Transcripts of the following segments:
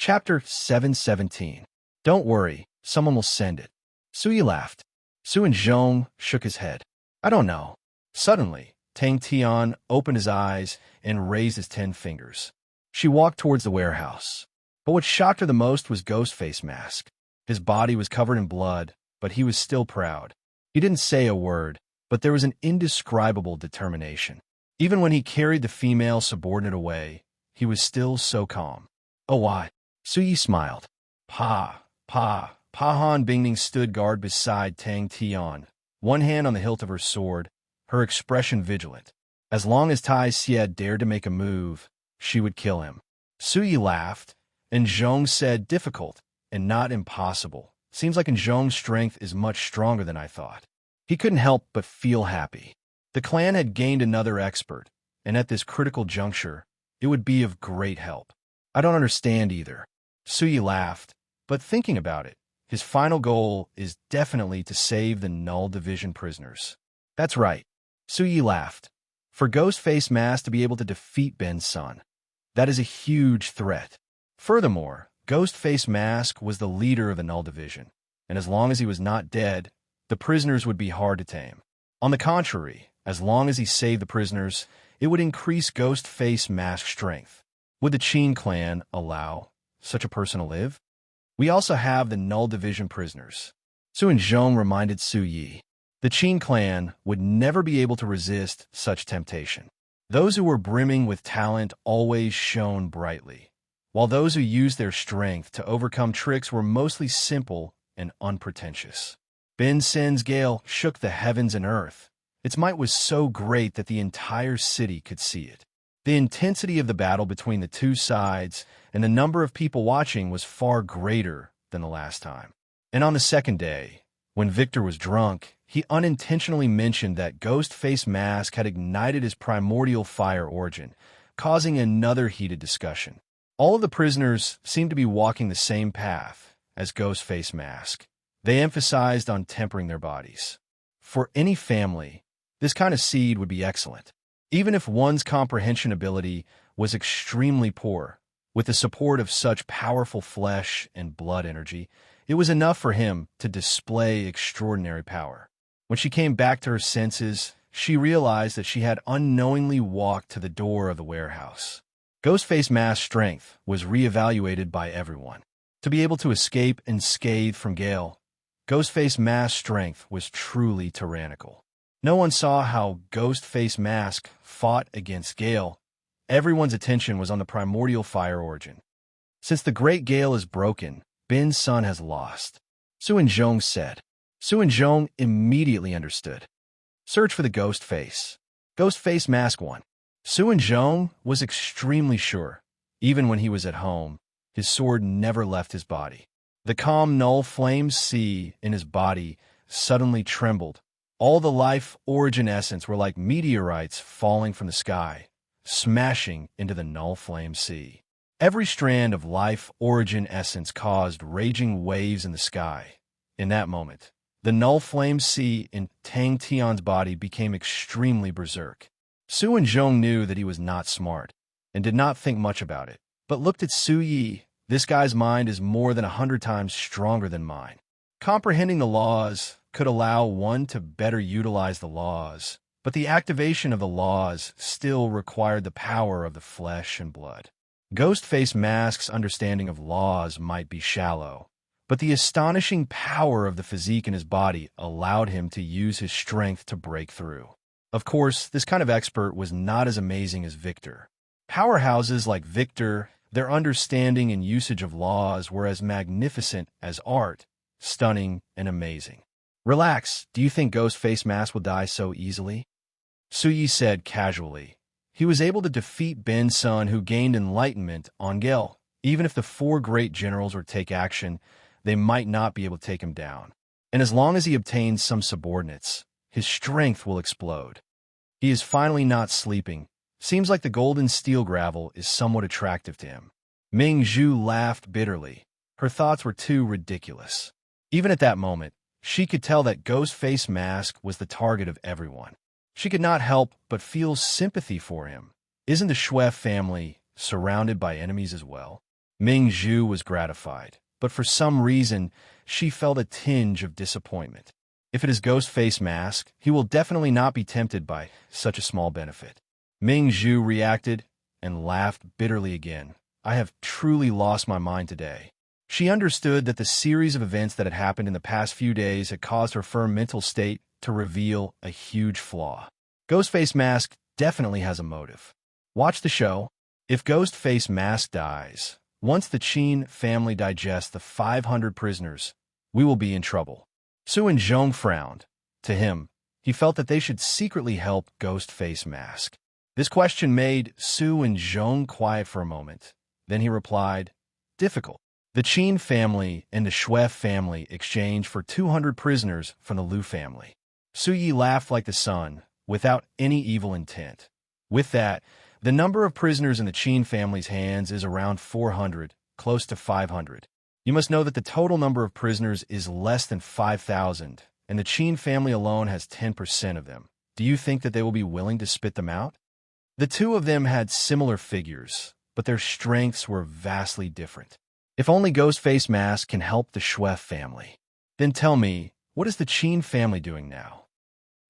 Chapter 717. Don't worry, someone will send it. Suyi laughed. Su and Zhong shook his head. I don't know. Suddenly, Tang Tian opened his eyes and raised his 10 fingers. She walked towards the warehouse. But what shocked her the most was Ghostface Mask. His body was covered in blood, but he was still proud. He didn't say a word, but there was an indescribable determination. Even when he carried the female subordinate away, he was still so calm. Oh, why? Suyi smiled. Pa. Han Bingning stood guard beside Tang Tian, one hand on the hilt of her sword, her expression vigilant. As long as Tai Xie dared to make a move, she would kill him. Suyi laughed, and Zhong said difficult and not impossible. Seems like Zhong's strength is much stronger than I thought. He couldn't help but feel happy. The clan had gained another expert, and at this critical juncture, it would be of great help. I don't understand either. Suyi laughed, but thinking about it, his final goal is definitely to save the Null Division prisoners. That's right. Suyi laughed. For Ghostface Mask to be able to defeat Ben's son, that is a huge threat. Furthermore, Ghostface Mask was the leader of the Null Division, and as long as he was not dead, the prisoners would be hard to tame. On the contrary, as long as he saved the prisoners, it would increase Ghostface Mask's strength. Would the Qin clan allow such a person to live? We also have the Null Division prisoners. Su and Zhong reminded Suyi. The Qin clan would never be able to resist such temptation. Those who were brimming with talent always shone brightly, while those who used their strength to overcome tricks were mostly simple and unpretentious. Ben Sin's gale shook the heavens and earth. Its might was so great that the entire city could see it. The intensity of the battle between the two sides and the number of people watching was far greater than the last time. And on the second day, when Victor was drunk, he unintentionally mentioned that Ghostface Mask had ignited his primordial fire origin, causing another heated discussion. All of the prisoners seemed to be walking the same path as Ghostface Mask. They emphasized on tempering their bodies. For any family, this kind of seed would be excellent. Even if one's comprehension ability was extremely poor, with the support of such powerful flesh and blood energy, it was enough for him to display extraordinary power. When she came back to her senses, she realized that she had unknowingly walked to the door of the warehouse. Ghostface Mask's strength was reevaluated by everyone. To be able to escape unscathed from Gale, Ghostface Mask's strength was truly tyrannical. No one saw how Ghostface Mask fought against Gale. Everyone's attention was on the primordial fire origin. Since the Great Gale is broken, Ben's son has lost, Su and Zhong said. Su and Zhong immediately understood. Search for the Ghostface. Ghostface Mask won. Su and Zhong was extremely sure. Even when he was at home, his sword never left his body. The calm null flame sea in his body suddenly trembled. All the life origin essence were like meteorites falling from the sky, smashing into the null flame sea. Every strand of life origin essence caused raging waves in the sky. In that moment, the null flame sea in Tang Tian's body became extremely berserk. Su and Zhong knew that he was not smart, and did not think much about it, but looked at Suyi. This guy's mind is more than 100 times stronger than mine. Comprehending the laws could allow one to better utilize the laws, but the activation of the laws still required the power of the flesh and blood. Ghostface Mask's understanding of laws might be shallow, but the astonishing power of the physique in his body allowed him to use his strength to break through. Of course, this kind of expert was not as amazing as Victor. Powerhouses like Victor, their understanding and usage of laws were as magnificent as art, stunning and amazing. Relax, do you think Ghostface Mask will die so easily? Suyi said casually. He was able to defeat Ben's son who gained enlightenment on Gale. Even if the 4 great generals would take action, they might not be able to take him down. And as long as he obtains some subordinates, his strength will explode. He is finally not sleeping. Seems like the golden steel gravel is somewhat attractive to him. Ming Zhu laughed bitterly. Her thoughts were too ridiculous. Even at that moment, she could tell that Ghostface Mask was the target of everyone. She could not help but feel sympathy for him. Isn't the Shui family surrounded by enemies as well? Ming Zhu was gratified, but for some reason, she felt a tinge of disappointment. If it is Ghostface Mask, he will definitely not be tempted by such a small benefit. Ming Zhu reacted and laughed bitterly again. I have truly lost my mind today. She understood that the series of events that had happened in the past few days had caused her firm mental state to reveal a huge flaw. Ghostface Mask definitely has a motive. Watch the show. If Ghostface Mask dies, once the Qin family digests the 500 prisoners, we will be in trouble. Su and Zhong frowned. To him, he felt that they should secretly help Ghostface Mask. This question made Su and Zhong quiet for a moment. Then he replied, difficult. The Qin family and the Shui family exchanged for 200 prisoners from the Liu family. Su Yi laughed like the sun, without any evil intent. With that, the number of prisoners in the Qin family's hands is around 400, close to 500. You must know that the total number of prisoners is less than 5,000, and the Qin family alone has 10% of them. Do you think that they will be willing to spit them out? The two of them had similar figures, but their strengths were vastly different. If only Ghostface Mask can help the Shui family. Then tell me, what is the Qin family doing now?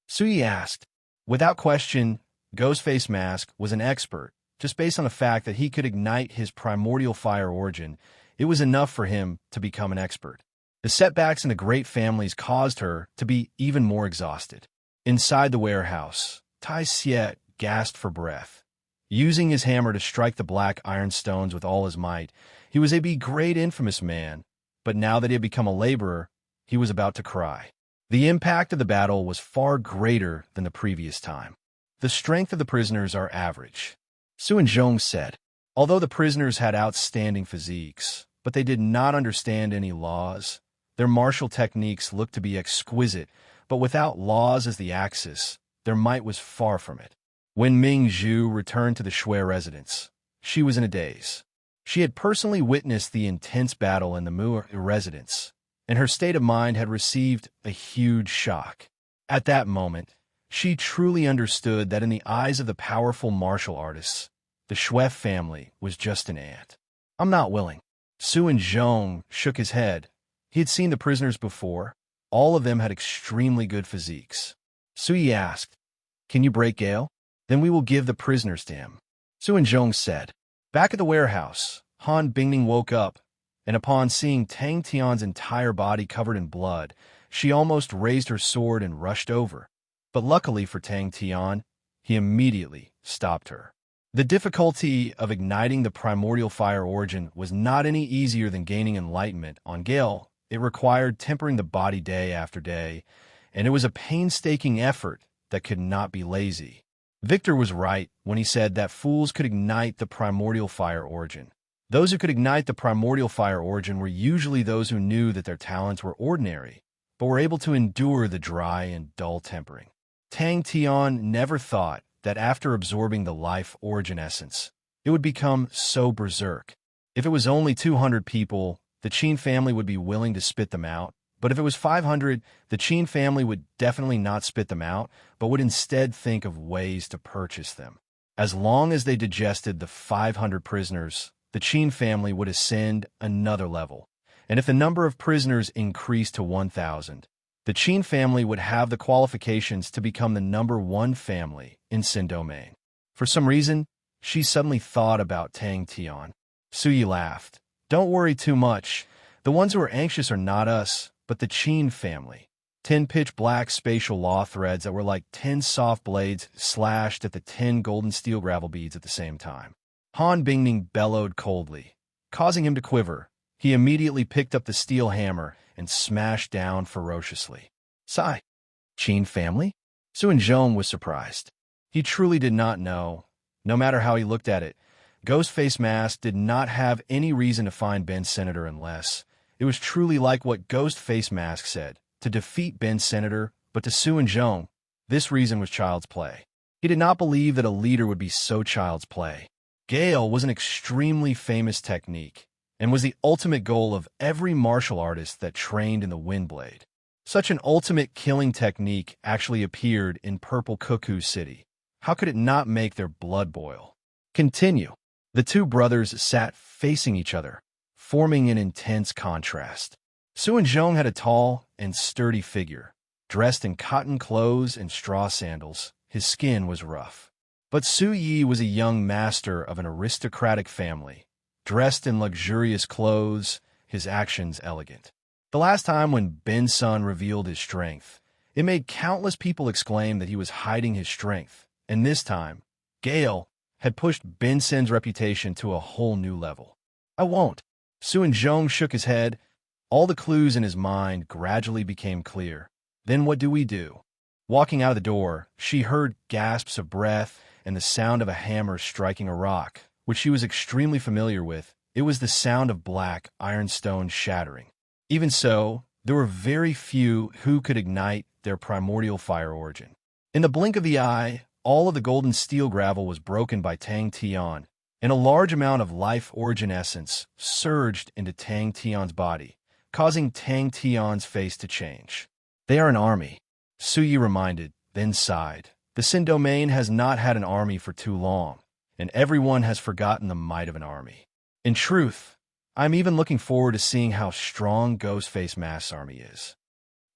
Su Yi asked. Without question, Ghostface Mask was an expert. Just based on the fact that he could ignite his primordial fire origin, it was enough for him to become an expert. The setbacks in the great families caused her to be even more exhausted. Inside the warehouse, Tai Xiet gasped for breath. Using his hammer to strike the black iron stones with all his might, he was a great infamous man, but now that he had become a laborer, he was about to cry. The impact of the battle was far greater than the previous time. The strength of the prisoners are average, Su and Zhong said. Although the prisoners had outstanding physiques, but they did not understand any laws. Their martial techniques looked to be exquisite, but without laws as the axis, their might was far from it. When Ming Zhu returned to the Shui residence, she was in a daze. She had personally witnessed the intense battle in the Mu residence, and her state of mind had received a huge shock. At that moment, she truly understood that in the eyes of the powerful martial artists, the Shui family was just an ant. I'm not willing. Su and Zhong shook his head. He had seen the prisoners before. All of them had extremely good physiques. Su Yi asked, can you break Gale? Then we will give the prisoners to him. Su and Zhong said. Back at the warehouse, Han Bingning woke up, and upon seeing Tang Tian's entire body covered in blood, she almost raised her sword and rushed over. But luckily for Tang Tian, he immediately stopped her. The difficulty of igniting the primordial fire origin was not any easier than gaining enlightenment on Gale. It required tempering the body day after day, and it was a painstaking effort that could not be lazy. Victor was right when he said that fools could ignite the primordial fire origin. Those who could ignite the primordial fire origin were usually those who knew that their talents were ordinary, but were able to endure the dry and dull tempering. Tang Tian never thought that after absorbing the life origin essence, it would become so berserk. If it was only 200 people, the Qin family would be willing to spit them out. But if it was 500, the Qin family would definitely not spit them out, but would instead think of ways to purchase them. As long as they digested the 500 prisoners, the Qin family would ascend another level. And if the number of prisoners increased to 1,000, the Qin family would have the qualifications to become the #1 family in Xin Domain. For some reason, she suddenly thought about Tang Tian. Su Yi laughed. Don't worry too much. The ones who are anxious are not us, but the Qin family. 10 pitch black spatial law threads that were like 10 soft blades slashed at the 10 golden steel gravel beads at the same time. Han Bingning bellowed coldly, causing him to quiver. He immediately picked up the steel hammer and smashed down ferociously. Sigh. Qin family? Su and Zhong was surprised. He truly did not know. No matter how he looked at it, Ghostface Mask did not have any reason to find Ben Senator unless it was truly like what Ghostface Mask said, to defeat Ben Senator, but to Su and Zhong, this reason was child's play. He did not believe that a leader would be so child's play. Gale was an extremely famous technique, and was the ultimate goal of every martial artist that trained in the Windblade. Such an ultimate killing technique actually appeared in Purple Cuckoo City. How could it not make their blood boil? Continue. The two brothers sat facing each other, forming an intense contrast. Su and Zhong had a tall and sturdy figure, dressed in cotton clothes and straw sandals. His skin was rough. But Su Yi was a young master of an aristocratic family, dressed in luxurious clothes, his actions elegant. The last time when Ben Sun revealed his strength, it made countless people exclaim that he was hiding his strength, and this time, Gale had pushed Ben Sun's reputation to a whole new level. I won't. Su and Zhong shook his head. All the clues in his mind gradually became clear. Then what do we do? Walking out of the door, she heard gasps of breath and the sound of a hammer striking a rock, which she was extremely familiar with. It was the sound of black ironstone shattering. Even so, there were very few who could ignite their primordial fire origin. In the blink of the eye, all of the golden steel gravel was broken by Tang Tian, and a large amount of life origin essence surged into Tang Tian's body, causing Tang Tian's face to change. They are an army, Su Yi reminded, then sighed. The Sin domain has not had an army for too long, and everyone has forgotten the might of an army. In truth, I'm even looking forward to seeing how strong Ghostface Mask's army is.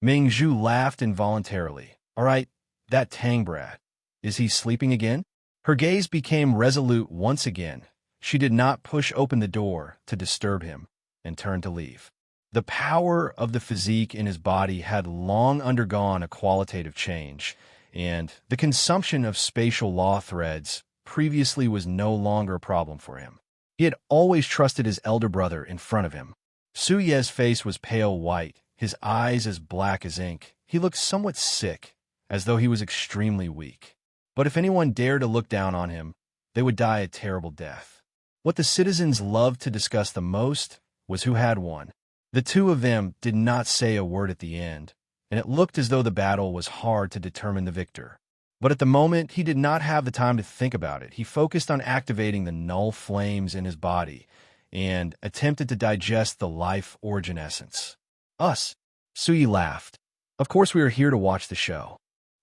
Ming Zhu laughed involuntarily. All right, that Tang brat. Is he sleeping again? Her gaze became resolute once again. She did not push open the door to disturb him and turned to leave. The power of the physique in his body had long undergone a qualitative change, and the consumption of spatial law threads previously was no longer a problem for him. He had always trusted his elder brother in front of him. Su Ye's face was pale white, his eyes as black as ink. He looked somewhat sick, as though he was extremely weak. But if anyone dared to look down on him, they would die a terrible death. What the citizens loved to discuss the most was who had won. The two of them did not say a word at the end, and it looked as though the battle was hard to determine the victor. But at the moment, he did not have the time to think about it. He focused on activating the null flames in his body and attempted to digest the life origin essence. Us, Su Yi laughed. Of course we are here to watch the show.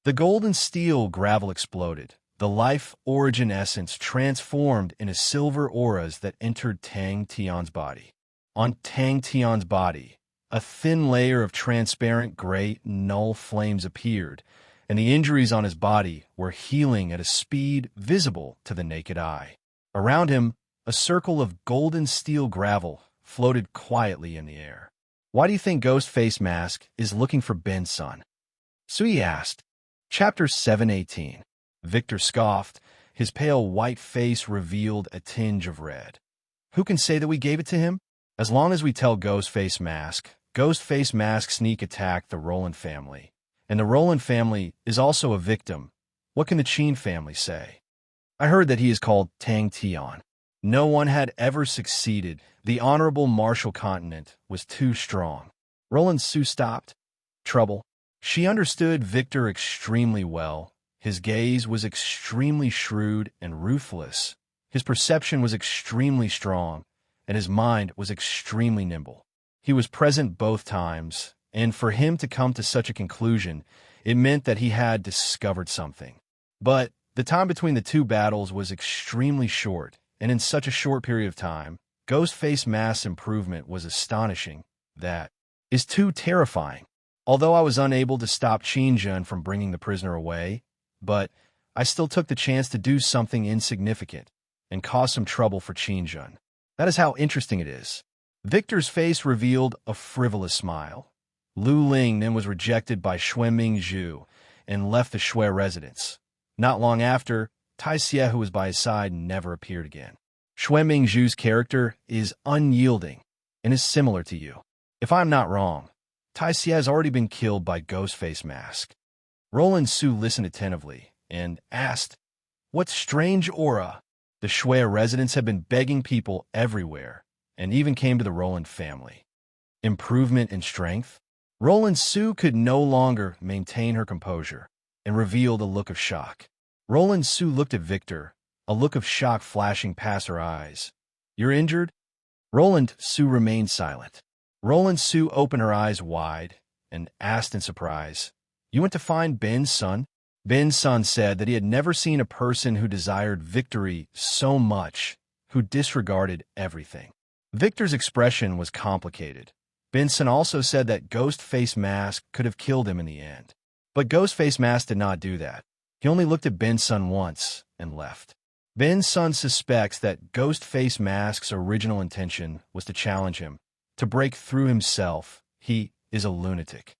The golden steel gravel exploded. The life origin essence transformed into silver auras that entered Tang Tian's body. On Tang Tian's body, a thin layer of transparent gray null flames appeared, and the injuries on his body were healing at a speed visible to the naked eye. Around him, a circle of golden steel gravel floated quietly in the air. Why do you think Ghostface Mask is looking for Ben Sun? Su Yi asked. Chapter 718. Victor scoffed. His pale white face revealed a tinge of red. Who can say that we gave it to him? As long as we tell Ghostface Mask sneak attacked the Roland family. And the Roland family is also a victim. What can the Qin family say? I heard that he is called Tang Tian. No one had ever succeeded. The honorable martial continent was too strong. Roland Su stopped. Trouble. She understood Victor extremely well. His gaze was extremely shrewd and ruthless. His perception was extremely strong, and his mind was extremely nimble. He was present both times, and for him to come to such a conclusion, it meant that he had discovered something. But the time between the two battles was extremely short, and in such a short period of time, Ghostface Mask's improvement was astonishing. That is too terrifying. Although I was unable to stop Qinjun from bringing the prisoner away, but I still took the chance to do something insignificant and cause some trouble for Qinjun. That is how interesting it is. Victor's face revealed a frivolous smile. Lu Ling then was rejected by Xueming Zhu and left the Shui residence. Not long after, Tai Xie, who was by his side, never appeared again. Xueming Zhu's character is unyielding and is similar to you. If I'm not wrong, Tai Xie has already been killed by Ghostface Mask. Roland Su listened attentively and asked, what strange aura? The Shui residents have been begging people everywhere, and even came to the Roland family. Improvement in strength? Roland Su could no longer maintain her composure and revealed a look of shock. Roland Su looked at Victor, a look of shock flashing past her eyes. You're injured? Roland Su remained silent. Roland Su opened her eyes wide and asked in surprise, You went to find Ben Sun? Ben Sun said that he had never seen a person who desired victory so much, who disregarded everything. Victor's expression was complicated. Benson also said that Ghostface Mask could have killed him in the end. But Ghostface Mask did not do that. He only looked at Benson once and left. Benson suspects that Ghostface Mask's original intention was to challenge him, to break through himself. He is a lunatic.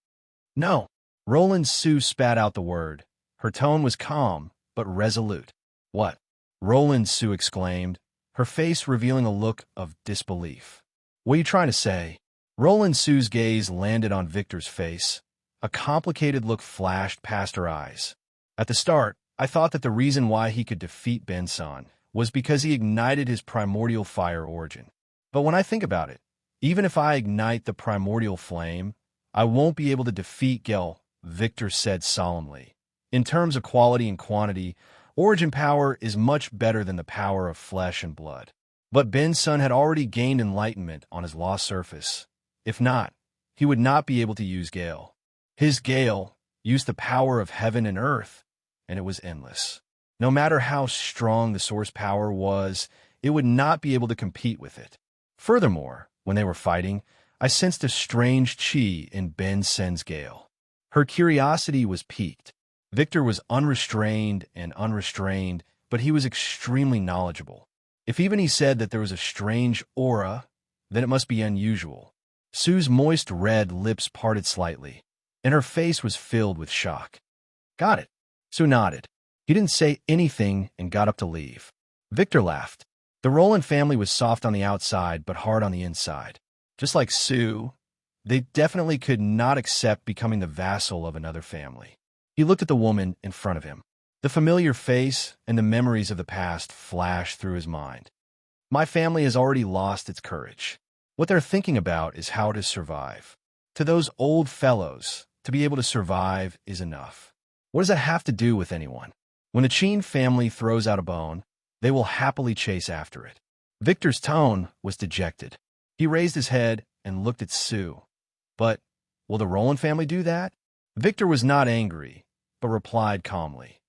No. Roland Sue spat out the word. Her tone was calm, but resolute. What? Roland Sue exclaimed, her face revealing a look of disbelief. What are you trying to say? Roland Sue's gaze landed on Victor's face. A complicated look flashed past her eyes. At the start, I thought that the reason why he could defeat Benson was because he ignited his primordial fire origin. But when I think about it, even if I ignite the primordial flame, I won't be able to defeat Gel, Victor said solemnly. In terms of quality and quantity, origin power is much better than the power of flesh and blood. But Benson had already gained enlightenment on his lost surface. If not, he would not be able to use Gale. His Gale used the power of heaven and earth, and it was endless. No matter how strong the source power was, it would not be able to compete with it. Furthermore, when they were fighting, I sensed a strange chi in Benson's Gale. Her curiosity was piqued. Victor was unrestrained and unrestrained, but he was extremely knowledgeable. If even he said that there was a strange aura, then it must be unusual. Sue's moist red lips parted slightly, and her face was filled with shock. Got it. Sue nodded. He didn't say anything and got up to leave. Victor laughed. The Roland family was soft on the outside but hard on the inside. Just like Sue, they definitely could not accept becoming the vassal of another family. He looked at the woman in front of him. The familiar face and the memories of the past flashed through his mind. My family has already lost its courage. What they're thinking about is how to survive. To those old fellows, to be able to survive is enough. What does that have to do with anyone? When the Cheen family throws out a bone, they will happily chase after it. Victor's tone was dejected. He raised his head and looked at Sue. But will the Roland family do that? Victor was not angry, but replied calmly.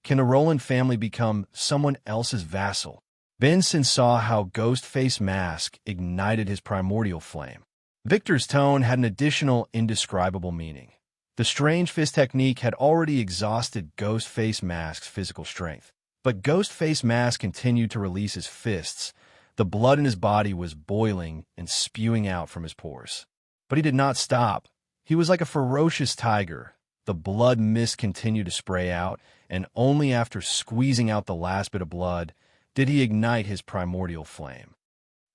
Can the Roland family become someone else's vassal? Benson saw how Ghostface Mask ignited his primordial flame. Victor's tone had an additional indescribable meaning. The strange fist technique had already exhausted Ghostface Mask's physical strength. But Ghostface Mask continued to release his fists. The blood in his body was boiling and spewing out from his pores. But he did not stop. He was like a ferocious tiger. The blood mist continued to spray out, and only after squeezing out the last bit of blood did he ignite his primordial flame.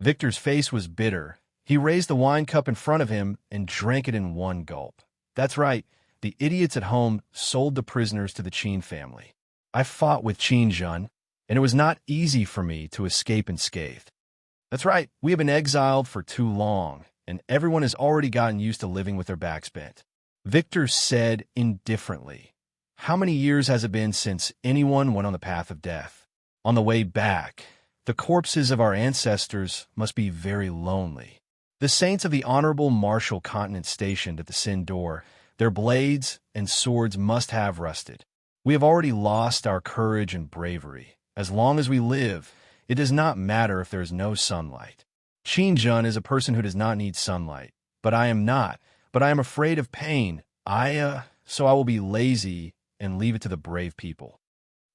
Victor's face was bitter. He raised the wine cup in front of him and drank it in one gulp. That's right, the idiots at home sold the prisoners to the Cheen family. I fought with Cheen Jun, and it was not easy for me to escape unscathed. That's right, we have been exiled for too long, and everyone has already gotten used to living with their backs bent. Victor said indifferently, how many years has it been since anyone went on the path of death? On the way back, the corpses of our ancestors must be very lonely. The saints of the honorable martial continent stationed at the Sin door, their blades and swords must have rusted. We have already lost our courage and bravery. As long as we live, it does not matter if there is no sunlight. Cheen Jun is a person who does not need sunlight, but I am not. But I am afraid of pain. So I will be lazy and leave it to the brave people.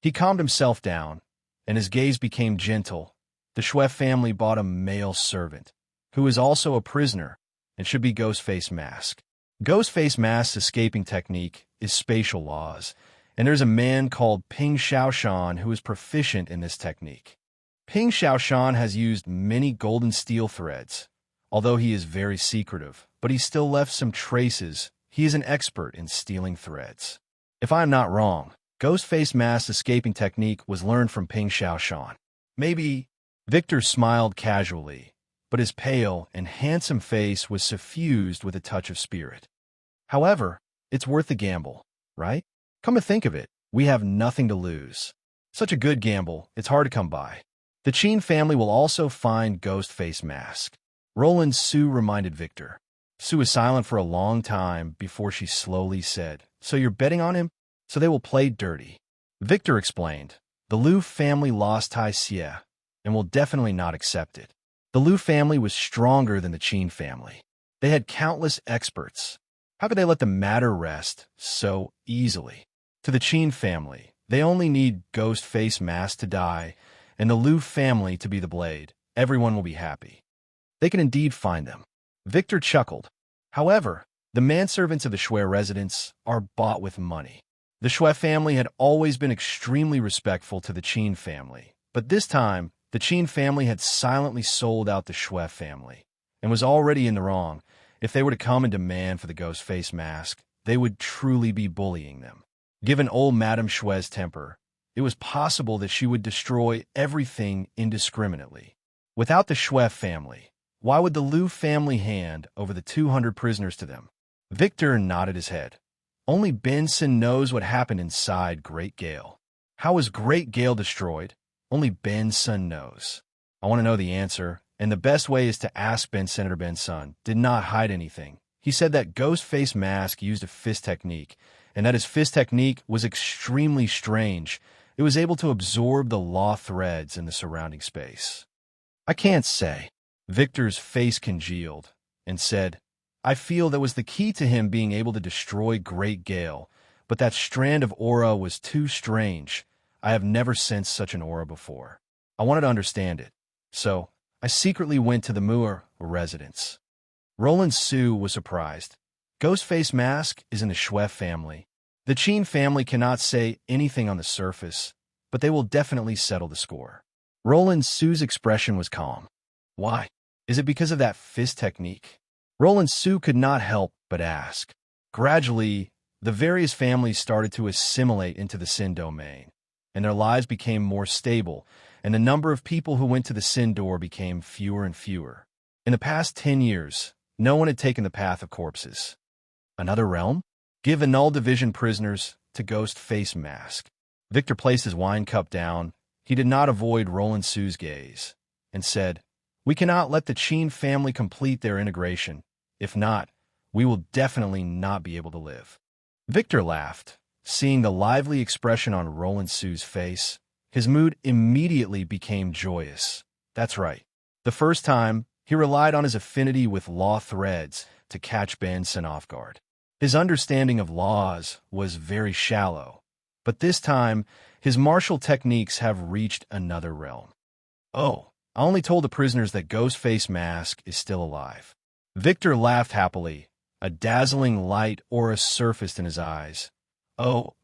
He calmed himself down, and his gaze became gentle. The Schweff family bought a male servant, who is also a prisoner and should be Ghostface Mask. Ghostface Mask's escaping technique is spatial laws, and there's a man called Ping Xiaoshan who is proficient in this technique. Ping Xiaoshan has used many golden steel threads, although he is very secretive, but he still left some traces. He is an expert in stealing threads. If I am not wrong, Ghostface Mask's escaping technique was learned from Ping Xiaoshan. Maybe. Victor smiled casually, but his pale and handsome face was suffused with a touch of spirit. However, it's worth the gamble, right? Come to think of it, we have nothing to lose. Such a good gamble, it's hard to come by. The Cheen family will also find Ghostface Mask. Roland Sue reminded Victor. Sue was silent for a long time before she slowly said, So you're betting on him? So they will play dirty. Victor explained. The Liu family lost Tai Xie, and will definitely not accept it. The Liu family was stronger than the Qin family. They had countless experts. How could they let the matter rest so easily? To the Qin family, they only need Ghost Face Mask to die, and the Liu family to be the blade. Everyone will be happy. They can indeed find them. Victor chuckled. However, the manservants of the Shui residence are bought with money. The Shui family had always been extremely respectful to the Qin family, but this time, the Qin family had silently sold out the Shui family, and was already in the wrong. If they were to come and demand for the Ghost Face Mask, they would truly be bullying them. Given old Madame Shui's temper, it was possible that she would destroy everything indiscriminately. Without the Shui family, why would the Liu family hand over the 200 prisoners to them? Victor nodded his head. Only Benson knows what happened inside Great Gale. How was Great Gale destroyed? Only Benson knows. I want to know the answer, and the best way is to ask Senator Benson. Did not hide anything. He said that Ghost Face Mask used a fist technique, and that his fist technique was extremely strange. It was able to absorb the law threads in the surrounding space. I can't say. Victor's face congealed and said, I feel that was the key to him being able to destroy Great Gale, but that strand of aura was too strange. I have never sensed such an aura before. I wanted to understand it, so I secretly went to the Muir residence. Roland Su was surprised. Ghost Face Mask is in the Shui family. The Qin family cannot say anything on the surface, but they will definitely settle the score. Roland Su's expression was calm. Why? Is it because of that fist technique? Roland Su could not help but ask. Gradually, the various families started to assimilate into the Sin domain, and their lives became more stable, and the number of people who went to the Sin door became fewer and fewer. In the past 10 years, no one had taken the path of corpses. Another realm? Give the Null Division prisoners to Ghost Face Mask. Victor placed his wine cup down. He did not avoid Roland Su's gaze, and said, We cannot let the Qin family complete their integration. If not, we will definitely not be able to live. Victor laughed, seeing the lively expression on Roland Su's face. His mood immediately became joyous. That's right. The first time, he relied on his affinity with law threads to catch Benson off guard. His understanding of laws was very shallow, but this time, his martial techniques have reached another realm. Oh, I only told the prisoners that Ghost Face Mask is still alive. Victor laughed happily. A dazzling light aura surfaced in his eyes. Oh,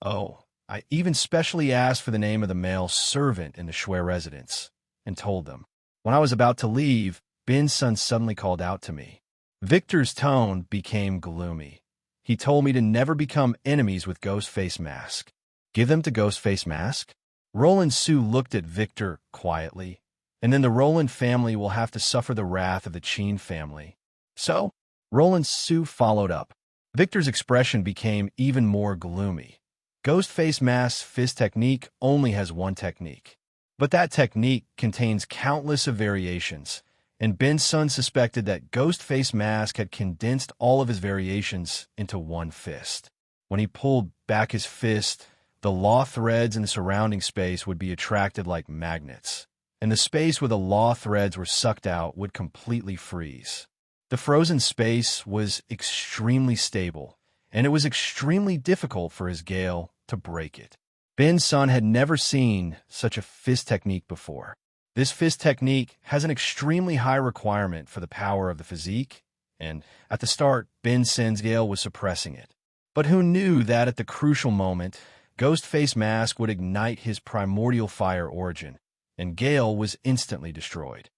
I even specially asked for the name of the male servant in the Shui residence, and told them. When I was about to leave, Benson suddenly called out to me. Victor's tone became gloomy. He told me to never become enemies with Ghost Face Mask. Give them to Ghost Face Mask? Roland Su looked at Victor quietly, and then the Roland family will have to suffer the wrath of the Qin family. So, Roland Su followed up. Victor's expression became even more gloomy. Ghost Face Mask's fist technique only has one technique, but that technique contains countless of variations, and Benson suspected that Ghost Face Mask had condensed all of his variations into one fist. When he pulled back his fist, the law threads in the surrounding space would be attracted like magnets, and the space where the law threads were sucked out would completely freeze. The frozen space was extremely stable, and it was extremely difficult for his Gale to break it. Benson had never seen such a fist technique before. This fist technique has an extremely high requirement for the power of the physique, and at the start, Benson's Gale was suppressing it. But who knew that at the crucial moment, Ghost Face Mask would ignite his primordial fire origin, and Gale was instantly destroyed.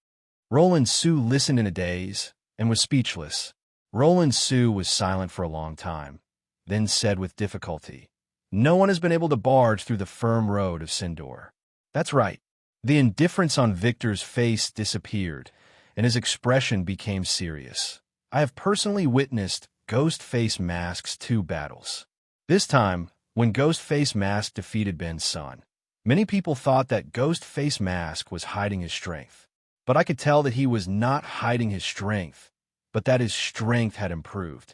Roland Su listened in a daze and was speechless. Roland Su was silent for a long time, then said with difficulty, No one has been able to barge through the firm road of Sindor. That's right. The indifference on Victor's face disappeared, and his expression became serious. I have personally witnessed Ghost Face Mask's 2 battles. This time, when Ghost Face Mask defeated Benson, many people thought that Ghost Face Mask was hiding his strength. But I could tell that he was not hiding his strength, but that his strength had improved.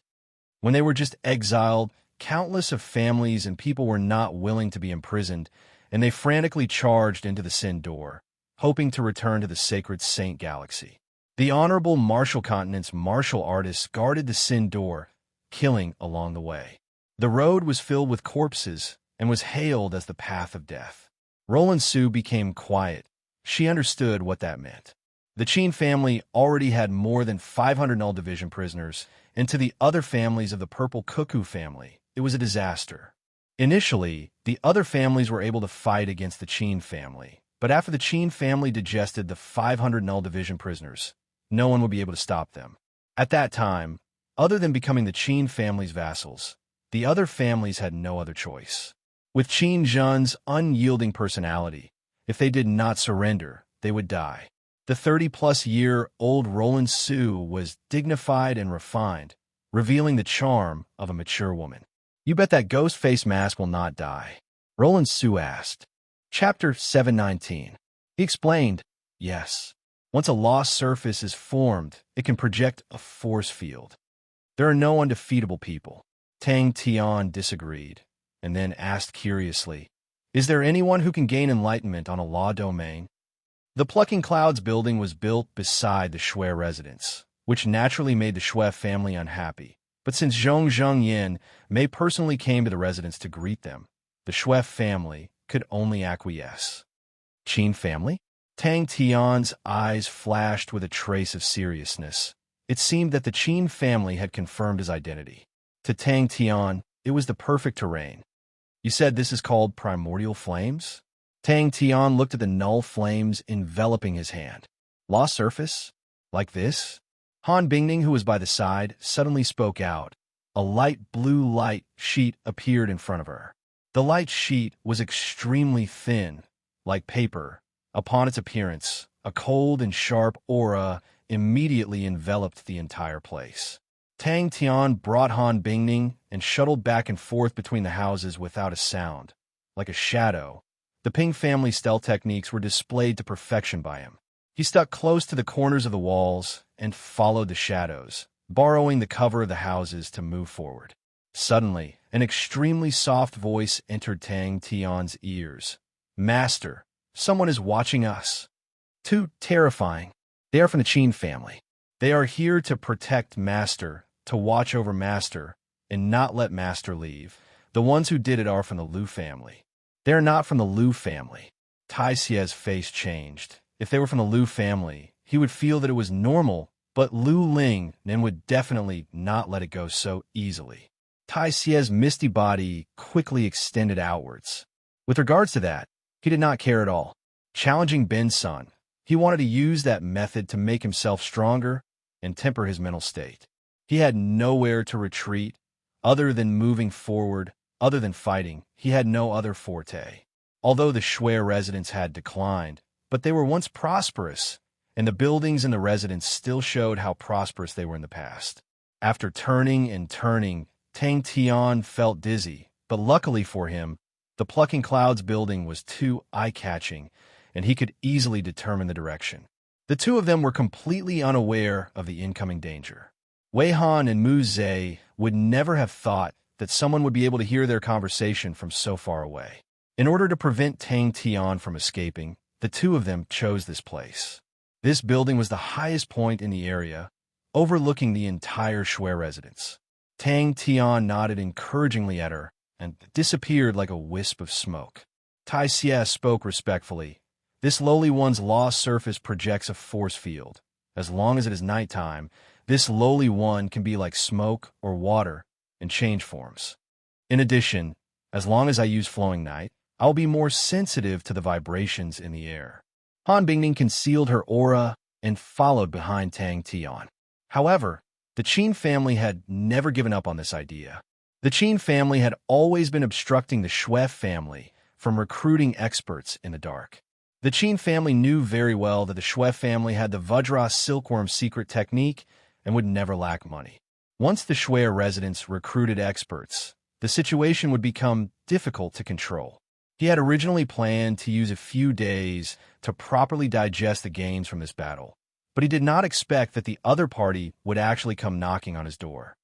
When they were just exiled, countless of families and people were not willing to be imprisoned, and they frantically charged into the Sin door, hoping to return to the sacred Saint Galaxy. The honorable martial continent's martial artists guarded the Sin door, killing along the way. The road was filled with corpses and was hailed as the path of death. Roland Sue became quiet. She understood what that meant. The Qin family already had more than 500 Null Division prisoners, and to the other families of the Purple Cuckoo family, it was a disaster. Initially, the other families were able to fight against the Qin family, but after the Qin family digested the 500 Null Division prisoners, no one would be able to stop them. At that time, other than becoming the Qin family's vassals, the other families had no other choice. With Qin Zhen's unyielding personality, if they did not surrender, they would die. The 30-plus-year-old Roland Sue was dignified and refined, revealing the charm of a mature woman. "You bet that ghost face mask will not die?" Roland Sue asked. Chapter 719. He explained, "Yes. Once a lost surface is formed, it can project a force field. There are no undefeatable people." Tang Tian disagreed, and then asked curiously, "Is there anyone who can gain enlightenment on a law domain?" The Plucking Clouds building was built beside the Shui residence, which naturally made the Shui family unhappy. But since Zhong Yin Mei personally came to the residence to greet them, the Shui family could only acquiesce. Qin family? Tang Tian's eyes flashed with a trace of seriousness. It seemed that the Qin family had confirmed his identity. To Tang Tian, it was the perfect terrain. "You said this is called primordial flames?" Tang Tian looked at the null flames enveloping his hand. "Lost surface? Like this?" Han Bingning, who was by the side, suddenly spoke out. A light blue light sheet appeared in front of her. The light sheet was extremely thin, like paper. Upon its appearance, a cold and sharp aura immediately enveloped the entire place. Tang Tian brought Han Bingning and shuttled back and forth between the houses without a sound. Like a shadow, the Ping family stealth techniques were displayed to perfection by him. He stuck close to the corners of the walls and followed the shadows, borrowing the cover of the houses to move forward. Suddenly, an extremely soft voice entered Tang Tian's ears. "Master, someone is watching us." Too terrifying. "They are from the Qin family. They are here to protect Master, to watch over Master, and not let Master leave. The ones who did it are from the Liu family." "They are not from the Liu family." Tai Xie's face changed. If they were from the Liu family, he would feel that it was normal, but Liu Ling then would definitely not let it go so easily. Tai Xie's misty body quickly extended outwards. With regards to that, he did not care at all. Challenging Ben's son, he wanted to use that method to make himself stronger and temper his mental state. He had nowhere to retreat other than moving forward. Other than fighting, he had no other forte. Although the Shui residence had declined, but they were once prosperous, and the buildings in the residence still showed how prosperous they were in the past. After turning and turning, Tang Tian felt dizzy, but luckily for him, the Plucking Clouds building was too eye-catching, and he could easily determine the direction. The two of them were completely unaware of the incoming danger. Wei Han and Mu Zhe would never have thought that someone would be able to hear their conversation from so far away. In order to prevent Tang Tian from escaping, the two of them chose this place. This building was the highest point in the area, overlooking the entire Shui residence. Tang Tian nodded encouragingly at her and disappeared like a wisp of smoke. Tai Xie spoke respectfully. "This lowly one's lost surface projects a force field. As long as it is nighttime, this lowly one can be like smoke or water and change forms. In addition, as long as I use flowing night, I'll be more sensitive to the vibrations in the air." Han Bingning concealed her aura and followed behind Tang Tian. However, the Qin family had never given up on this idea. The Qin family had always been obstructing the Shui family from recruiting experts in the dark. The Qin family knew very well that the Shui family had the Vajra silkworm secret technique and would never lack money. Once the Shui residents recruited experts, the situation would become difficult to control. He had originally planned to use a few days to properly digest the gains from this battle, but he did not expect that the other party would actually come knocking on his door.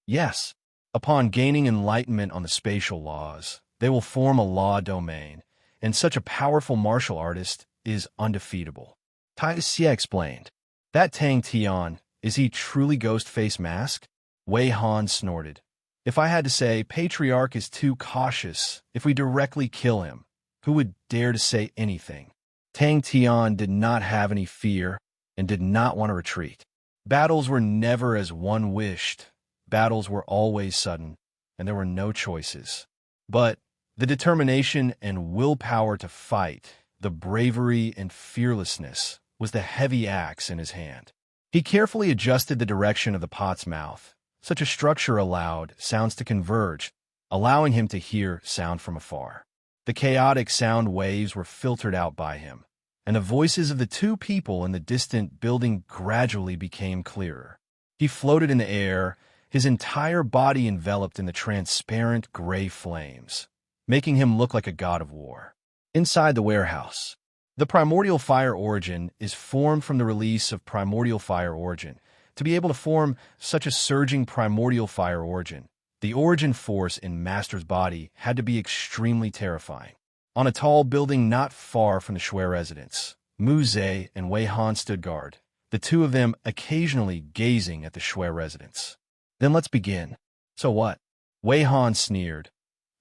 Yes, upon gaining enlightenment on the spatial laws, they will form a law domain, and such a powerful martial artist is undefeatable. Tai Xie explained. That Tang Tian, is he truly ghost face masked? Wei Han snorted. If I had to say, Patriarch is too cautious. If we directly kill him, who would dare to say anything? Tang Tian did not have any fear and did not want to retreat. Battles were never as one wished. Battles were always sudden, and there were no choices. But the determination and willpower to fight, the bravery and fearlessness, was the heavy axe in his hand. He carefully adjusted the direction of the pot's mouth. Such a structure allowed sounds to converge, allowing him to hear sound from afar. The chaotic sound waves were filtered out by him, and the voices of the two people in the distant building gradually became clearer. He floated in the air, his entire body enveloped in the transparent gray flames, making him look like a god of war. Inside the warehouse, the primordial fire origin is formed from the release of primordial fire origin. To be able to form such a surging primordial fire origin, the origin force in Master's body had to be extremely terrifying. On a tall building not far from the Shui residence, Mu Zhe and Wei Han stood guard, the two of them occasionally gazing at the Shui residence. Then let's begin. So what? Wei Han sneered.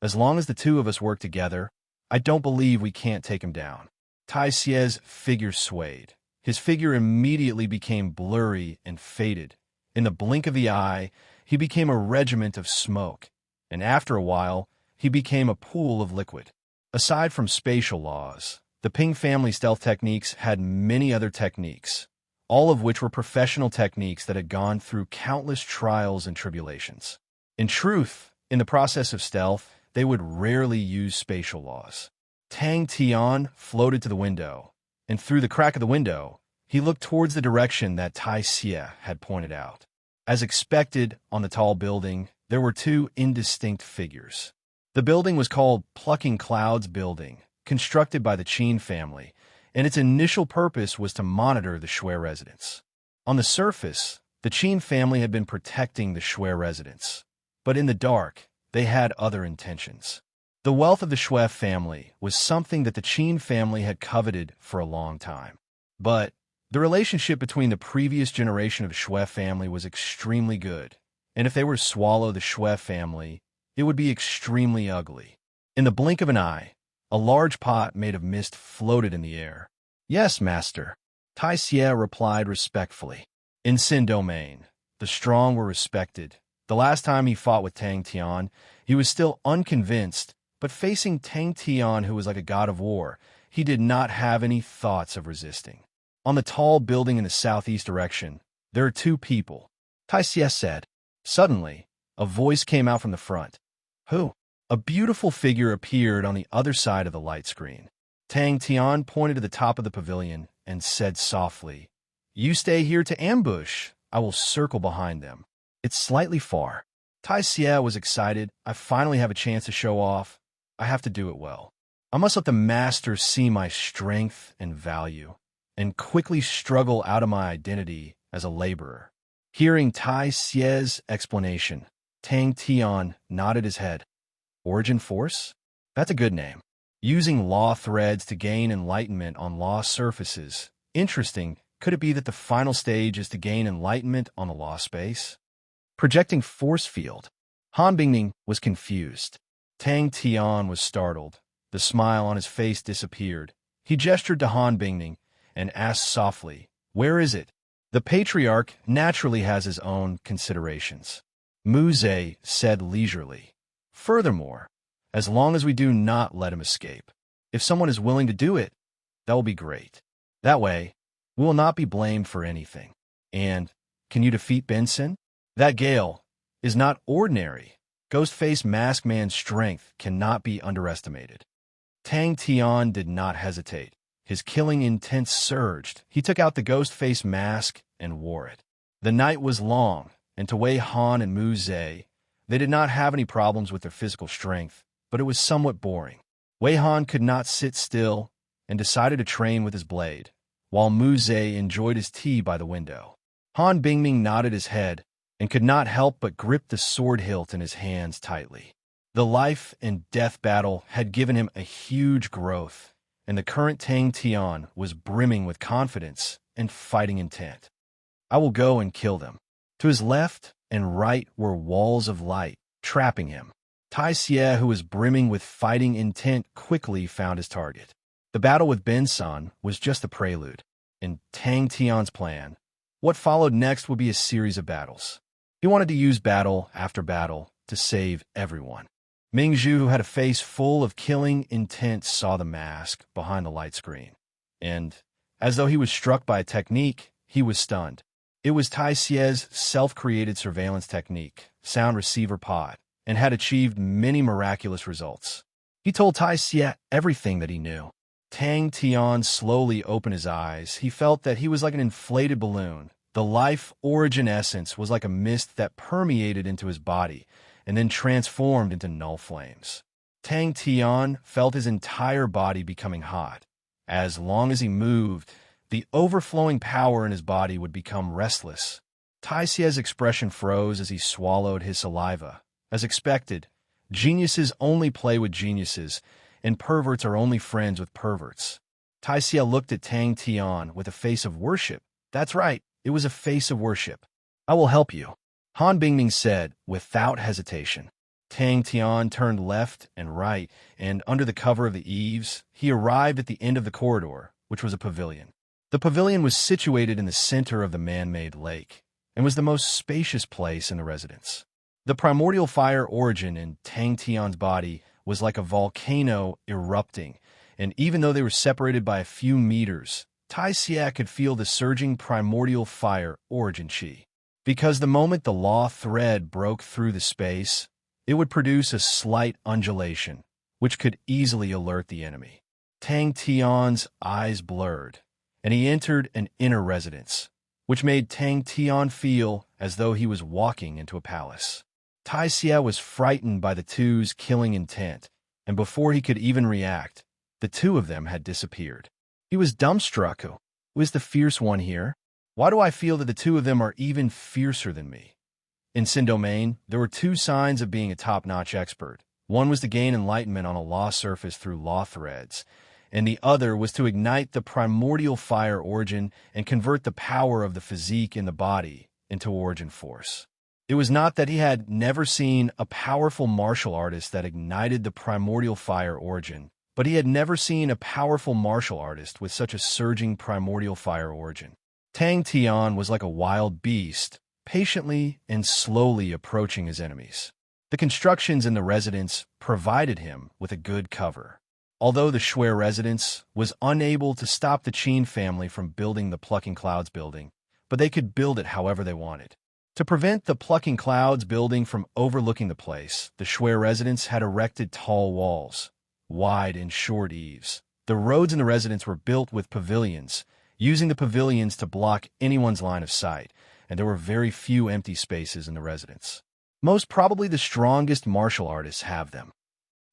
As long as the two of us work together, I don't believe we can't take him down. Tai Xie's figure swayed. His figure immediately became blurry and faded. In the blink of the eye, he became a regiment of smoke, and after a while, he became a pool of liquid. Aside from spatial laws, the Ping family stealth techniques had many other techniques, all of which were professional techniques that had gone through countless trials and tribulations. In truth, in the process of stealth, they would rarely use spatial laws. Tang Tian floated to the window, and through the crack of the window, he looked towards the direction that Tai Xie had pointed out. As expected, on the tall building, there were two indistinct figures. The building was called Plucking Clouds Building, constructed by the Qin family, and its initial purpose was to monitor the Shui residence. On the surface, the Qin family had been protecting the Shui residence, but in the dark, they had other intentions. The wealth of the Shui family was something that the Qin family had coveted for a long time. But the relationship between the previous generation of the Shui family was extremely good, and if they were to swallow the Shui family, it would be extremely ugly. In the blink of an eye, a large pot made of mist floated in the air. Yes, master, Tai Xie replied respectfully. In Sin Domain, the strong were respected. The last time he fought with Tang Tian, he was still unconvinced, but facing Tang Tian, who was like a god of war, he did not have any thoughts of resisting. On the tall building in the southeast direction, there are two people, Tai Xie said. Suddenly, a voice came out from the front. Who? A beautiful figure appeared on the other side of the light screen. Tang Tian pointed to the top of the pavilion and said softly, You stay here to ambush. I will circle behind them. It's slightly far. Tai Xie was excited. I finally have a chance to show off. I have to do it well. I must let the master see my strength and value, and quickly struggle out of my identity as a laborer. Hearing Tai Xie's explanation, Tang Tian nodded his head. Origin Force? That's a good name. Using law threads to gain enlightenment on law surfaces. Interesting. Could it be that the final stage is to gain enlightenment on the law space? Projecting force field. Han Bingning was confused. Tang Tian was startled. The smile on his face disappeared. He gestured to Han Bingning and asked softly, Where is it? The Patriarch naturally has his own considerations. Mu Zhe said leisurely. Furthermore, as long as we do not let him escape, if someone is willing to do it, that will be great. That way, we will not be blamed for anything. And, can you defeat Benson? That Gale is not ordinary. Ghostface Mask Man's strength cannot be underestimated. Tang Tian did not hesitate. His killing intent surged. He took out the Ghostface mask and wore it. The night was long, and to Wei Han and Mu Zhe, they did not have any problems with their physical strength, but it was somewhat boring. Wei Han could not sit still and decided to train with his blade, while Mu Zhe enjoyed his tea by the window. Han Bingming nodded his head and could not help but grip the sword hilt in his hands tightly. The life and death battle had given him a huge growth, and the current Tang Tian was brimming with confidence and fighting intent. I will go and kill them. To his left and right were walls of light, trapping him. Tai Xie, who was brimming with fighting intent, quickly found his target. The battle with Ben San was just the prelude. In Tang Tian's plan, what followed next would be a series of battles. He wanted to use battle after battle to save everyone. Ming Zhu, who had a face full of killing intent, saw the mask behind the light screen. And, as though he was struck by a technique, he was stunned. It was Tai Xie's self-created surveillance technique, sound receiver pod, and had achieved many miraculous results. He told Tai Xie everything that he knew. Tang Tian slowly opened his eyes. He felt that he was like an inflated balloon. The life origin essence was like a mist that permeated into his body and then transformed into null flames. Tang Tian felt his entire body becoming hot. As long as he moved, the overflowing power in his body would become restless. Tai Xie's expression froze as he swallowed his saliva. As expected, geniuses only play with geniuses, and perverts are only friends with perverts. Tai Xie looked at Tang Tian with a face of worship. That's right, it was a face of worship. I will help you, Han Bingming said without hesitation. Tang Tian turned left and right, and under the cover of the eaves, he arrived at the end of the corridor, which was a pavilion. The pavilion was situated in the center of the man-made lake, and was the most spacious place in the residence. The primordial fire origin in Tang Tian's body was like a volcano erupting, and even though they were separated by a few meters, Tai Xie could feel the surging primordial fire origin chi. Because the moment the law thread broke through the space, it would produce a slight undulation, which could easily alert the enemy. Tang Tian's eyes blurred, and he entered an inner residence, which made Tang Tian feel as though he was walking into a palace. Tai Xie was frightened by the two's killing intent, and before he could even react, the two of them had disappeared. He was dumbstruck. Who is the fierce one here? Why do I feel that the two of them are even fiercer than me? In Sin Domain, there were two signs of being a top-notch expert. One was to gain enlightenment on a law surface through law threads, and the other was to ignite the primordial fire origin and convert the power of the physique in the body into origin force. It was not that he had never seen a powerful martial artist that ignited the primordial fire origin, but he had never seen a powerful martial artist with such a surging primordial fire origin. Tang Tian was like a wild beast, patiently and slowly approaching his enemies. The constructions in the residence provided him with a good cover. Although the Shui residence was unable to stop the Qin family from building the Plucking Clouds building, but they could build it however they wanted. To prevent the Plucking Clouds building from overlooking the place, the Shui residence had erected tall walls, wide and short eaves. The roads in the residence were built with pavilions, using the pavilions to block anyone's line of sight, and there were very few empty spaces in the residence. Most probably the strongest martial artists have them.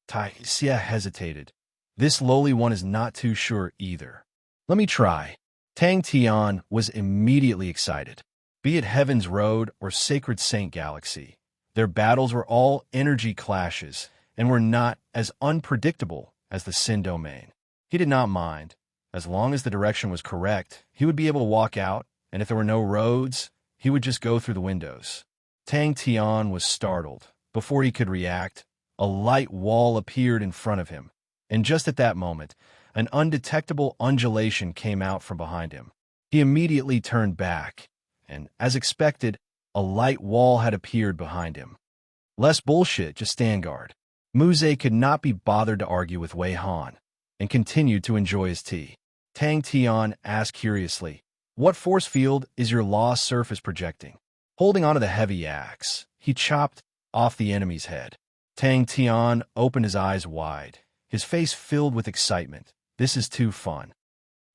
Tai Xie hesitated. This lowly one is not too sure either. Let me try. Tang Tian was immediately excited. Be it Heaven's Road or Sacred Saint Galaxy, their battles were all energy clashes and were not as unpredictable as the Sin Domain. He did not mind. As long as the direction was correct, he would be able to walk out, and if there were no roads, he would just go through the windows. Tang Tian was startled. Before he could react, a light wall appeared in front of him, and just at that moment, an undetectable undulation came out from behind him. He immediately turned back, and, as expected, a light wall had appeared behind him. Less bullshit, just stand guard. Muze could not be bothered to argue with Wei Han, and continued to enjoy his tea. Tang Tian asked curiously, "What force field is your law surface projecting?" Holding onto the heavy axe, he chopped off the enemy's head. Tang Tian opened his eyes wide, his face filled with excitement. This is too fun.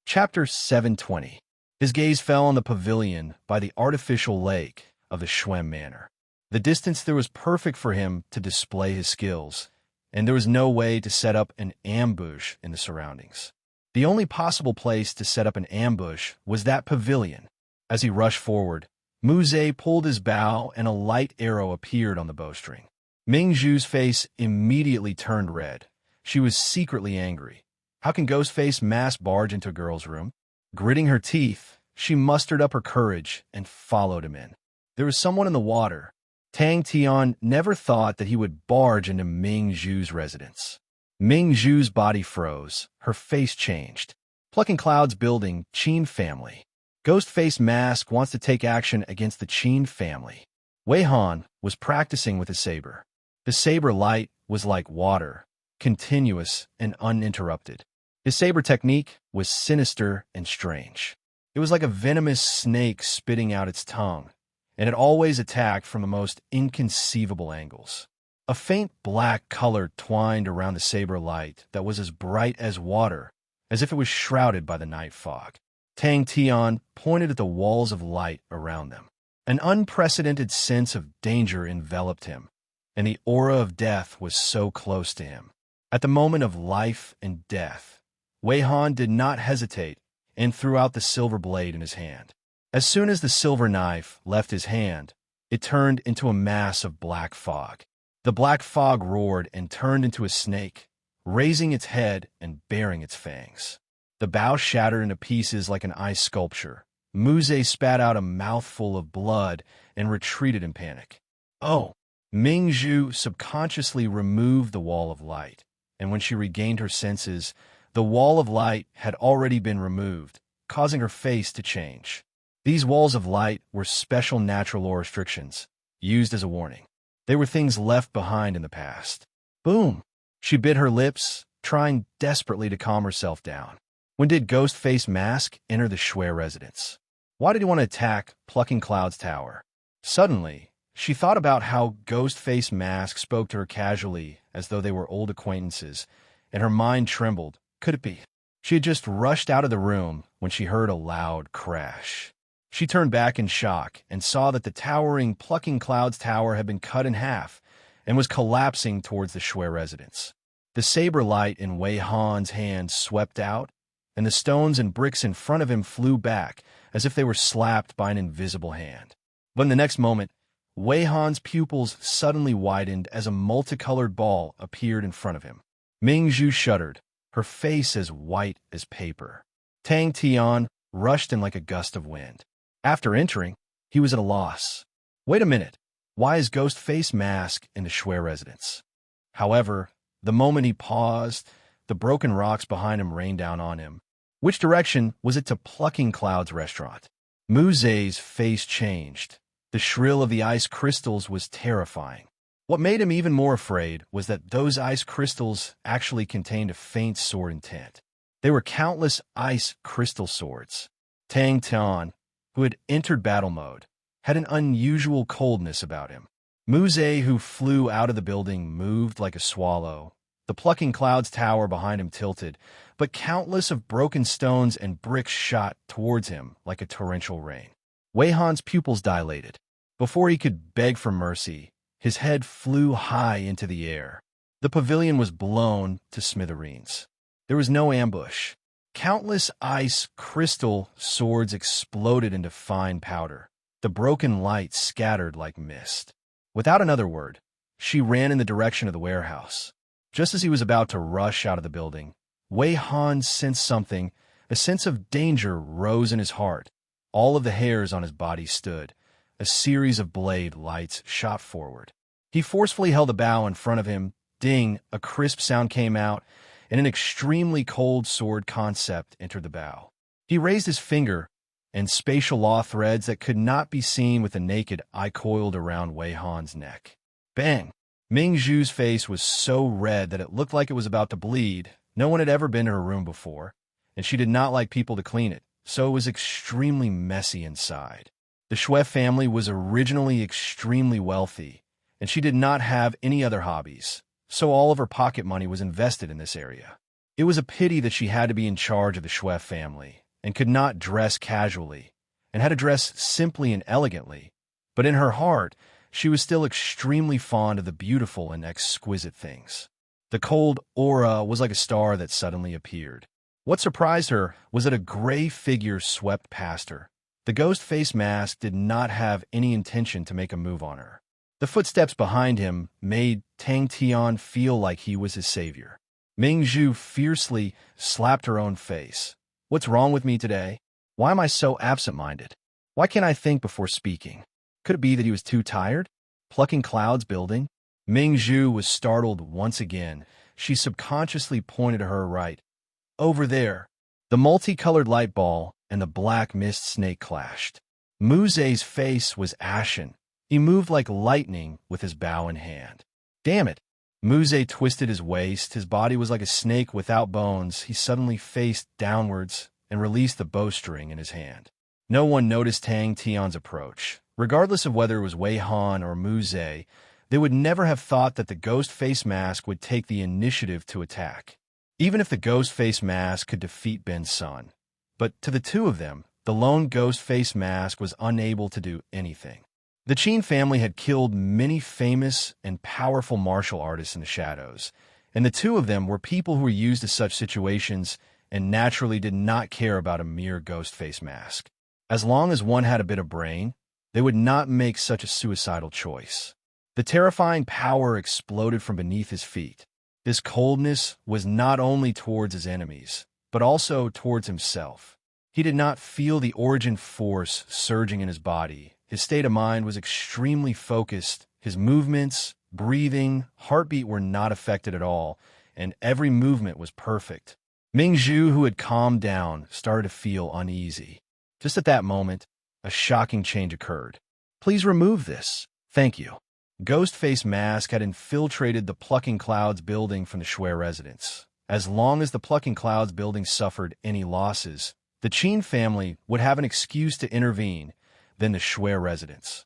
Chapter 720. His gaze fell on the pavilion by the artificial lake of the Schwem Manor. The distance there was perfect for him to display his skills, and there was no way to set up an ambush in the surroundings. The only possible place to set up an ambush was that pavilion. As he rushed forward, Muze pulled his bow and a light arrow appeared on the bowstring. Ming Zhu's face immediately turned red. She was secretly angry. How can Ghostface Mask barge into a girl's room? Gritting her teeth, she mustered up her courage and followed him in. There was someone in the water. Tang Tian never thought that he would barge into Ming Zhu's residence. Ming Zhu's body froze. Her face changed. Plucking Cloud's building, Qin family. Ghostface Mask wants to take action against the Qin family. Wei Han was practicing with his saber. The saber light was like water, continuous and uninterrupted. His saber technique was sinister and strange. It was like a venomous snake spitting out its tongue, and it always attacked from the most inconceivable angles. A faint black color twined around the saber light that was as bright as water, as if it was shrouded by the night fog. Tang Tian pointed at the walls of light around them. An unprecedented sense of danger enveloped him, and the aura of death was so close to him. At the moment of life and death, Wei Han did not hesitate and threw out the silver blade in his hand. As soon as the silver knife left his hand, it turned into a mass of black fog. The black fog roared and turned into a snake, raising its head and baring its fangs. The bow shattered into pieces like an ice sculpture. Muze spat out a mouthful of blood and retreated in panic. Oh! Ming Zhu subconsciously removed the wall of light, and when she regained her senses, the wall of light had already been removed, causing her face to change. These walls of light were special natural law restrictions, used as a warning. They were things left behind in the past. Boom! She bit her lips, trying desperately to calm herself down. When did Ghostface Mask enter the Shui residence? Why did he want to attack Plucking Cloud's tower? Suddenly, she thought about how Ghostface Mask spoke to her casually as though they were old acquaintances, and her mind trembled. Could it be? She had just rushed out of the room when she heard a loud crash. She turned back in shock and saw that the towering Plucking Cloud's tower had been cut in half and was collapsing towards the Shui residence. The saber light in Wei Han's hand swept out, and the stones and bricks in front of him flew back as if they were slapped by an invisible hand. But in the next moment, Wei Han's pupils suddenly widened as a multicolored ball appeared in front of him. Ming Zhu shuddered, her face as white as paper. Tang Tian rushed in like a gust of wind. After entering, he was at a loss. Wait a minute, why is Ghostface Mask in the Shui residence? However, the moment he paused, the broken rocks behind him rained down on him. Which direction was it to Plucking Cloud's restaurant? Muze's face changed. The shrill of the ice crystals was terrifying. What made him even more afraid was that those ice crystals actually contained a faint sword intent. They were countless ice crystal swords. Tang Tian, who had entered battle mode, had an unusual coldness about him. Muze, who flew out of the building, moved like a swallow. The Plucking Cloud's tower behind him tilted, but countless of broken stones and bricks shot towards him like a torrential rain. Wei Han's pupils dilated. Before he could beg for mercy, his head flew high into the air. The pavilion was blown to smithereens. There was no ambush. Countless ice crystal swords exploded into fine powder. The broken light scattered like mist. Without another word, she ran in the direction of the warehouse. Just as he was about to rush out of the building, Wei Han sensed something. A sense of danger rose in his heart. All of the hairs on his body stood. A series of blade lights shot forward. He forcefully held the bow in front of him. Ding, a crisp sound came out, and an extremely cold sword concept entered the bow. He raised his finger, and spatial law threads that could not be seen with the naked eye coiled around Wei Han's neck. Bang! Ming Zhu's face was so red that it looked like it was about to bleed. No one had ever been to her room before, and she did not like people to clean it, so it was extremely messy inside. The Shui family was originally extremely wealthy, and she did not have any other hobbies, so all of her pocket money was invested in this area. It was a pity that she had to be in charge of the Shui family, and could not dress casually, and had to dress simply and elegantly, but in her heart, she was still extremely fond of the beautiful and exquisite things. The cold aura was like a star that suddenly appeared. What surprised her was that a gray figure swept past her. The Ghostface Mask did not have any intention to make a move on her. The footsteps behind him made Tang Tian feel like he was his savior. Ming Zhu fiercely slapped her own face. What's wrong with me today? Why am I so absent-minded? Why can't I think before speaking? Could it be that he was too tired? Plucking clouds building? Ming Zhu was startled once again. She subconsciously pointed to her right. Over there. The multicolored light ball and the black mist snake clashed. Muse's face was ashen. He moved like lightning with his bow in hand. Damn it! Muse twisted his waist. His body was like a snake without bones. He suddenly faced downwards and released the bowstring in his hand. No one noticed Tang Tian's approach. Regardless of whether it was Wei Han or Muse, they would never have thought that the ghost face mask would take the initiative to attack, even if the ghost face mask could defeat Ben's son. But to the two of them, the lone ghost face mask was unable to do anything. The Qin family had killed many famous and powerful martial artists in the shadows, and the two of them were people who were used to such situations and naturally did not care about a mere ghost face mask. As long as one had a bit of brain, they would not make such a suicidal choice. The terrifying power exploded from beneath his feet. This coldness was not only towards his enemies, but also towards himself. He did not feel the origin force surging in his body. His state of mind was extremely focused. His movements, breathing, heartbeat were not affected at all, and every movement was perfect. Ming Zhu, who had calmed down, started to feel uneasy. Just at that moment, a shocking change occurred. Please remove this. Thank you. Ghost face mask had infiltrated the Plucking Clouds building from the Shui residence. As long as the Plucking Clouds building suffered any losses, the Qin family would have an excuse to intervene, then the Shui residence.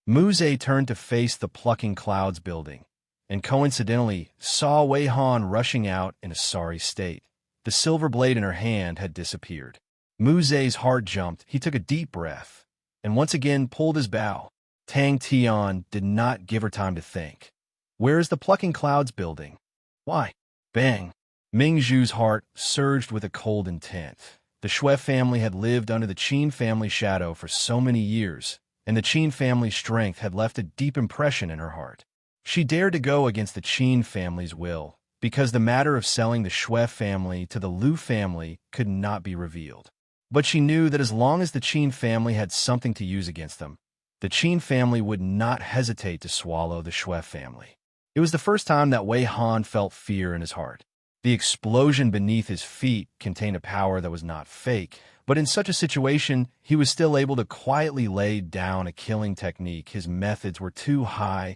Muse turned to face the Plucking Clouds building, and coincidentally saw Wei Han rushing out in a sorry state. The silver blade in her hand had disappeared. Muse's heart jumped. He took a deep breath, and once again pulled his bow. Tang Tian did not give her time to think. Where is the Plucking Clouds building? Why? Bang! Ming Zhu's heart surged with a cold intent. The Shui family had lived under the Qin family shadow for so many years, and the Qin family's strength had left a deep impression in her heart. She dared to go against the Qin family's will, because the matter of selling the Shui family to the Lu family could not be revealed. But she knew that as long as the Qin family had something to use against them, the Qin family would not hesitate to swallow the Shui family. It was the first time that Wei Han felt fear in his heart. The explosion beneath his feet contained a power that was not fake, but in such a situation, he was still able to quietly lay down a killing technique. His methods were too high,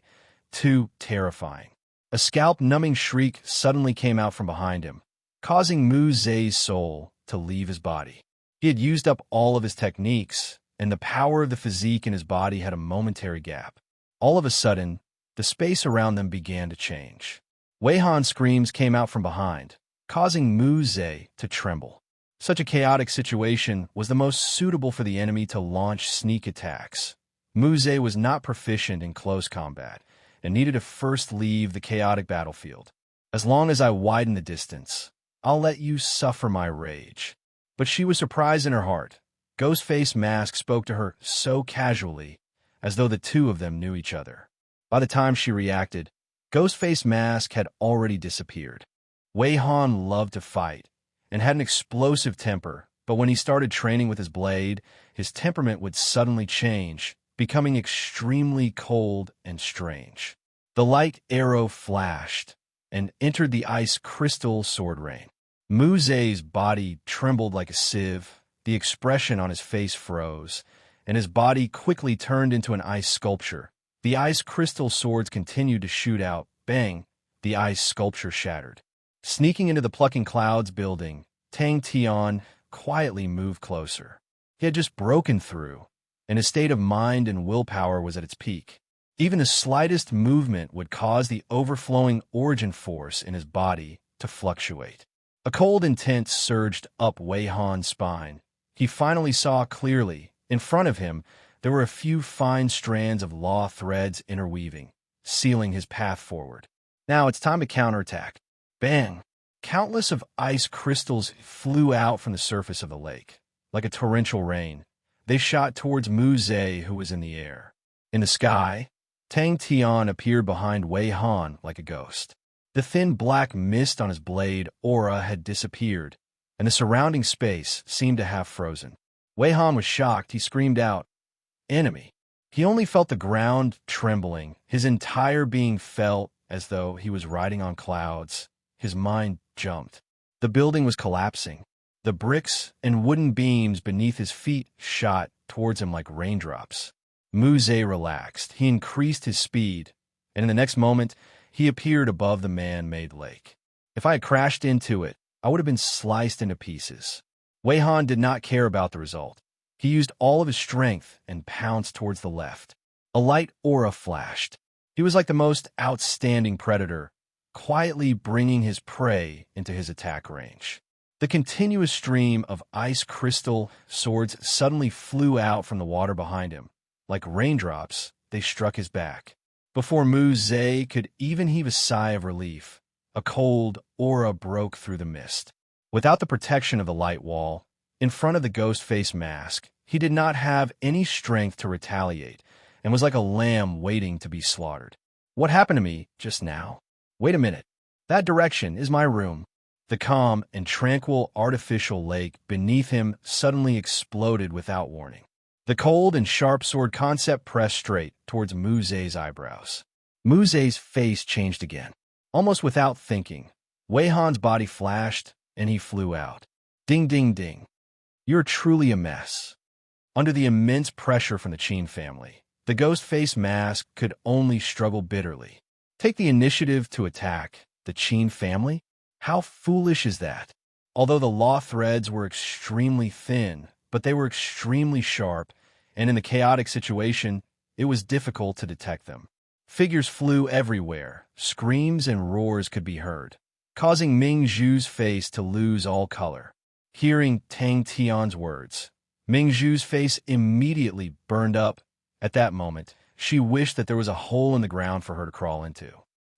too terrifying. A scalp-numbing shriek suddenly came out from behind him, causing Mu Ze's soul to leave his body. He had used up all of his techniques, and the power of the physique in his body had a momentary gap. All of a sudden, the space around them began to change. Wei Han's screams came out from behind, causing Mu Ze to tremble. Such a chaotic situation was the most suitable for the enemy to launch sneak attacks. Mu Ze was not proficient in close combat, and needed to first leave the chaotic battlefield. As long as I widen the distance, I'll let you suffer my rage. But she was surprised in her heart. Ghostface Mask spoke to her so casually, as though the two of them knew each other. By the time she reacted, Ghostface Mask had already disappeared. Wei Han loved to fight, and had an explosive temper, but when he started training with his blade, his temperament would suddenly change, becoming extremely cold and strange. The light arrow flashed, and entered the ice crystal sword rain. Mu Ze's body trembled like a sieve, the expression on his face froze, and his body quickly turned into an ice sculpture. The ice crystal swords continued to shoot out. Bang! The ice sculpture shattered. Sneaking into the Plucking Clouds building, Tang Tian quietly moved closer. He had just broken through, and his state of mind and willpower was at its peak. Even the slightest movement would cause the overflowing origin force in his body to fluctuate. A cold intent surged up Wei Han's spine. He finally saw clearly. In front of him, there were a few fine strands of law threads interweaving, sealing his path forward. Now it's time to counterattack. Bang! Countless of ice crystals flew out from the surface of the lake. Like a torrential rain, they shot towards Mu Ze, who was in the air. In the sky, Tang Tian appeared behind Wei Han like a ghost. The thin black mist on his blade aura had disappeared, and the surrounding space seemed to have frozen. Wei Han was shocked. He screamed out, "Enemy!" He only felt the ground trembling. His entire being felt as though he was riding on clouds. His mind jumped. The building was collapsing. The bricks and wooden beams beneath his feet shot towards him like raindrops. Mu Ze relaxed. He increased his speed, and in the next moment, he appeared above the man-made lake. If I had crashed into it, I would have been sliced into pieces. Wei Han did not care about the result. He used all of his strength and pounced towards the left. A light aura flashed. He was like the most outstanding predator, quietly bringing his prey into his attack range. The continuous stream of ice crystal swords suddenly flew out from the water behind him. Like raindrops, they struck his back. Before Mu Ze could even heave a sigh of relief, a cold aura broke through the mist. Without the protection of the light wall, in front of the ghost face mask, he did not have any strength to retaliate and was like a lamb waiting to be slaughtered. What happened to me just now? Wait a minute. That direction is my room. The calm and tranquil artificial lake beneath him suddenly exploded without warning. The cold and sharp sword concept pressed straight towards Mu Ze's eyebrows. Mu Ze's face changed again. Almost without thinking, Wei Han's body flashed, and he flew out. Ding, ding, ding. You're truly a mess. Under the immense pressure from the Qin family, the ghost face mask could only struggle bitterly. Take the initiative to attack the Qin family? How foolish is that? Although the law threads were extremely thin, but they were extremely sharp, and in the chaotic situation, it was difficult to detect them. Figures flew everywhere. Screams and roars could be heard, causing Ming Zhu's face to lose all color. Hearing Tang Tian's words, Ming Zhu's face immediately burned up. At that moment, she wished that there was a hole in the ground for her to crawl into.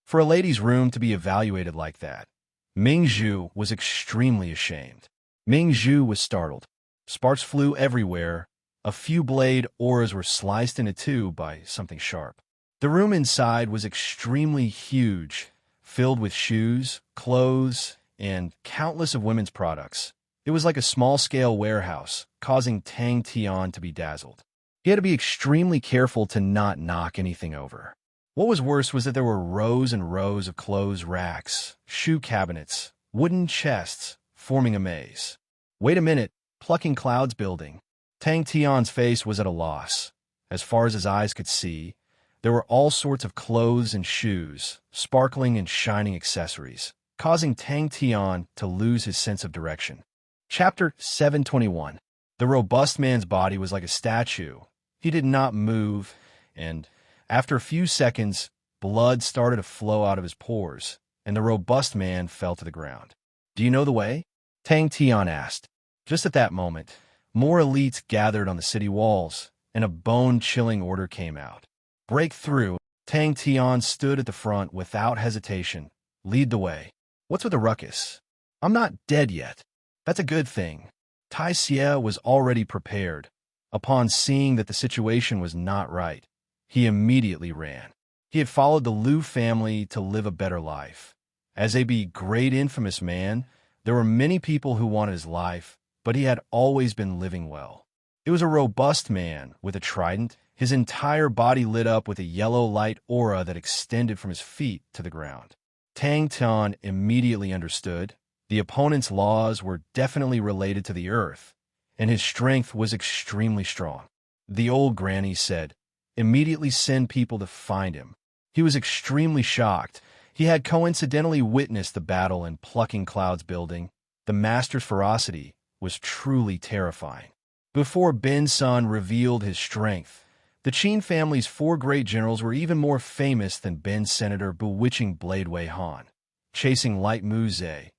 For a lady's room to be evaluated like that, Ming Zhu was extremely ashamed. Ming Zhu was startled. Sparks flew everywhere. A few blade auras were sliced into two by something sharp. The room inside was extremely huge, filled with shoes, clothes, and countless of women's products. It was like a small-scale warehouse, causing Tang Tian to be dazzled. He had to be extremely careful to not knock anything over. What was worse was that there were rows and rows of clothes racks, shoe cabinets, wooden chests, forming a maze. Wait a minute, plucking clouds building. Tang Tian's face was at a loss. As far as his eyes could see, there were all sorts of clothes and shoes, sparkling and shining accessories, causing Tang Tian to lose his sense of direction. Chapter 721. The robust man's body was like a statue. He did not move, and after a few seconds, blood started to flow out of his pores, and the robust man fell to the ground. "Do you know the way?" Tang Tian asked. Just at that moment, more elites gathered on the city walls, and a bone-chilling order came out. "Break through." Tang Tian stood at the front without hesitation. "Lead the way." "What's with the ruckus?" "I'm not dead yet." "That's a good thing." Tai Xie was already prepared. Upon seeing that the situation was not right, he immediately ran. He had followed the Liu family to live a better life. As a great infamous man, there were many people who wanted his life, but he had always been living well. It was a robust man with a trident, his entire body lit up with a yellow light aura that extended from his feet to the ground. Tang Tian immediately understood. The opponent's laws were definitely related to the earth, and his strength was extremely strong. The old granny said, "Immediately send people to find him." He was extremely shocked. He had coincidentally witnessed the battle in Plucking Clouds building. The master's ferocity was truly terrifying. Before Ben Sun revealed his strength, the Qin family's 4 great generals were even more famous than Ben's senator bewitching Blade Wei Han. Chasing Light Mu Ze,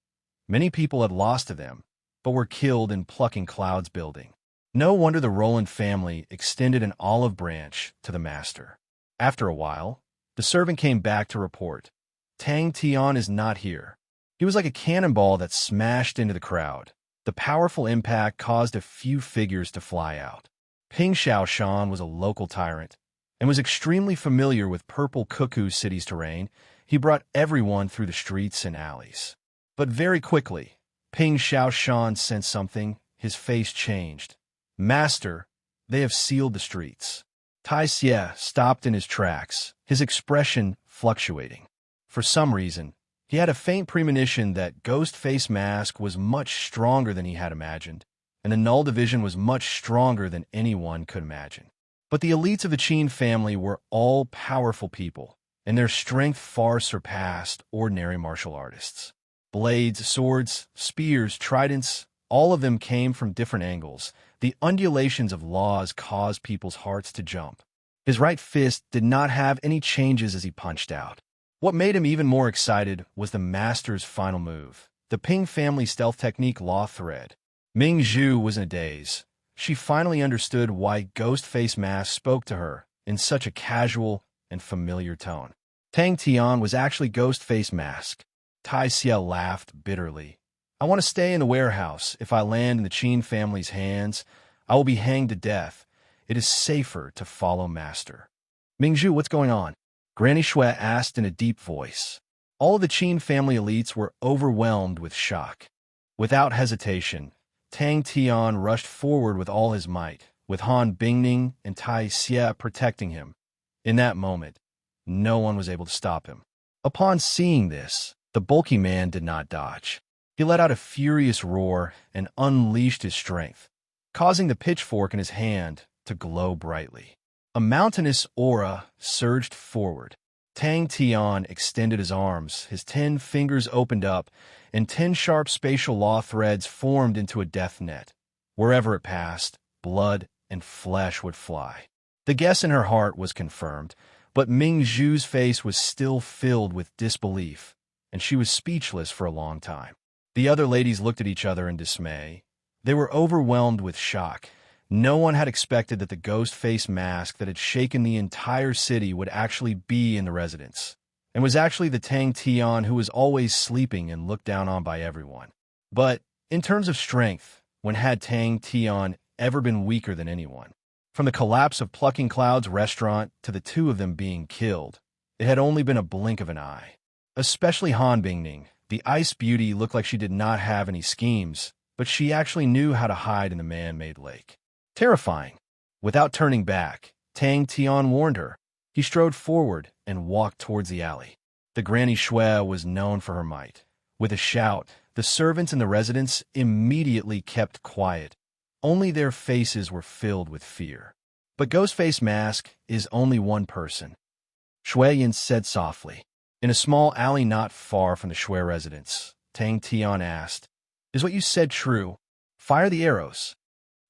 many people had lost to them, but were killed in Plucking Clouds building. No wonder the Roland family extended an olive branch to the master. After a while, the servant came back to report, "Tang Tian is not here." He was like a cannonball that smashed into the crowd. The powerful impact caused a few figures to fly out. Ping Xiaoshan was a local tyrant. and was extremely familiar with Purple Cuckoo City's terrain. He brought everyone through the streets and alleys. But very quickly, Ping Xiaoshan sensed something. His face changed. "Master, they have sealed the streets." Tai Xie stopped in his tracks, his expression fluctuating. For some reason, he had a faint premonition that Ghost Face Mask was much stronger than he had imagined, and the Null Division was much stronger than anyone could imagine. But the elites of the Qin family were all powerful people, and their strength far surpassed ordinary martial artists. Blades, swords, spears, tridents, all of them came from different angles. The undulations of laws caused people's hearts to jump. His right fist did not have any changes as he punched out. What made him even more excited was the master's final move, the Ping family stealth technique Law Thread. Ming Zhu was in a daze. She finally understood why Ghost Face Mask spoke to her in such a casual and familiar tone. Tang Tian was actually Ghost Face Mask. Tai Xie laughed bitterly. "I want to stay in the warehouse. If I land in the Qin family's hands, I will be hanged to death. It is safer to follow Master." "Ming Zhu, what's going on?" Granny Shui asked in a deep voice. All of the Qin family elites were overwhelmed with shock. Without hesitation, Tang Tian rushed forward with all his might, with Han Bingning and Tai Xie protecting him. In that moment, no one was able to stop him. Upon seeing this, the bulky man did not dodge. He let out a furious roar and unleashed his strength, causing the pitchfork in his hand to glow brightly. A mountainous aura surged forward. Tang Tian extended his arms, his 10 fingers opened up, and 10 sharp spatial law threads formed into a death net. Wherever it passed, blood and flesh would fly. The guess in her heart was confirmed, but Ming Zhu's face was still filled with disbelief, and she was speechless for a long time. The other ladies looked at each other in dismay. They were overwhelmed with shock. No one had expected that the Ghost Face Mask that had shaken the entire city would actually be in the residence, and was actually the Tang Tian who was always sleeping and looked down on by everyone. But in terms of strength, when had Tang Tian ever been weaker than anyone? From the collapse of Plucking Cloud's restaurant to the two of them being killed, it had only been a blink of an eye. Especially Han Bingning, the Ice Beauty, looked like she did not have any schemes, but she actually knew how to hide in the man-made lake. Terrifying. Without turning back, Tang Tian warned her. He strode forward and walked towards the alley. The Granny Shui was known for her might. With a shout, the servants in the residence immediately kept quiet. Only their faces were filled with fear. But Ghost Face Mask is only one person, Shui Yin said softly. In a small alley not far from the Shui residence, Tang Tian asked, "Is what you said true? Fire the arrows."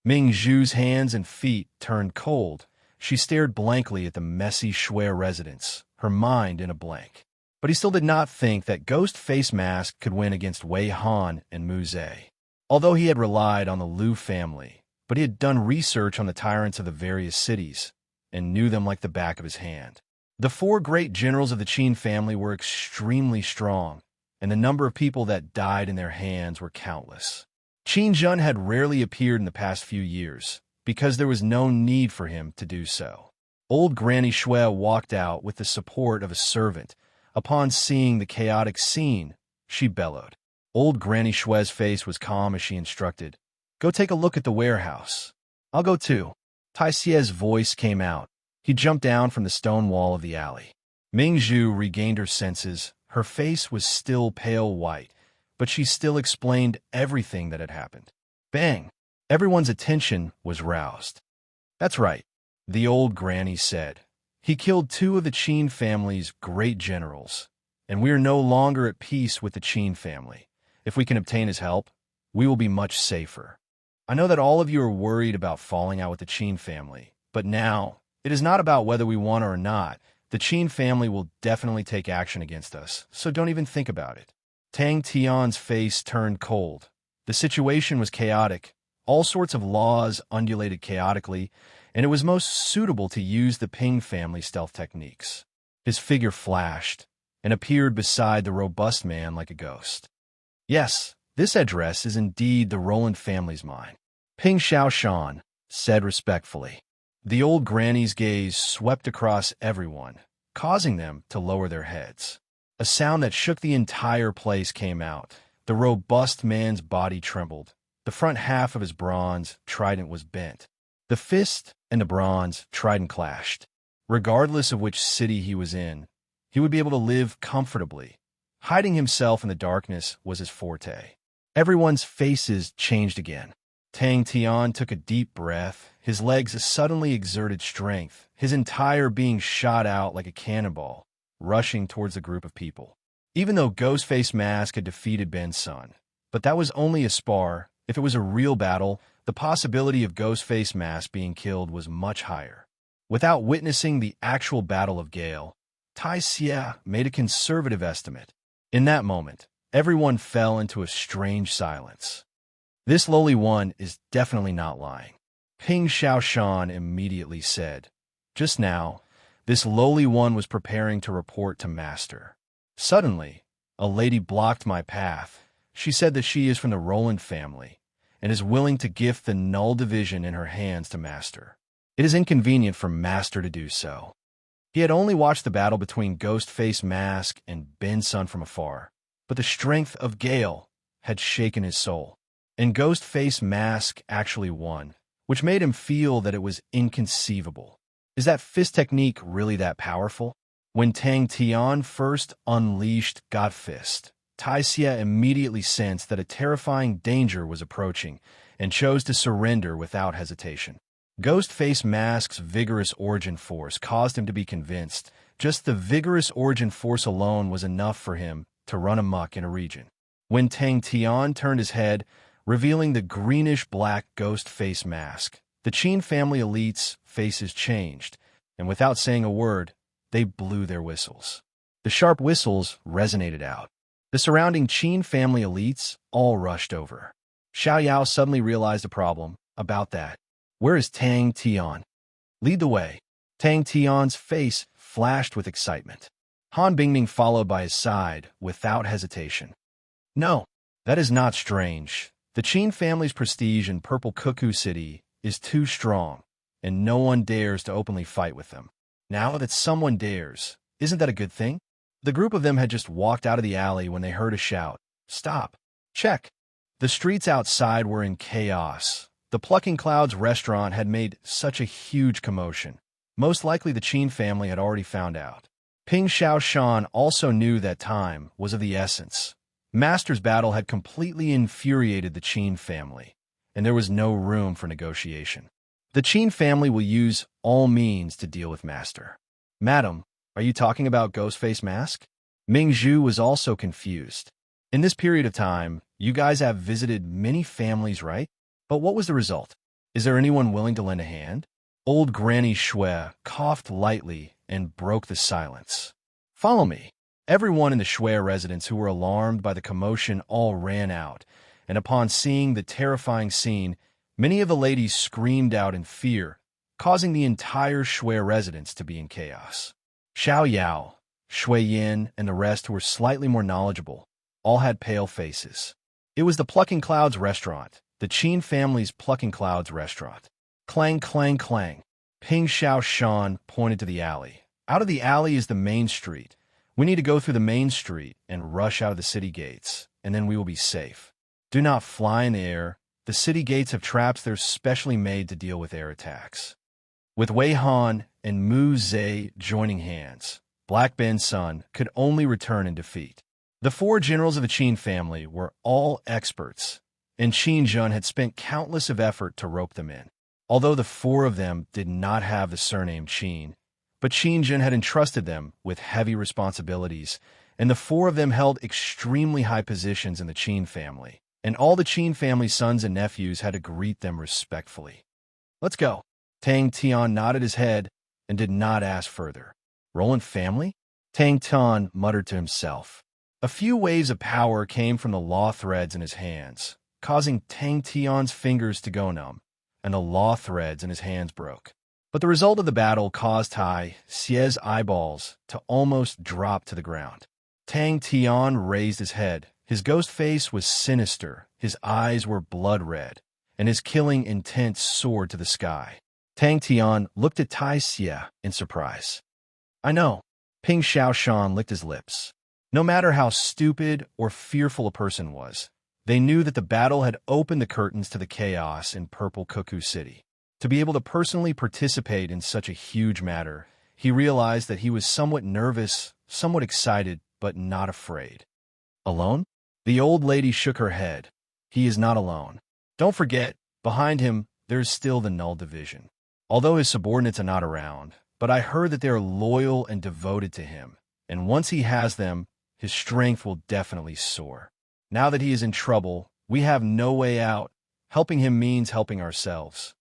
Ming Zhu's hands and feet turned cold. She stared blankly at the messy Shui residence, her mind in a blank. But he still did not think that Ghost Face Mask could win against Wei Han and Mu Zhe. Although he had relied on the Liu family, but he had done research on the tyrants of the various cities and knew them like the back of his hand. The 4 great generals of the Qin family were extremely strong, and the number of people that died in their hands were countless. Qin Jun had rarely appeared in the past few years, because there was no need for him to do so. Old Granny Shui walked out with the support of a servant. Upon seeing the chaotic scene, she bellowed. Old Granny Shui's face was calm as she instructed, "Go take a look at the warehouse." "I'll go too." Tai Xie's voice came out. He jumped down from the stone wall of the alley. Ming Zhu regained her senses. Her face was still pale white, but she still explained everything that had happened. Bang! Everyone's attention was roused. "That's right," the old granny said. "He killed 2 of the Qin family's great generals, and we are no longer at peace with the Qin family. If we can obtain his help, we will be much safer. I know that all of you are worried about falling out with the Qin family, but now, it is not about whether we want or not. The Qin family will definitely take action against us, so don't even think about it." Tang Tian's face turned cold. The situation was chaotic. All sorts of laws undulated chaotically, and it was most suitable to use the Ping family stealth techniques. His figure flashed and appeared beside the robust man like a ghost. "Yes, this address is indeed the Roland family's mine," Ping Xiaoshan said respectfully. The old granny's gaze swept across everyone, causing them to lower their heads. A sound that shook the entire place came out. The robust man's body trembled. The front half of his bronze trident was bent. The fist and the bronze trident clashed. Regardless of which city he was in, he would be able to live comfortably. Hiding himself in the darkness was his forte. Everyone's faces changed again. Tang Tian took a deep breath. His legs suddenly exerted strength, his entire being shot out like a cannonball, rushing towards the group of people. Even though Ghostface Mask had defeated Ben Sun, but that was only a spar. If it was a real battle, the possibility of Ghostface Mask being killed was much higher. Without witnessing the actual Battle of Gale, Tai Xie made a conservative estimate. In that moment, everyone fell into a strange silence. This lowly one is definitely not lying. Ping Xiaoshan immediately said. Just now, this lowly one was preparing to report to Master. Suddenly, a lady blocked my path. She said that she is from the Roland family and is willing to gift the Null Division in her hands to Master. It is inconvenient for Master to do so. He had only watched the battle between Ghostface Mask and Ben Sun from afar, but the strength of Gale had shaken his soul, and Ghostface Mask actually won, which made him feel that it was inconceivable. Is that fist technique really that powerful? When Tang Tian first unleashed God Fist, Tai Xie immediately sensed that a terrifying danger was approaching and chose to surrender without hesitation. Ghostface Mask's vigorous origin force caused him to be convinced just the vigorous origin force alone was enough for him to run amok in a region. When Tang Tian turned his head, revealing the greenish-black Ghostface Mask, the Qin family elites' faces changed, and without saying a word, they blew their whistles. The sharp whistles resonated out. The surrounding Qin family elites all rushed over. Xiao Yao suddenly realized a problem about that. Where is Tang Tian? Lead the way. Tang Tian's face flashed with excitement. Han Bingming followed by his side without hesitation. No, that is not strange. The Qin family's prestige in Purple Cuckoo City is too strong, and no one dares to openly fight with them. Now that someone dares, isn't that a good thing? The group of them had just walked out of the alley when they heard a shout. Stop. Check. The streets outside were in chaos. The Plucking Clouds restaurant had made such a huge commotion. Most likely the Qin family had already found out. Ping Xiaoshan also knew that time was of the essence. Master's battle had completely infuriated the Qin family, and there was no room for negotiation. The Qin family will use all means to deal with Master. Madam, are you talking about Ghostface Mask? Ming Zhu was also confused. In this period of time, you guys have visited many families, right? But what was the result? Is there anyone willing to lend a hand? Old Granny Shui coughed lightly and broke the silence. Follow me. Everyone in the Shui residence who were alarmed by the commotion all ran out, and upon seeing the terrifying scene, many of the ladies screamed out in fear, causing the entire Shui residence to be in chaos. Xiao Yao, Shui Yin, and the rest who were slightly more knowledgeable all had pale faces. It was the Plucking Clouds restaurant, the Qin family's Plucking Clouds restaurant. Clang, clang, clang. Ping Xiaoshan pointed to the alley. Out of the alley is the main street. We need to go through the main street and rush out of the city gates, and then we will be safe. Do not fly in the air. The city gates have traps that are specially made to deal with air attacks. With Wei Han and Mu Zhe joining hands, Black Ben Sun could only return in defeat. The four generals of the Qin family were all experts, and Qin Jun had spent countless of effort to rope them in. Although the four of them did not have the surname Qin, but Qin Jun had entrusted them with heavy responsibilities, and the four of them held extremely high positions in the Qin family, and all the Qin family's sons and nephews had to greet them respectfully. Let's go. Tang Tian nodded his head and did not ask further. Roland family? Tang Tian muttered to himself. A few waves of power came from the law threads in his hands, causing Tang Tian's fingers to go numb, and the law threads in his hands broke. But the result of the battle caused Tai Xie's eyeballs to almost drop to the ground. Tang Tian raised his head. His ghost face was sinister, his eyes were blood red, and his killing intent soared to the sky. Tang Tian looked at Tai Xie in surprise. I know. Ping Xiaoshan licked his lips. No matter how stupid or fearful a person was, they knew that the battle had opened the curtains to the chaos in Purple Cuckoo City. To be able to personally participate in such a huge matter, he realized that he was somewhat nervous, somewhat excited, but not afraid. Alone? The old lady shook her head. He is not alone. Don't forget, behind him, there is still the Null Division. Although his subordinates are not around, but I heard that they are loyal and devoted to him, and once he has them, his strength will definitely soar. Now that he is in trouble, we have no way out. Helping him means helping ourselves.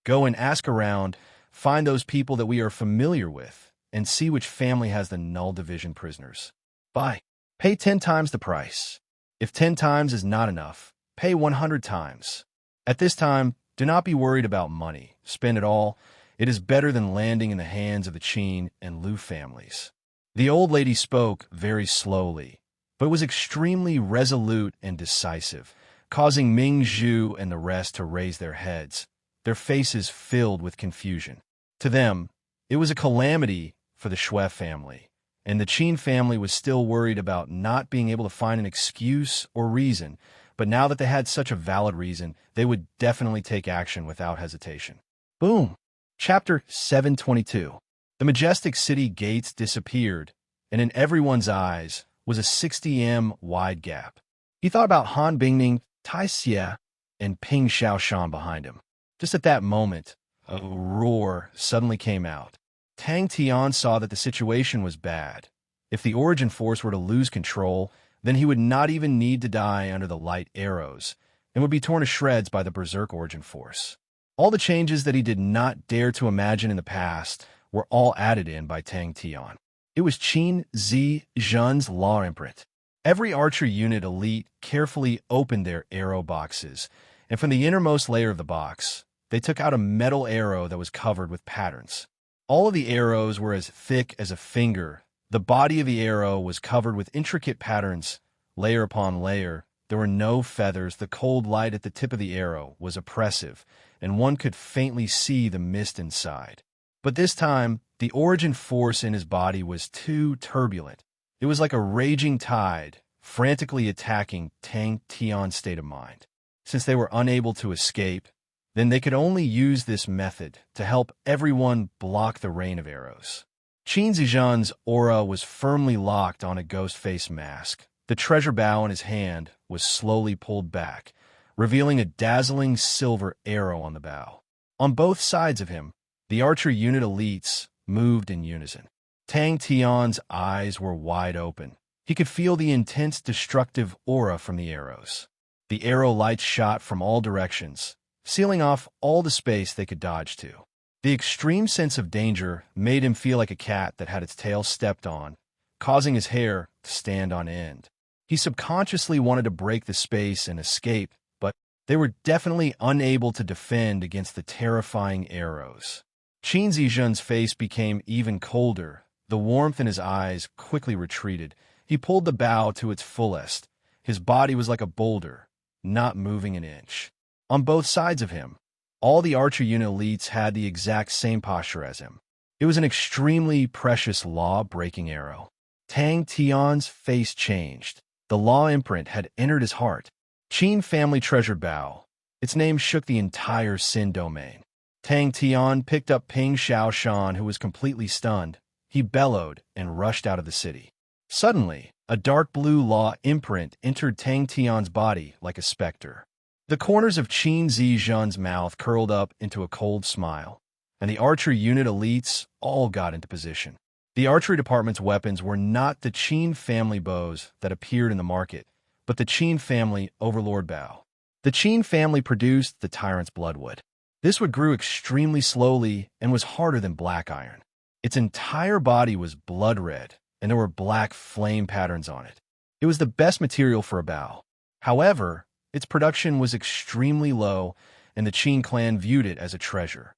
Go and ask around, find those people that we are familiar with, and see which family has the Null Division prisoners. Buy. Pay 10 times the price. If 10 times is not enough, pay 100 times. At this time, do not be worried about money. Spend it all. It is better than landing in the hands of the Qin and Lu families. The old lady spoke very slowly, but was extremely resolute and decisive, causing Ming Zhu and the rest to raise their heads, their faces filled with confusion. To them, it was a calamity for the Xue family, and the Qin family was still worried about not being able to find an excuse or reason, but now that they had such a valid reason, they would definitely take action without hesitation. Boom! Chapter 722. The majestic city gates disappeared, and in everyone's eyes was a 60 m wide gap. He thought about Han Bingning, Tai Xie, and Ping Xiaoshan behind him. Just at that moment, a roar suddenly came out. Tang Tian saw that the situation was bad. If the Origin Force were to lose control, then he would not even need to die under the light arrows, and would be torn to shreds by the Berserk Origin Force. All the changes that he did not dare to imagine in the past were all added in by Tang Tian. It was Qin Zi Zhen's law imprint. Every archer unit elite carefully opened their arrow boxes, and from the innermost layer of the box, they took out a metal arrow that was covered with patterns. All of the arrows were as thick as a finger. The body of the arrow was covered with intricate patterns, layer upon layer. There were no feathers. The cold light at the tip of the arrow was oppressive, and one could faintly see the mist inside. But this time, the Origin Force in his body was too turbulent. It was like a raging tide, frantically attacking Tang Tian's state of mind. Since they were unable to escape, then they could only use this method to help everyone block the rain of arrows. Qin Zizhan's aura was firmly locked on a ghost face mask. The treasure bow in his hand was slowly pulled back, revealing a dazzling silver arrow on the bow. On both sides of him, the archer unit elites moved in unison. Tang Tian's eyes were wide open. He could feel the intense destructive aura from the arrows. The arrow lights shot from all directions, sealing off all the space they could dodge to. The extreme sense of danger made him feel like a cat that had its tail stepped on, causing his hair to stand on end. He subconsciously wanted to break the space and escape, but they were definitely unable to defend against the terrifying arrows. Qin Zizhen's face became even colder. The warmth in his eyes quickly retreated. He pulled the bow to its fullest. His body was like a boulder, not moving an inch. On both sides of him, all the archer unit elites had the exact same posture as him. It was an extremely precious law-breaking arrow. Tang Tian's face changed. The law imprint had entered his heart. Qin family treasured bow. Its name shook the entire Sin domain. Tang Tian picked up Ping Xiaoshan, who was completely stunned. He bellowed and rushed out of the city. Suddenly, a dark blue law imprint entered Tang Tian's body like a specter. The corners of Qin Zizhen's mouth curled up into a cold smile, and the archer unit elites all got into position. The archery department's weapons were not the Qin family bows that appeared in the market, but the Qin family overlord bow. The Qin family produced the tyrant's bloodwood. This wood grew extremely slowly and was harder than black iron. Its entire body was blood red, and there were black flame patterns on it. It was the best material for a bow. However, its production was extremely low, and the Qin clan viewed it as a treasure.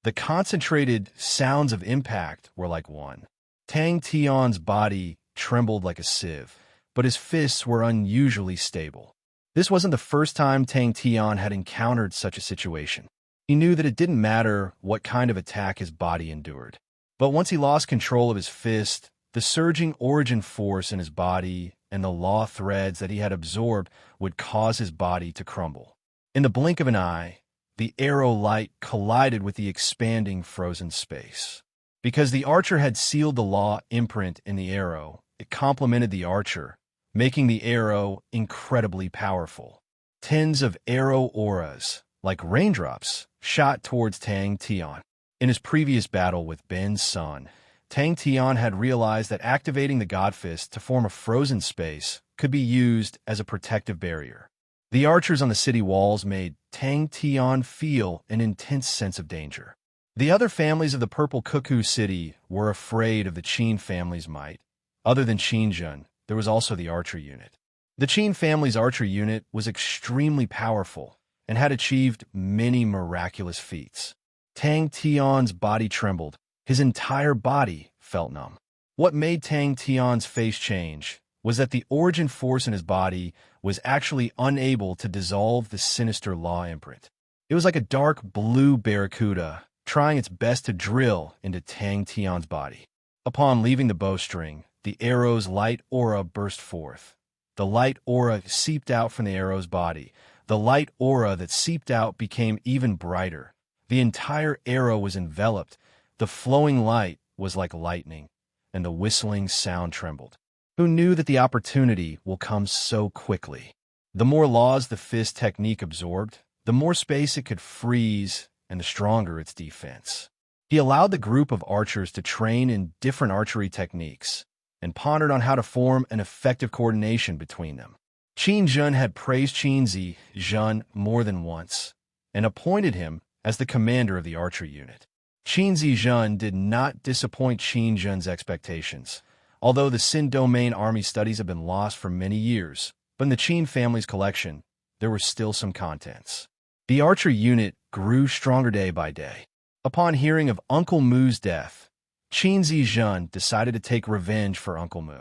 The concentrated sounds of impact were like one. Tang Tian's body trembled like a sieve, but his fists were unusually stable. This wasn't the first time Tang Tian had encountered such a situation. He knew that it didn't matter what kind of attack his body endured. But once he lost control of his fist, the surging origin force in his body and the law threads that he had absorbed would cause his body to crumble. In the blink of an eye, the arrow light collided with the expanding frozen space. Because the archer had sealed the law imprint in the arrow, it complemented the archer, making the arrow incredibly powerful. Tens of arrow auras, like raindrops, shot towards Tang Tian. In his previous battle with Ben's son, Tang Tian had realized that activating the God Fist to form a frozen space could be used as a protective barrier. The archers on the city walls made Tang Tian feel an intense sense of danger. The other families of the Purple Cuckoo City were afraid of the Qin family's might. Other than Qinjun, there was also the archer unit. The Qin family's archer unit was extremely powerful and had achieved many miraculous feats. Tang Tian's body trembled. His entire body felt numb. What made Tang Tian's face change was that the origin force in his body was actually unable to dissolve the sinister law imprint. It was like a dark blue barracuda trying its best to drill into Tang Tian's body. Upon leaving the bowstring, the arrow's light aura burst forth. The light aura seeped out from the arrow's body. The light aura that seeped out became even brighter. The entire arrow was enveloped. The flowing light was like lightning, and the whistling sound trembled. Who knew that the opportunity will come so quickly? The more laws the fist technique absorbed, the more space it could freeze, and the stronger its defense. He allowed the group of archers to train in different archery techniques, and pondered on how to form an effective coordination between them. Qin Zhen had praised Qin Zi Zhen more than once, and appointed him as the commander of the archer unit. Qin Zi Zhen did not disappoint Qin Zhen's expectations. Although the Xin Domain army studies have been lost for many years, but in the Qin family's collection, there were still some contents. The archer unit grew stronger day by day. Upon hearing of Uncle Mu's death, Qin Zi Zhen decided to take revenge for Uncle Mu.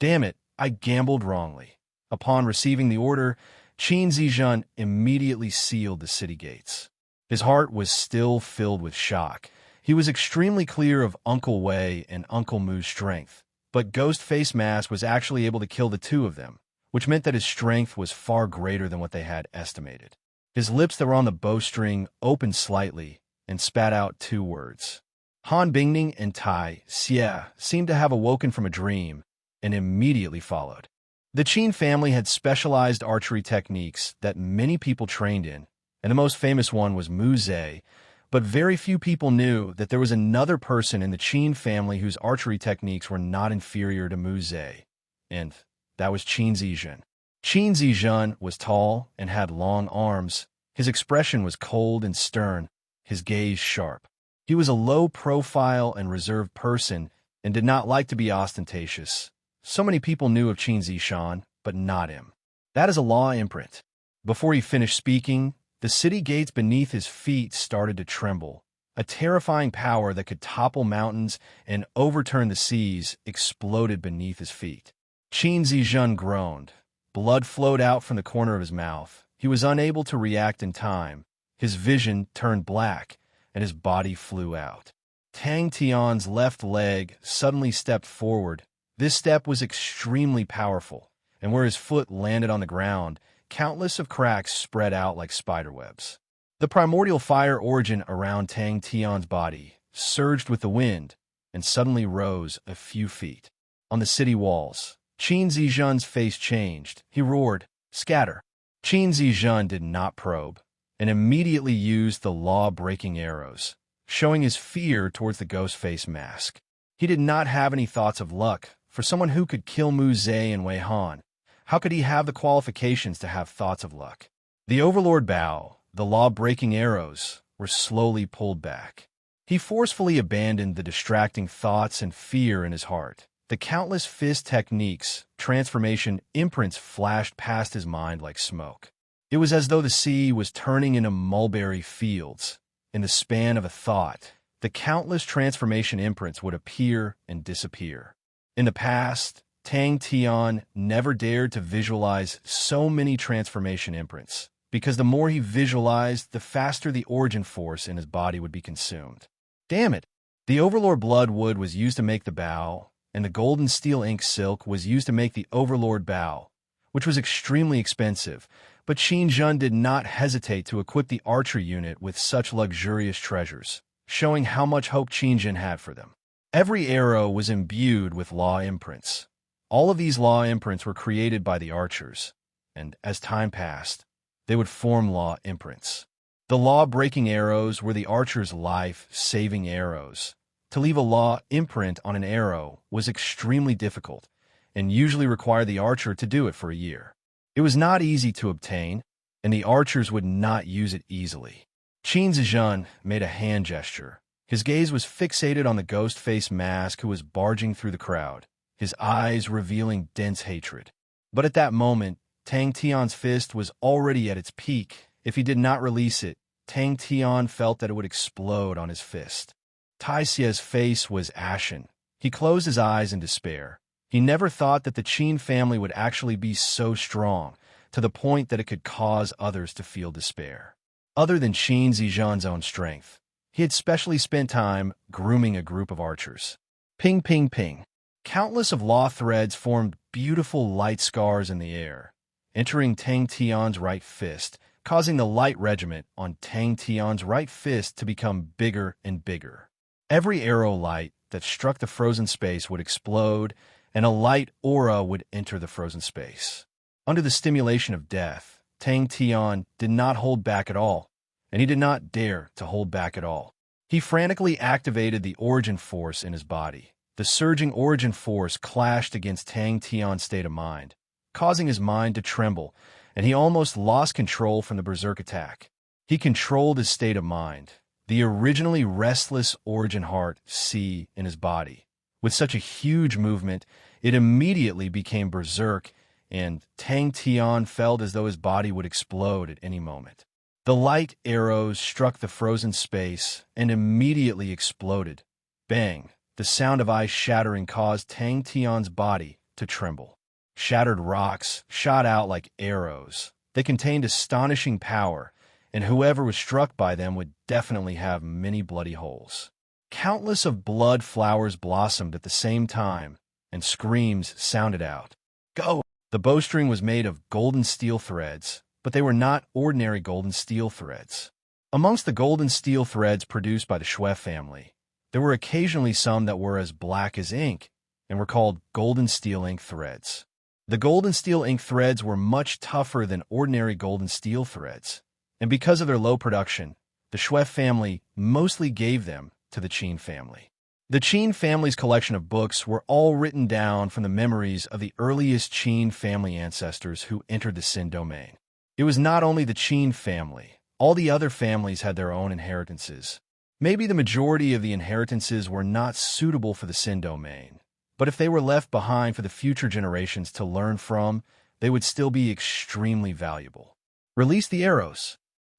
Damn it, I gambled wrongly. Upon receiving the order, Qin Zi Zhen immediately sealed the city gates. His heart was still filled with shock. He was extremely clear of Uncle Wei and Uncle Mu's strength, but Ghost Face Mask was actually able to kill the two of them, which meant that his strength was far greater than what they had estimated. His lips that were on the bowstring opened slightly and spat out two words. Han Bingning and Tai Xie seemed to have awoken from a dream and immediately followed. The Qin family had specialized archery techniques that many people trained in, and the most famous one was Mu Zhe, but very few people knew that there was another person in the Qin family whose archery techniques were not inferior to Mu Zhe, and that was Qin Zizhen. Qin Zizhen was tall and had long arms. His expression was cold and stern, his gaze sharp. He was a low-profile and reserved person and did not like to be ostentatious. So many people knew of Qin Zishan, but not him. That is a law imprint. Before he finished speaking, the city gates beneath his feet started to tremble. A terrifying power that could topple mountains and overturn the seas exploded beneath his feet. Qin Zizhen groaned. Blood flowed out from the corner of his mouth. He was unable to react in time. His vision turned black, and his body flew out. Tang Tian's left leg suddenly stepped forward. This step was extremely powerful, and where his foot landed on the ground, countless of cracks spread out like spiderwebs. The primordial fire origin around Tang Tian's body surged with the wind and suddenly rose a few feet. On the city walls, Qin Zizhen's face changed. He roared, "Scatter!" Qin Zizhen did not probe, and immediately used the law-breaking arrows, showing his fear towards the Ghost Face Mask. He did not have any thoughts of luck. For someone who could kill Mu Zhe and Wei Han, how could he have the qualifications to have thoughts of luck? The Overlord bow, the law-breaking arrows, were slowly pulled back. He forcefully abandoned the distracting thoughts and fear in his heart. The countless fist techniques, transformation imprints flashed past his mind like smoke. It was as though the sea was turning into mulberry fields. In the span of a thought, the countless transformation imprints would appear and disappear. In the past, Tang Tian never dared to visualize so many transformation imprints. because the more he visualized, the faster the origin force in his body would be consumed. Damn it! The Overlord Bloodwood was used to make the bow, and the golden steel ink silk was used to make the Overlord bow, which was extremely expensive, but Qin Jun did not hesitate to equip the archer unit with such luxurious treasures, showing how much hope Qin Jun had for them. Every arrow was imbued with law imprints. All of these law imprints were created by the archers, and as time passed, they would form law imprints. The law-breaking arrows were the archer's life-saving arrows. To leave a law imprint on an arrow was extremely difficult, and usually required the archer to do it for a year. It was not easy to obtain, and the archers would not use it easily. Qin Zijun made a hand gesture. His gaze was fixated on the ghost face mask who was barging through the crowd, his eyes revealing dense hatred. But at that moment, Tang Tian's fist was already at its peak. If he did not release it, Tang Tian felt that it would explode on his fist. Tai Xie's face was ashen. He closed his eyes in despair. He never thought that the Qin family would actually be so strong, to the point that it could cause others to feel despair. Other than Qin Zijun's own strength, he had specially spent time grooming a group of archers. Ping, ping, ping. Countless of law threads formed beautiful light scars in the air, entering Tang Tian's right fist, causing the light regiment on Tang Tian's right fist to become bigger and bigger. Every arrow light that struck the frozen space would explode, and a light aura would enter the frozen space. Under the stimulation of death, Tang Tian did not hold back at all, and he did not dare to hold back at all. He frantically activated the origin force in his body. The surging origin force clashed against Tang Tian's state of mind, causing his mind to tremble, and he almost lost control from the berserk attack. He controlled his state of mind, the originally restless origin heart C in his body. With such a huge movement, it immediately became berserk, and Tang Tian felt as though his body would explode at any moment. The light arrows struck the frozen space and immediately exploded. Bang! The sound of ice shattering caused Tang Tian's body to tremble. Shattered rocks shot out like arrows. They contained astonishing power, and whoever was struck by them would definitely have many bloody holes. Countless of blood flowers blossomed at the same time, and screams sounded out. Go! The bowstring was made of golden steel threads, but they were not ordinary golden steel threads. Amongst the golden steel threads produced by the Shui family, there were occasionally some that were as black as ink and were called golden steel ink threads. The golden steel ink threads were much tougher than ordinary golden steel threads, and because of their low production, the Shui family mostly gave them to the Qin family. The Qin family's collection of books were all written down from the memories of the earliest Qin family ancestors who entered the Sin domain. It was not only the Qin family. All the other families had their own inheritances. Maybe the majority of the inheritances were not suitable for the Sin domain, but if they were left behind for the future generations to learn from, they would still be extremely valuable. Release the arrows.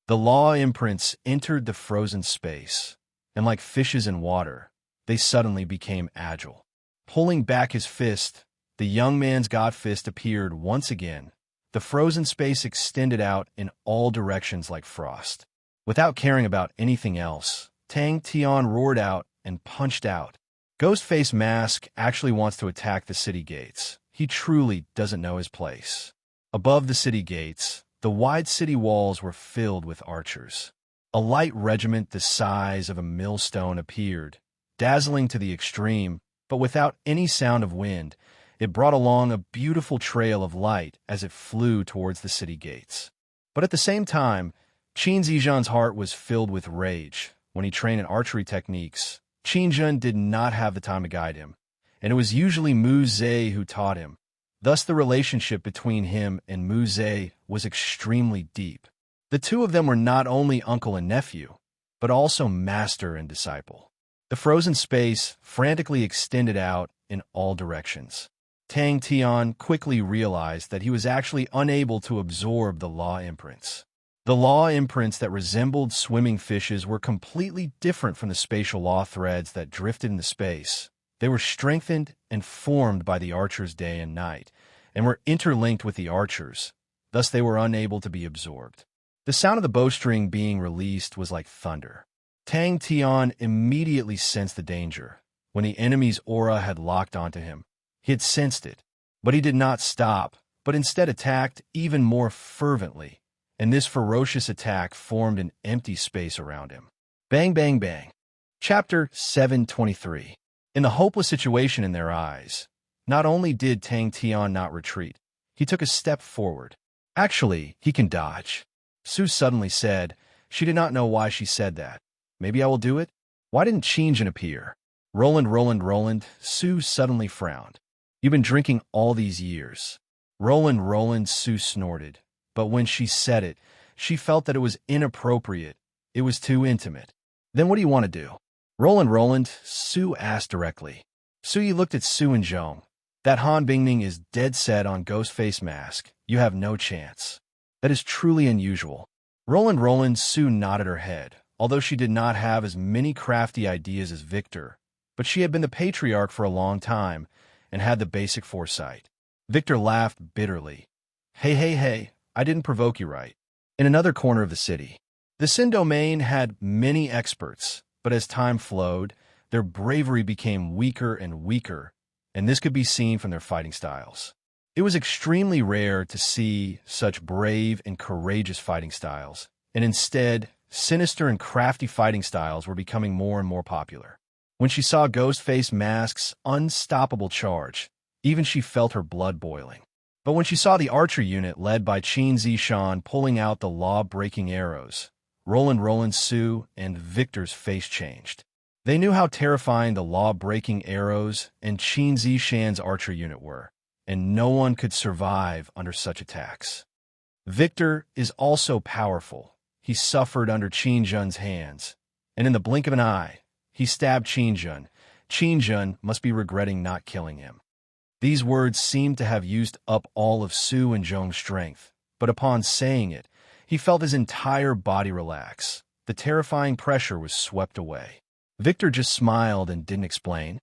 The law imprints entered the frozen space, and like fishes in water, they suddenly became agile. Pulling back his fist, the young man's god fist appeared once again. The frozen space extended out in all directions like frost. Without caring about anything else, Tang Tian roared out and punched out. Ghostface Mask actually wants to attack the city gates. He truly doesn't know his place. Above the city gates, the wide city walls were filled with archers. A light regiment the size of a millstone appeared, dazzling to the extreme, but without any sound of wind. It brought along a beautiful trail of light as it flew towards the city gates. But at the same time, Qin Zijun's heart was filled with rage. When he trained in archery techniques, Qin Jun did not have the time to guide him, and it was usually Mu Zhe who taught him. Thus the relationship between him and Mu Zhe was extremely deep. The two of them were not only uncle and nephew, but also master and disciple. The frozen space frantically extended out in all directions. Tang Tian quickly realized that he was actually unable to absorb the law imprints. The law imprints that resembled swimming fishes were completely different from the spatial law threads that drifted into space. They were strengthened and formed by the archers day and night, and were interlinked with the archers. Thus they were unable to be absorbed. The sound of the bowstring being released was like thunder. Tang Tian immediately sensed the danger. When the enemy's aura had locked onto him, he had sensed it, but he did not stop, but instead attacked even more fervently, and this ferocious attack formed an empty space around him. Bang, bang, bang. Chapter 723. In the hopeless situation in their eyes, not only did Tang Tian not retreat, he took a step forward. Actually, he can dodge. Su suddenly said. She did not know why she said that. Maybe I will do it? Why didn't Qingjun appear? Roland, Su suddenly frowned. You've been drinking all these years. Roland, Su snorted. But when she said it, she felt that it was inappropriate. It was too intimate. Then what do you want to do? Roland, Su asked directly. Su looked at Su and Zhong. That Han Bingning is dead set on ghost face mask. You have no chance. That is truly unusual. Roland, Su nodded her head, although she did not have as many crafty ideas as Victor, but she had been the patriarch for a long time and had the basic foresight. Victor laughed bitterly. Hey, I didn't provoke you, right? In another corner of the city, the Sin domain had many experts, but as time flowed, their bravery became weaker and weaker, and this could be seen from their fighting styles. It was extremely rare to see such brave and courageous fighting styles, and instead, sinister and crafty fighting styles were becoming more and more popular. When she saw Ghostface Mask's unstoppable charge, even she felt her blood boiling. But when she saw the archer unit led by Qin Zishan pulling out the law-breaking arrows, Roland, Su, and Victor's face changed. They knew how terrifying the law-breaking arrows and Qin Zishan's archer unit were, and no one could survive under such attacks. Victor is also powerful. He suffered under Qingjun's hands, and in the blink of an eye, he stabbed Qingjun. Qingjun must be regretting not killing him. These words seemed to have used up all of Su and Zhong's strength, but upon saying it, he felt his entire body relax. The terrifying pressure was swept away. Victor just smiled and didn't explain.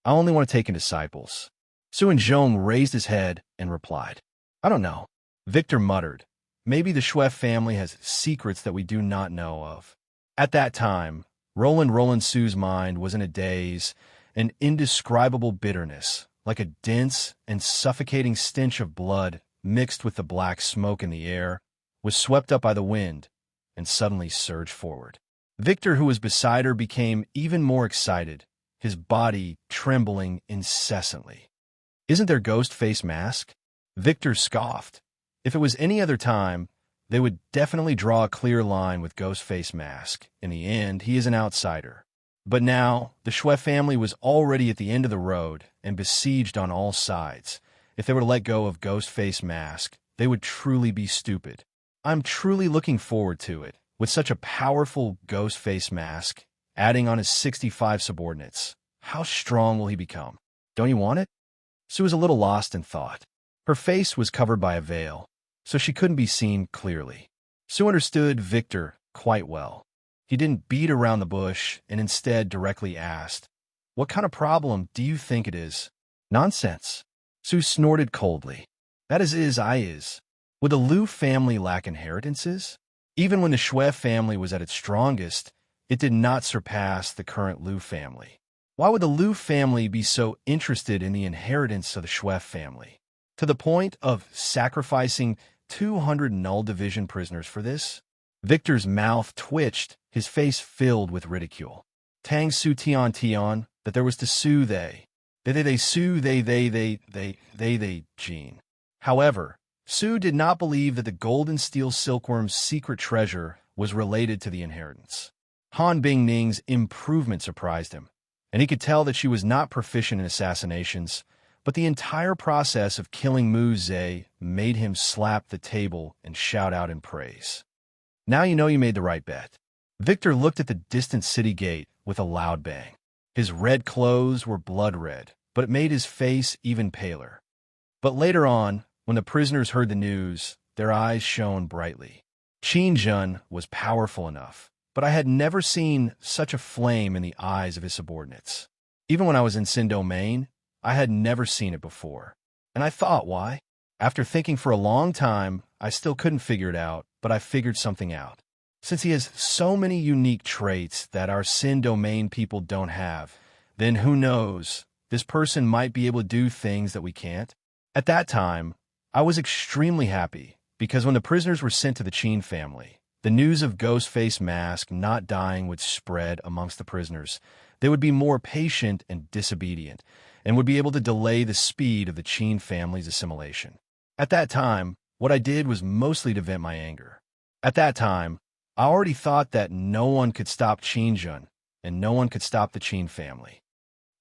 I only want to take in disciples. Su and Zhong raised his head and replied. I don't know. Victor muttered. Maybe the Xuef family has secrets that we do not know of. At that time, Roland Su's mind was in a daze, an indescribable bitterness, like a dense and suffocating stench of blood mixed with the black smoke in the air, was swept up by the wind and suddenly surged forward. Victor, who was beside her, became even more excited, his body trembling incessantly. Isn't there ghost face mask? Victor scoffed. If it was any other time, they would definitely draw a clear line with ghost face mask. In the end, he is an outsider. But now, the Xuef family was already at the end of the road and besieged on all sides. If they were to let go of ghost face mask, they would truly be stupid. I'm truly looking forward to it. With such a powerful ghost face mask, adding on his 65 subordinates, how strong will he become? Don't you want it? Su was a little lost in thought. Her face was covered by a veil, so she couldn't be seen clearly. Su understood Victor quite well. He didn't beat around the bush and instead directly asked, What kind of problem do you think it is? Nonsense. Su snorted coldly. That is. Would the Liu family lack inheritances? Even when the Xuef family was at its strongest, it did not surpass the current Liu family. Why would the Liu family be so interested in the inheritance of the Xuef family? To the point of sacrificing 200 null division prisoners for this? Victor's mouth twitched, his face filled with ridicule. Tang Su Tian, that there was to sue they sue they Jean. However, Su did not believe that the golden steel silkworm's secret treasure was related to the inheritance. Han Bingning's improvement surprised him, and he could tell that she was not proficient in assassinations, but the entire process of killing Mu Zhe made him slap the table and shout out in praise. Now you know you made the right bet. Victor looked at the distant city gate with a loud bang. His red clothes were blood red, but it made his face even paler. But later on, when the prisoners heard the news, their eyes shone brightly. Qingjun was powerful enough, but I had never seen such a flame in the eyes of his subordinates. Even when I was in Sin Domain, I had never seen it before. And I thought, why? After thinking for a long time, I still couldn't figure it out. but I figured something out. Since he has so many unique traits that our Sin domain people don't have, then who knows, this person might be able to do things that we can't. At that time, I was extremely happy because when the prisoners were sent to the Chin family, the news of Ghostface Mask not dying would spread amongst the prisoners. They would be more patient and disobedient, and would be able to delay the speed of the Chin family's assimilation. At that time, what I did was mostly to vent my anger. At that time, I already thought that no one could stop Qin and no one could stop the Chin family.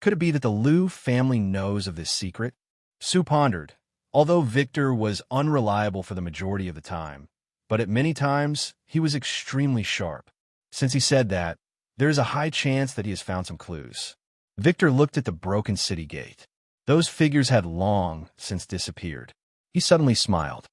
Could it be that the Liu family knows of this secret? Su pondered. Although Victor was unreliable for the majority of the time, but at many times, he was extremely sharp. Since he said that, there is a high chance that he has found some clues. Victor looked at the broken city gate. Those figures had long since disappeared. He suddenly smiled.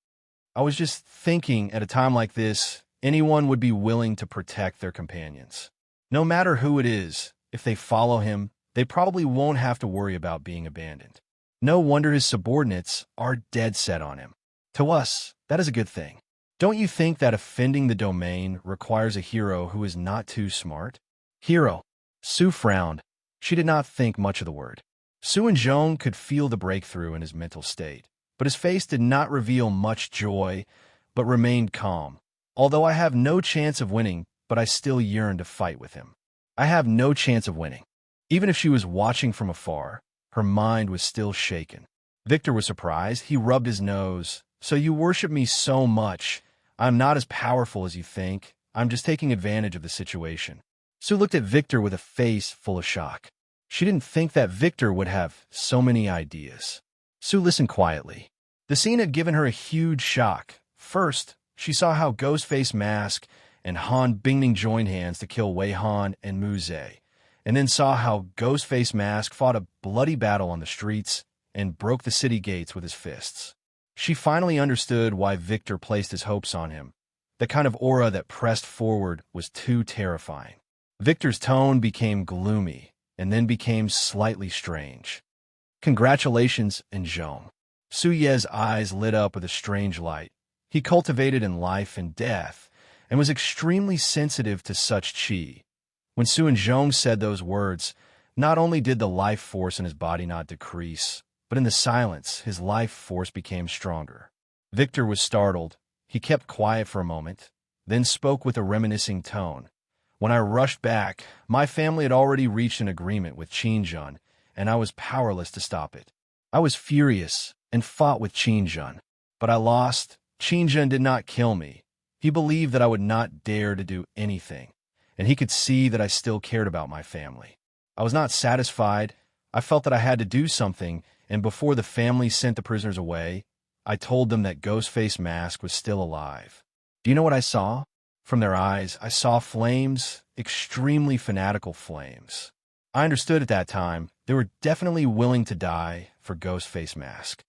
I was just thinking at a time like this, anyone would be willing to protect their companions. No matter who it is, if they follow him, they probably won't have to worry about being abandoned. No wonder his subordinates are dead set on him. To us, that is a good thing. Don't you think that offending the domain requires a hero who is not too smart? Hero. Su frowned. She did not think much of the word. Su and Zhong could feel the breakthrough in his mental state, but his face did not reveal much joy, but remained calm. Although I have no chance of winning, but I still yearn to fight with him. I have no chance of winning. Even if she was watching from afar, her mind was still shaken. Victor was surprised. He rubbed his nose. So you worship me so much. I'm not as powerful as you think. I'm just taking advantage of the situation. Su looked at Victor with a face full of shock. She didn't think that Victor would have so many ideas. Su listened quietly. The scene had given her a huge shock. First, she saw how Ghostface Mask and Han Bingning joined hands to kill Wei Han and Mu Zhe, and then saw how Ghostface Mask fought a bloody battle on the streets and broke the city gates with his fists. She finally understood why Victor placed his hopes on him. The kind of aura that pressed forward was too terrifying. Victor's tone became gloomy and then became slightly strange. Congratulations, Zhong. Su Ye's eyes lit up with a strange light. He cultivated in life and death and was extremely sensitive to such qi. When Su and Zhong said those words, not only did the life force in his body not decrease, but in the silence, his life force became stronger. Victor was startled. He kept quiet for a moment, then spoke with a reminiscing tone. When I rushed back, my family had already reached an agreement with Qin, and I was powerless to stop it. I was furious and fought with Qin, but I lost. Qin did not kill me. He believed that I would not dare to do anything, and he could see that I still cared about my family. I was not satisfied. I felt that I had to do something, and before the family sent the prisoners away, I told them that Ghostface Mask was still alive. Do you know what I saw? From their eyes, I saw flames, extremely fanatical flames. I understood at that time they were definitely willing to die for Ghostface Mask.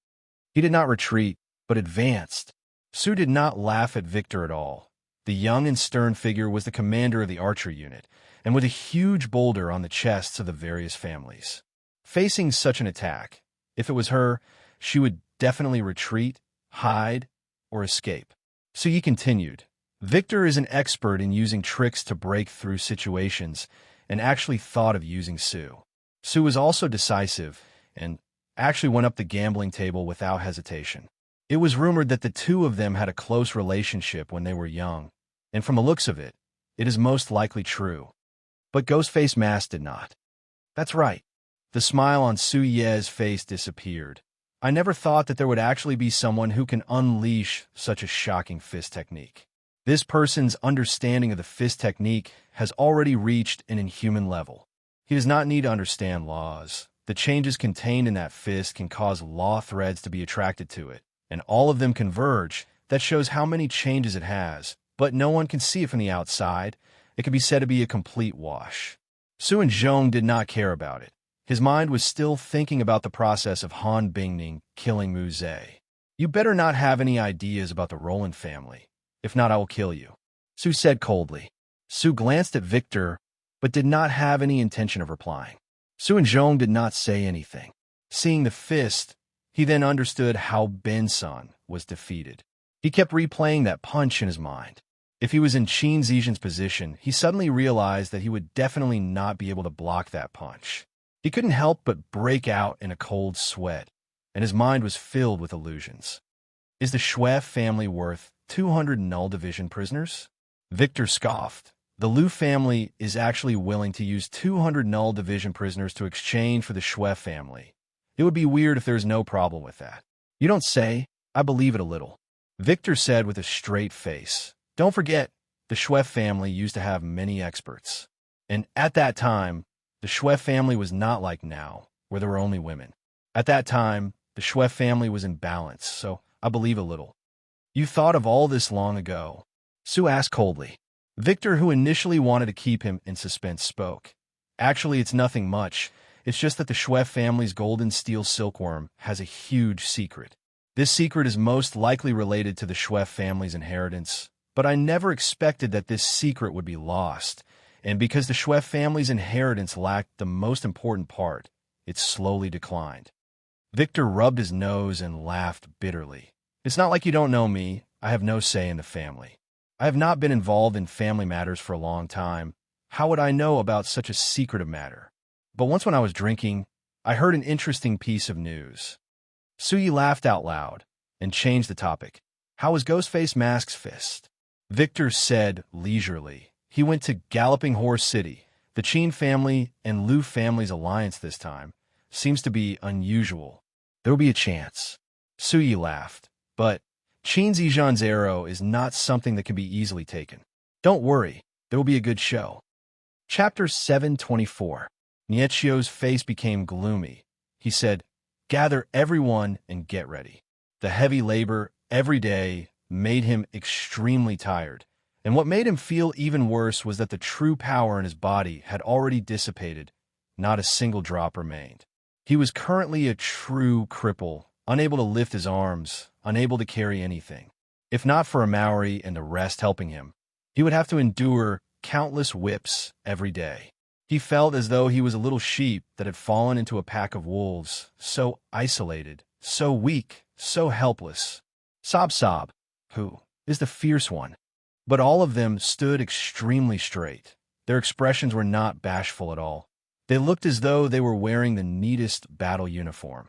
He did not retreat, but advanced. Su did not laugh at Victor at all. The young and stern figure was the commander of the archer unit, and with a huge boulder on the chests of the various families. Facing such an attack, if it was her, she would definitely retreat, hide, or escape. Su Yi continued. Victor is an expert in using tricks to break through situations and actually thought of using Su. Su was also decisive and actually went up the gambling table without hesitation. It was rumored that the two of them had a close relationship when they were young, and from the looks of it, it is most likely true. But Ghostface Mask did not. That's right. The smile on Su Ye's face disappeared. I never thought that there would actually be someone who can unleash such a shocking fist technique. This person's understanding of the fist technique has already reached an inhuman level. He does not need to understand laws. The changes contained in that fist can cause law threads to be attracted to it, and all of them converge. That shows how many changes it has, but no one can see it from the outside. It can be said to be a complete wash. Su and Zhong did not care about it. His mind was still thinking about the process of Han Bingning killing Mu Zhe. You better not have any ideas about the Roland family. If not, I will kill you, Su said coldly. Su glanced at Victor, but did not have any intention of replying. Su and Zhong did not say anything. Seeing the fist, he then understood how Benson was defeated. He kept replaying that punch in his mind. If he was in Qin Zizhen's position, he suddenly realized that he would definitely not be able to block that punch. He couldn't help but break out in a cold sweat, and his mind was filled with illusions. Is the Shui family worth 200 null division prisoners? Victor scoffed. The Liu family is actually willing to use 200 null division prisoners to exchange for the Shui family. It would be weird if there's no problem with that. You don't say. I believe it a little. Victor said with a straight face. Don't forget, the Shui family used to have many experts. And at that time, the Shui family was not like now, where there were only women. At that time, the Shui family was in balance, so I believe a little. You thought of all this long ago? Su asked coldly. Victor, who initially wanted to keep him in suspense, spoke. Actually, it's nothing much. It's just that the Shui family's golden steel silkworm has a huge secret. This secret is most likely related to the Shui family's inheritance, but I never expected that this secret would be lost. And because the Shui family's inheritance lacked the most important part, it slowly declined. Victor rubbed his nose and laughed bitterly. It's not like you don't know me. I have no say in the family. I have not been involved in family matters for a long time. How would I know about such a secretive matter? But once when I was drinking, I heard an interesting piece of news. Suyi laughed out loud and changed the topic. How was Ghostface Mask's fist? Victor said leisurely. He went to Galloping Horse City. The Qin family and Liu family's alliance this time seems to be unusual. There will be a chance. Suyi laughed. But Qin Zizhan's arrow is not something that can be easily taken. Don't worry, there will be a good show. Chapter 724. Niechio's face became gloomy. He said, Gather everyone and get ready. The heavy labor every day made him extremely tired, and what made him feel even worse was that the true power in his body had already dissipated. Not a single drop remained. He was currently a true cripple, unable to lift his arms, unable to carry anything. If not for a Maori and the rest helping him, he would have to endure countless whips every day. He felt as though he was a little sheep that had fallen into a pack of wolves, so isolated, so weak, so helpless. Sob Sob, who is the fierce one. But all of them stood extremely straight. Their expressions were not bashful at all. They looked as though they were wearing the neatest battle uniform,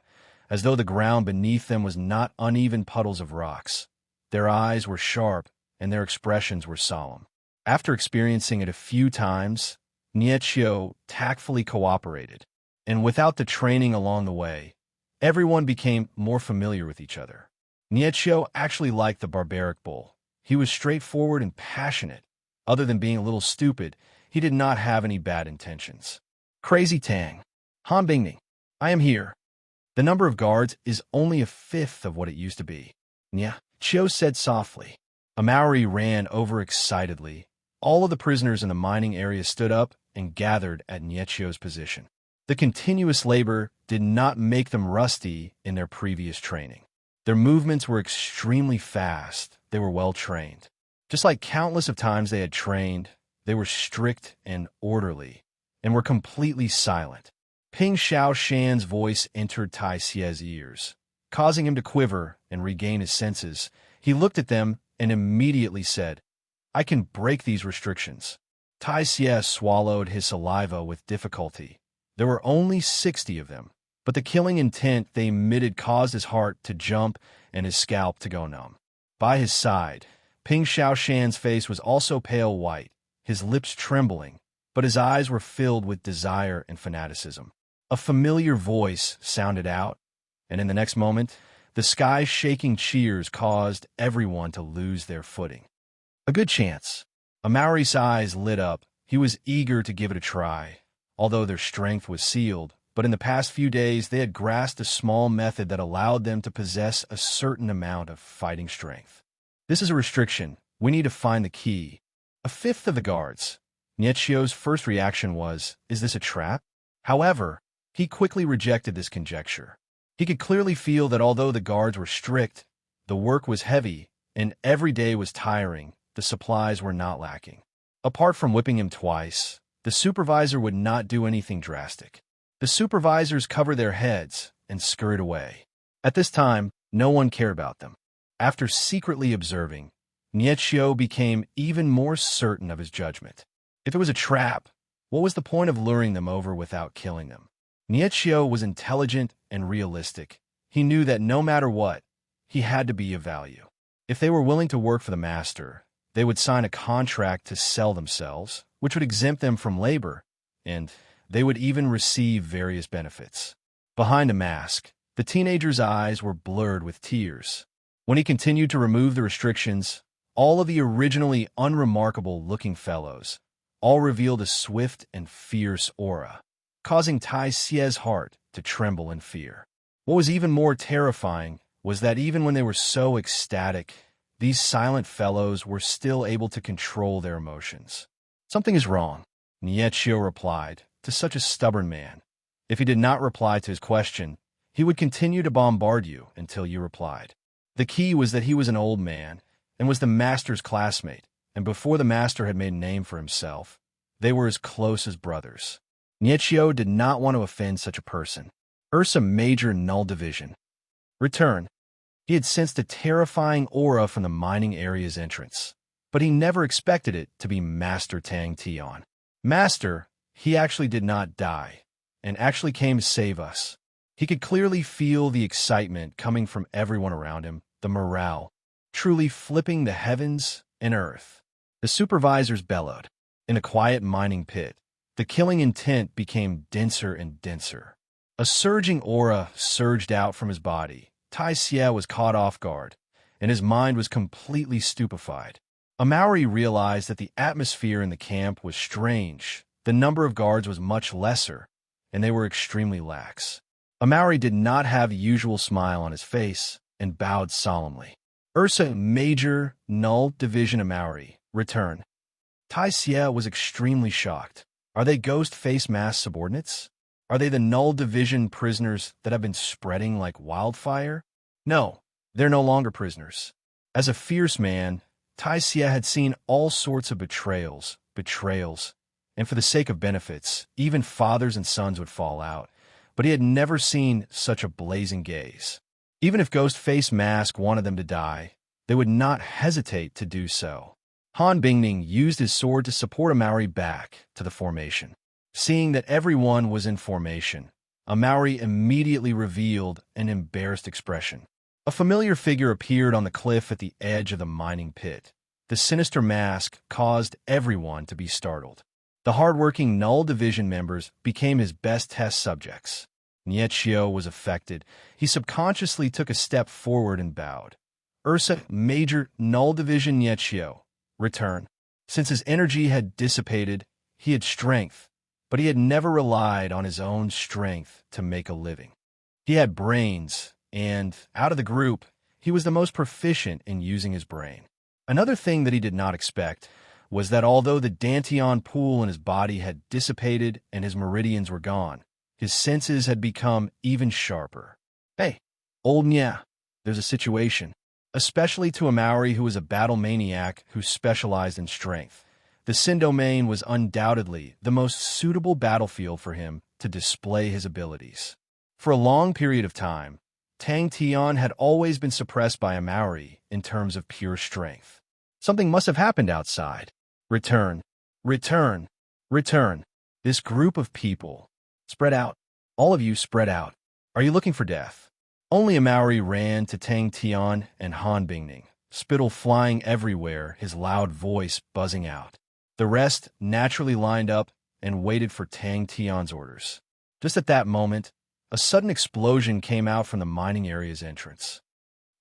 as though the ground beneath them was not uneven puddles of rocks. Their eyes were sharp, and their expressions were solemn. After experiencing it a few times, Niechio tactfully cooperated, and without the training along the way, everyone became more familiar with each other. Niechio actually liked the barbaric bull. He was straightforward and passionate. Other than being a little stupid, he did not have any bad intentions. Crazy Tang. Han Bingning. I am here. The number of guards is only a fifth of what it used to be. Nya, Chio said softly. A Maori ran overexcitedly. All of the prisoners in the mining area stood up and gathered at Niechio's position. The continuous labor did not make them rusty in their previous training. Their movements were extremely fast. They were well trained. Just like countless of times they had trained, they were strict and orderly, and were completely silent. Ping Xiao Shan's voice entered Tai Xie's ears, causing him to quiver and regain his senses. He looked at them and immediately said, I can break these restrictions. Tai Xie swallowed his saliva with difficulty. There were only 60 of them, but the killing intent they emitted caused his heart to jump and his scalp to go numb. By his side, Ping Xiao Shan's face was also pale white, his lips trembling, but his eyes were filled with desire and fanaticism. A familiar voice sounded out, and in the next moment, the sky-shaking cheers caused everyone to lose their footing. A good chance. A Maori's eyes lit up. He was eager to give it a try, although their strength was sealed. But in the past few days, they had grasped a small method that allowed them to possess a certain amount of fighting strength. This is a restriction. We need to find the key. A fifth of the guards. Niechio's first reaction was, is this a trap? However, he quickly rejected this conjecture. He could clearly feel that although the guards were strict, the work was heavy, and every day was tiring, the supplies were not lacking. Apart from whipping him twice, the supervisor would not do anything drastic. The supervisors covered their heads and scurried away. At this time, no one cared about them. After secretly observing, Nietschio became even more certain of his judgment. If it was a trap, what was the point of luring them over without killing them? Nietschio was intelligent and realistic. He knew that no matter what, he had to be of value. If they were willing to work for the master, they would sign a contract to sell themselves, which would exempt them from labor, and they would even receive various benefits. Behind a mask, the teenager's eyes were blurred with tears. When he continued to remove the restrictions, all of the originally unremarkable-looking fellows all revealed a swift and fierce aura, causing Tai Xie's heart to tremble in fear. What was even more terrifying was that even when they were so ecstatic, these silent fellows were still able to control their emotions. "Something is wrong," Nietschio replied to such a stubborn man. If he did not reply to his question, he would continue to bombard you until you replied. The key was that he was an old man and was the master's classmate, and before the master had made a name for himself, they were as close as brothers. Nietschio did not want to offend such a person. Ursa Major Null Division. Return. He had sensed a terrifying aura from the mining area's entrance, but he never expected it to be Master Tang Tian. Master, he actually did not die, and actually came to save us. He could clearly feel the excitement coming from everyone around him, the morale, truly flipping the heavens and earth. The supervisors bellowed. In a quiet mining pit, the killing intent became denser and denser. A surging aura surged out from his body. Tai Xie was caught off guard, and his mind was completely stupefied. Amauri realized that the atmosphere in the camp was strange. The number of guards was much lesser, and they were extremely lax. Amauri did not have the usual smile on his face and bowed solemnly. Ursa Major Null Division Amauri, return. Tai Xie was extremely shocked. Are they Ghost Face Mask subordinates? Are they the Null Division prisoners that have been spreading like wildfire? No, they're no longer prisoners. As a fierce man, Tai Xie had seen all sorts of betrayals, and for the sake of benefits, even fathers and sons would fall out, but he had never seen such a blazing gaze. Even if Ghost Face Mask wanted them to die, they would not hesitate to do so. Han Bingning used his sword to support Amauri back to the formation. Seeing that everyone was in formation, Amauri immediately revealed an embarrassed expression. A familiar figure appeared on the cliff at the edge of the mining pit. The sinister mask caused everyone to be startled. The hardworking Null Division members became his best test subjects. Nietschio was affected. He subconsciously took a step forward and bowed. Ursa Major Null Division Nietschio, return. Since his energy had dissipated, he had strength, but he had never relied on his own strength to make a living. He had brains, and, out of the group, he was the most proficient in using his brain. Another thing that he did not expect was that although the Dantian pool in his body had dissipated and his meridians were gone, his senses had become even sharper. Hey, old Nya, there's a situation. Especially to a Maori who was a battle maniac who specialized in strength. The Sin domain was undoubtedly the most suitable battlefield for him to display his abilities. For a long period of time, Tang Tian had always been suppressed by a Maori in terms of pure strength. Something must have happened outside. Return, return, return. This group of people. Spread out. All of you spread out. Are you looking for death? Only a Maori ran to Tang Tian and Han Bingning, spittle flying everywhere, his loud voice buzzing out. The rest naturally lined up and waited for Tang Tian's orders. Just at that moment, a sudden explosion came out from the mining area's entrance.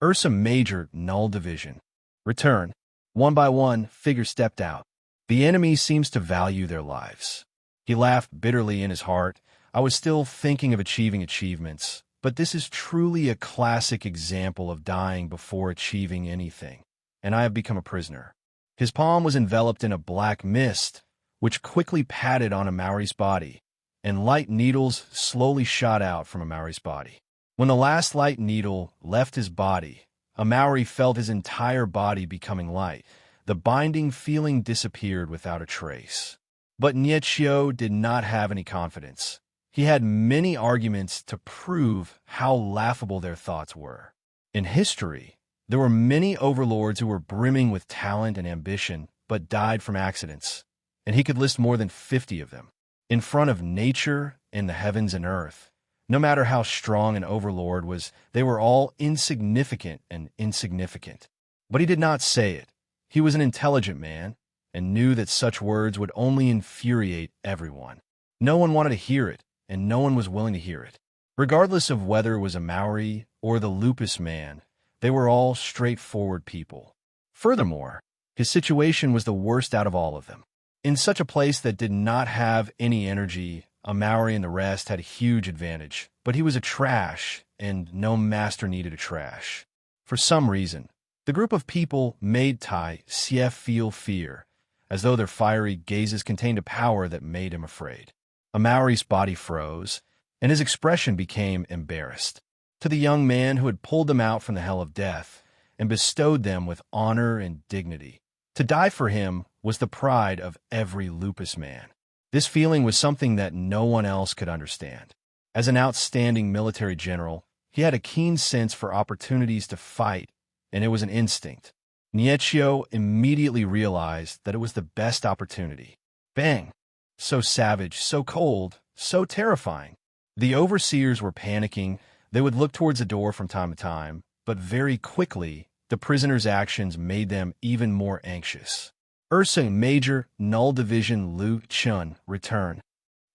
Ursa Major Null Division. Return. One by one, figures stepped out. The enemy seems to value their lives. He laughed bitterly in his heart. I was still thinking of achieving achievements, but this is truly a classic example of dying before achieving anything, and I have become a prisoner. His palm was enveloped in a black mist, which quickly patted on a Maori's body, and light needles slowly shot out from a Maori's body. When the last light needle left his body, a Maori felt his entire body becoming light. The binding feeling disappeared without a trace. But Nietschio did not have any confidence. He had many arguments to prove how laughable their thoughts were. In history, There were many overlords who were brimming with talent and ambition, but died from accidents, and he could list more than 50 of them. In front of nature and the heavens and earth, no matter how strong an overlord was, they were all insignificant and insignificant. But he did not say it. He was an intelligent man, and knew that such words would only infuriate everyone. No one wanted to hear it, and no one was willing to hear it. Regardless of whether it was a Maori or the lupus man, they were all straightforward people. Furthermore, his situation was the worst out of all of them. In such a place that did not have any energy, a Maori and the rest had a huge advantage, but he was a trash, and no master needed a trash. For some reason, the group of people made Tai Sief feel fear, as though their fiery gazes contained a power that made him afraid. A Maori's body froze, and his expression became embarrassed. To the young man who had pulled them out from the hell of death and bestowed them with honor and dignity, to die for him was the pride of every lupus man. This feeling was something that no one else could understand. As an outstanding military general, he had a keen sense for opportunities to fight, and it was an instinct. Niechio immediately realized that it was the best opportunity. Bang! So savage, so cold, so terrifying. The overseers were panicking. They would look towards the door from time to time, but very quickly, the prisoner's actions made them even more anxious. Ursa Major Null Division Lu Chun return.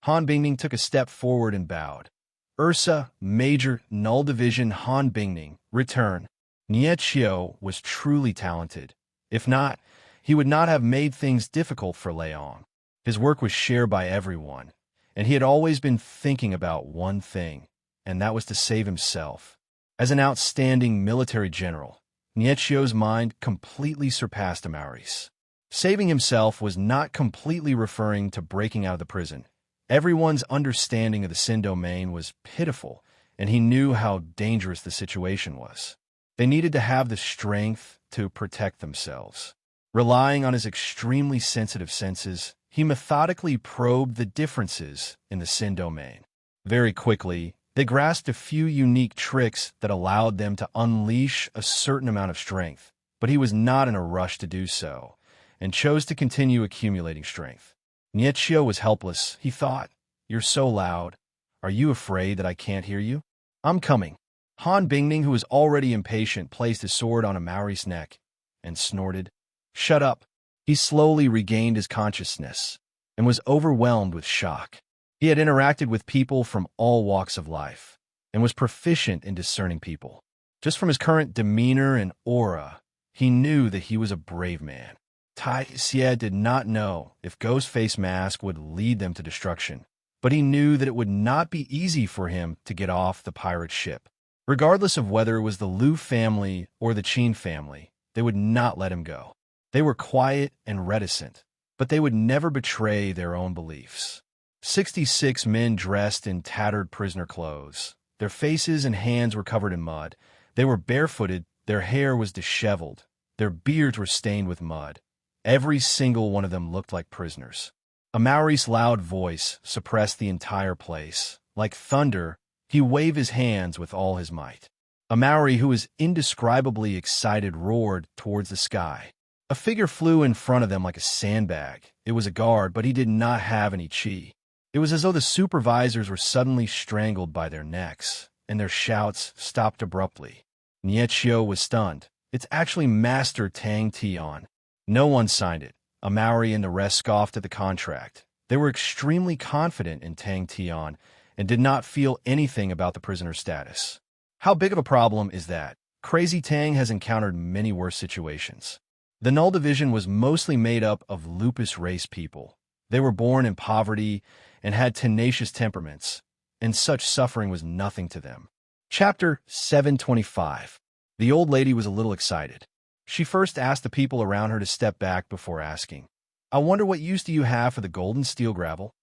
Han Bingning took a step forward and bowed. Ursa Major Null Division Han Bingning return. Niechio was truly talented. If not, he would not have made things difficult for Leong. His work was shared by everyone, and he had always been thinking about one thing, and that was to save himself. As an outstanding military general, Niechio's mind completely surpassed Amaury's. Saving himself was not completely referring to breaking out of the prison. Everyone's understanding of the Sin domain was pitiful, and he knew how dangerous the situation was. They needed to have the strength to protect themselves. Relying on his extremely sensitive senses, he methodically probed the differences in the Sin domain. Very quickly, they grasped a few unique tricks that allowed them to unleash a certain amount of strength, but he was not in a rush to do so, and chose to continue accumulating strength. Niechio was helpless. He thought, "You're so loud. Are you afraid that I can't hear you? I'm coming." Han Bingning, who was already impatient, placed his sword on Amaury's neck and snorted, "Shut up." He slowly regained his consciousness and was overwhelmed with shock. He had interacted with people from all walks of life and was proficient in discerning people. Just from his current demeanor and aura, he knew that he was a brave man. Tai Xie did not know if Ghostface Mask would lead them to destruction, but he knew that it would not be easy for him to get off the pirate ship. Regardless of whether it was the Liu family or the Qin family, they would not let him go. They were quiet and reticent, but they would never betray their own beliefs. 66 men dressed in tattered prisoner clothes. Their faces and hands were covered in mud. They were barefooted, their hair was disheveled, their beards were stained with mud. Every single one of them looked like prisoners. Amaury's loud voice suppressed the entire place. Like thunder, he waved his hands with all his might. Amaury, who was indescribably excited, roared towards the sky. A figure flew in front of them like a sandbag. It was a guard, but he did not have any chi. It was as though the supervisors were suddenly strangled by their necks, and their shouts stopped abruptly. Niechio was stunned. "It's actually Master Tang Tian." No one signed it. Amaury and the rest scoffed at the contract. They were extremely confident in Tang Tian and did not feel anything about the prisoner's status. How big of a problem is that? Crazy Tang has encountered many worse situations. The Null Division was mostly made up of lupus race people. They were born in poverty and had tenacious temperaments, and such suffering was nothing to them. Chapter 725. The old lady was a little excited. She first asked the people around her to step back before asking, "I wonder what use do you have for the golden steel gravel?"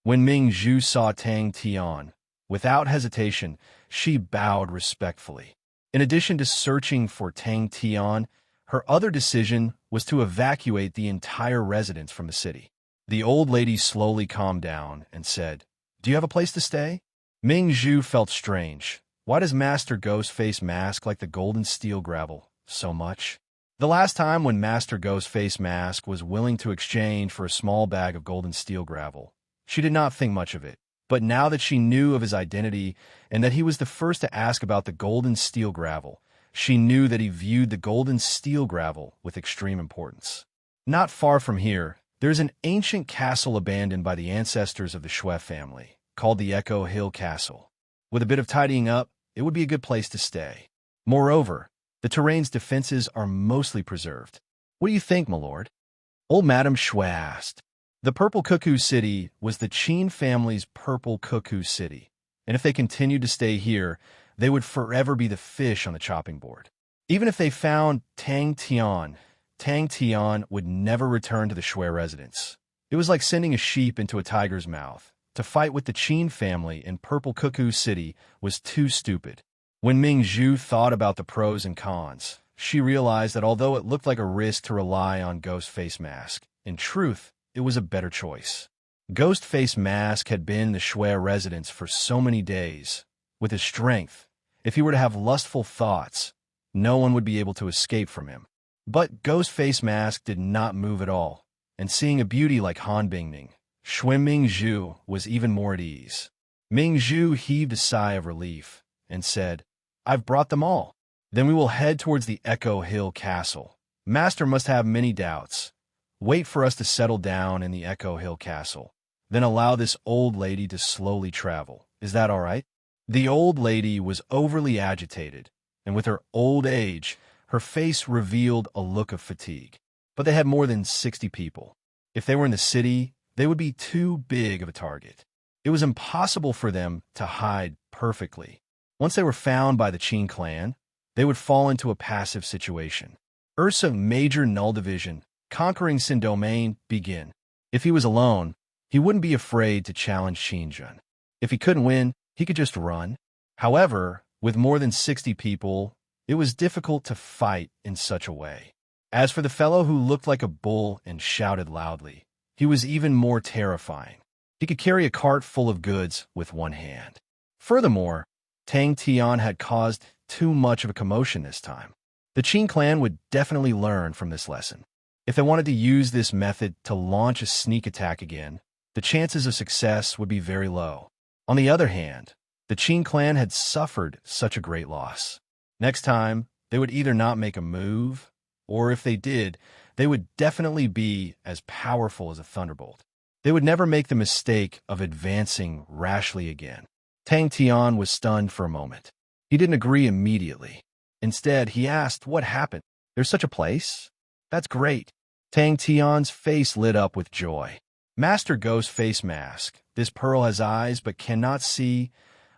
When Ming Zhu saw Tang Tian, without hesitation, she bowed respectfully. In addition to searching for Tang Tian, her other decision was to evacuate the entire residence from the city. The old lady slowly calmed down and said, "Do you have a place to stay?" Ming Zhu felt strange. Why does Master Ghostface Mask like the golden steel gravel? so much. The last time when Master Ghost Face Mask was willing to exchange for a small bag of golden steel gravel, she did not think much of it. But now that she knew of his identity and that he was the first to ask about the golden steel gravel, she knew that he viewed the golden steel gravel with extreme importance. Not far from here, there is an ancient castle abandoned by the ancestors of the Shui family, called the Echo Hill Castle. With a bit of tidying up, it would be a good place to stay. Moreover, the terrain's defenses are mostly preserved. What do you think, my lord? Old Madame Shui asked. The Purple Cuckoo City was the Qin family's Purple Cuckoo City, and if they continued to stay here, they would forever be the fish on the chopping board. Even if they found Tang Tian would never return to the Shui residence. It was like sending a sheep into a tiger's mouth. To fight with the Qin family in Purple Cuckoo City was too stupid. When Ming Zhu thought about the pros and cons, she realized that although it looked like a risk to rely on Ghost Face Mask, in truth, it was a better choice. Ghost Face Mask had been in the Shui residence for so many days. With his strength, if he were to have lustful thoughts, no one would be able to escape from him. But Ghost Face Mask did not move at all, and seeing a beauty like Han Bingning, Shui Ming Zhu was even more at ease. Ming Zhu heaved a sigh of relief and said, "I've brought them all. Then we will head towards the Echo Hill Castle. Master must have many doubts. Wait for us to settle down in the Echo Hill Castle. Then allow this old lady to slowly travel. Is that all right?" The old lady was overly agitated, and with her old age, her face revealed a look of fatigue. But they had more than 60 people. If they were in the city, they would be too big of a target. It was impossible for them to hide perfectly. Once they were found by the Qin clan, they would fall into a passive situation. Ursa Major Null Division, conquering Sin Domain, begin. If he was alone, he wouldn't be afraid to challenge Xinjun. If he couldn't win, he could just run. However, with more than 60 people, it was difficult to fight in such a way. As for the fellow who looked like a bull and shouted loudly, he was even more terrifying. He could carry a cart full of goods with one hand. Furthermore, Tang Tian had caused too much of a commotion this time. The Qin clan would definitely learn from this lesson. If they wanted to use this method to launch a sneak attack again, the chances of success would be very low. On the other hand, the Qin clan had suffered such a great loss. Next time, they would either not make a move, or if they did, they would definitely be as powerful as a thunderbolt. They would never make the mistake of advancing rashly again. Tang Tian was stunned for a moment. He didn't agree immediately. Instead, he asked what happened. "There's such a place? That's great." Tang Tian's face lit up with joy. "Master Ghost Face Mask, this pearl has eyes but cannot see.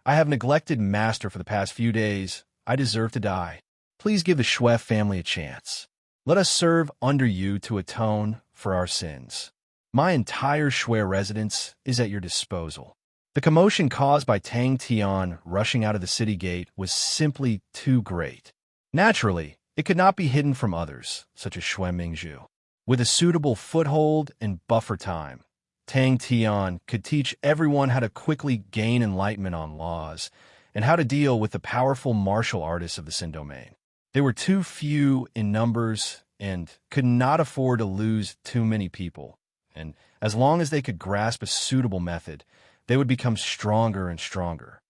I have neglected Master for the past few days. I deserve to die. Please give the Shui family a chance. Let us serve under you to atone for our sins. My entire Shui residence is at your disposal." The commotion caused by Tang Tian rushing out of the city gate was simply too great. Naturally, it could not be hidden from others, such as Shui Mingzhu. With a suitable foothold and buffer time, Tang Tian could teach everyone how to quickly gain enlightenment on laws and how to deal with the powerful martial artists of the Sin Domain. They were too few in numbers and could not afford to lose too many people, and as long as they could grasp a suitable method, they would become stronger and stronger.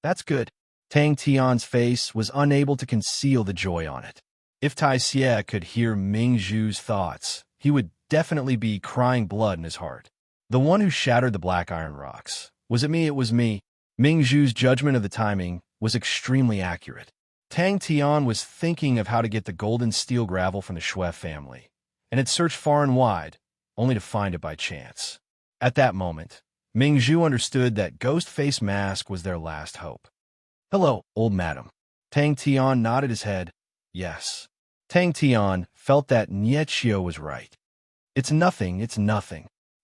"That's good." Tang Tian's face was unable to conceal the joy on it. If Tai Xie could hear Ming Zhu's thoughts, he would definitely be crying blood in his heart. The one who shattered the black iron rocks. Was it me? It was me. Ming Zhu's judgment of the timing was extremely accurate. Tang Tian was thinking of how to get the golden steel gravel from the Shui family, and had searched far and wide, only to find it by chance. At that moment, Ming Zhu understood that Ghost Face Mask was their last hope. "Hello, old madam." Tang Tian nodded his head. Yes. Tang Tian felt that Niechio was right. It's nothing.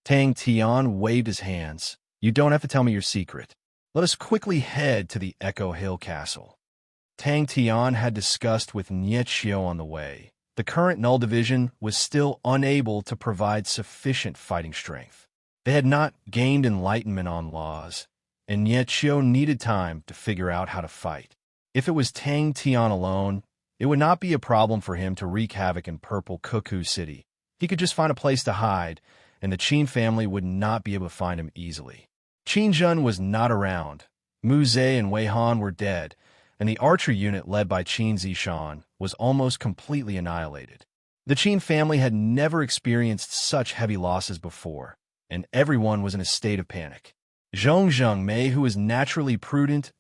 Tang Tian waved his hands. "You don't have to tell me your secret. Let us quickly head to the Echo Hill Castle." Tang Tian had discussed with Niechio on the way. The current Null Division was still unable to provide sufficient fighting strength. They had not gained enlightenment on laws, and Niechio needed time to figure out how to fight. If it was Tang Tian alone, It would not be a problem for him to wreak havoc in Purple Cuckoo City. He could just find a place to hide, and the Qin family would not be able to find him easily. Qin Jun was not around. Mu Zhe and Wei Han were dead, and the archer unit led by Qin Zishan was almost completely annihilated. The Qin family had never experienced such heavy losses before, and everyone was in a state of panic. Zhong Mei, who was naturally prudent,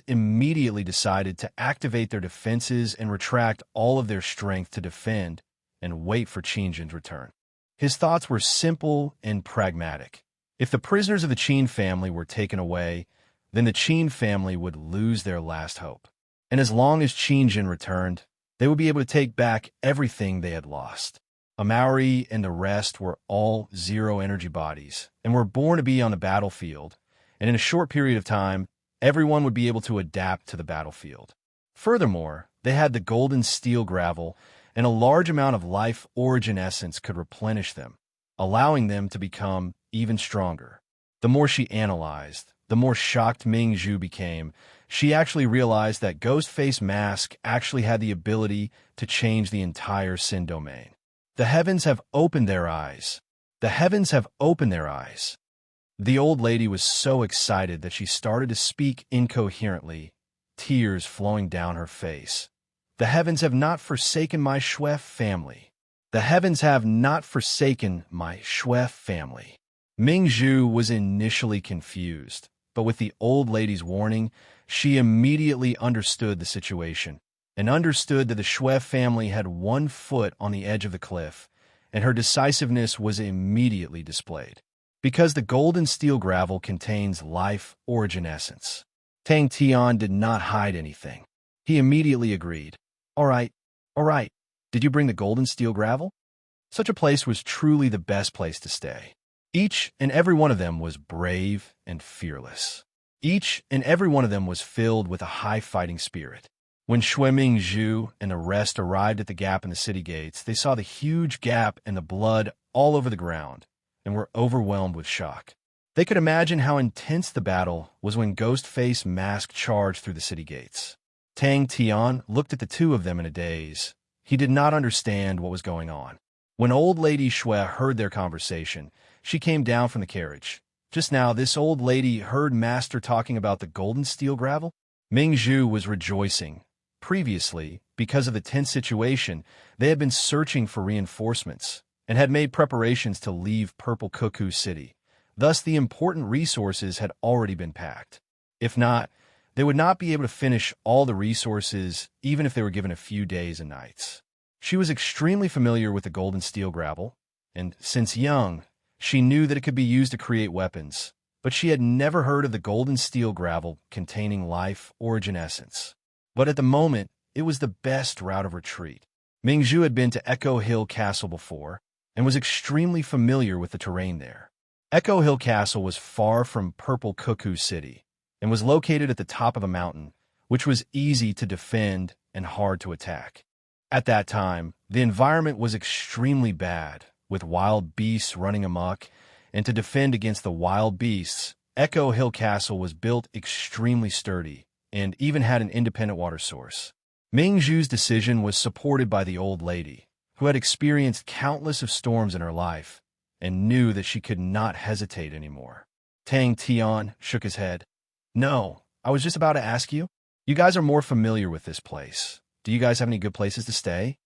immediately decided to activate their defenses and retract all of their strength to defend and wait for Qin Jun's return. His thoughts were simple and pragmatic. If the prisoners of the Qin family were taken away, then the Qin family would lose their last hope. And as long as Qin Jun returned, they would be able to take back everything they had lost. Amauri and the rest were all zero-energy bodies and were born to be on the battlefield, and in a short period of time, everyone would be able to adapt to the battlefield. Furthermore, they had the golden steel gravel, and a large amount of life origin essence could replenish them, allowing them to become even stronger. The more she analyzed, the more shocked Ming Zhu became. She actually realized that Ghostface Mask actually had the ability to change the entire Sin domain. The heavens have opened their eyes. The heavens have opened their eyes. The old lady was so excited that she started to speak incoherently, tears flowing down her face. The heavens have not forsaken my Shui family. The heavens have not forsaken my Shui family. Ming Zhu was initially confused, but with the old lady's warning, she immediately understood the situation and understood that the Shui family had 1 foot on the edge of the cliff, and her decisiveness was immediately displayed. Because the golden steel gravel contains life origin essence. Tang Tian did not hide anything. He immediately agreed. All right. Did you bring the golden steel gravel? Such a place was truly the best place to stay. Each and every one of them was brave and fearless. Each and every one of them was filled with a high fighting spirit. When Ming Zhu and the rest arrived at the gap in the city gates, they saw the huge gap and the blood all over the ground, and were overwhelmed with shock. They could imagine how intense the battle was when Ghostface Mask charged through the city gates. Tang Tian looked at the two of them in a daze. He did not understand what was going on. When old lady Shui heard their conversation, she came down from the carriage. Just now, this old lady heard Master talking about the golden steel gravel. Ming Zhu was rejoicing. Previously, because of the tense situation, they had been searching for reinforcements and had made preparations to leave Purple Cuckoo City. Thus, the important resources had already been packed. If not, they would not be able to finish all the resources even if they were given a few days and nights. She was extremely familiar with the golden steel gravel, and since young, she knew that it could be used to create weapons, but she had never heard of the golden steel gravel containing life origin essence. But at the moment, it was the best route of retreat. Ming Zhu had been to Echo Hill Castle before and was extremely familiar with the terrain there. Echo Hill Castle was far from Purple Cuckoo City and was located at the top of a mountain, which was easy to defend and hard to attack. At that time, the environment was extremely bad, with wild beasts running amok, and to defend against the wild beasts, Echo Hill Castle was built extremely sturdy and even had an independent water source. Ming Zhu's decision was supported by the old lady, who had experienced countless of storms in her life and knew that she could not hesitate anymore. Tang Tian shook his head. No, I was just about to ask you. You guys are more familiar with this place. Do you guys have any good places to stay?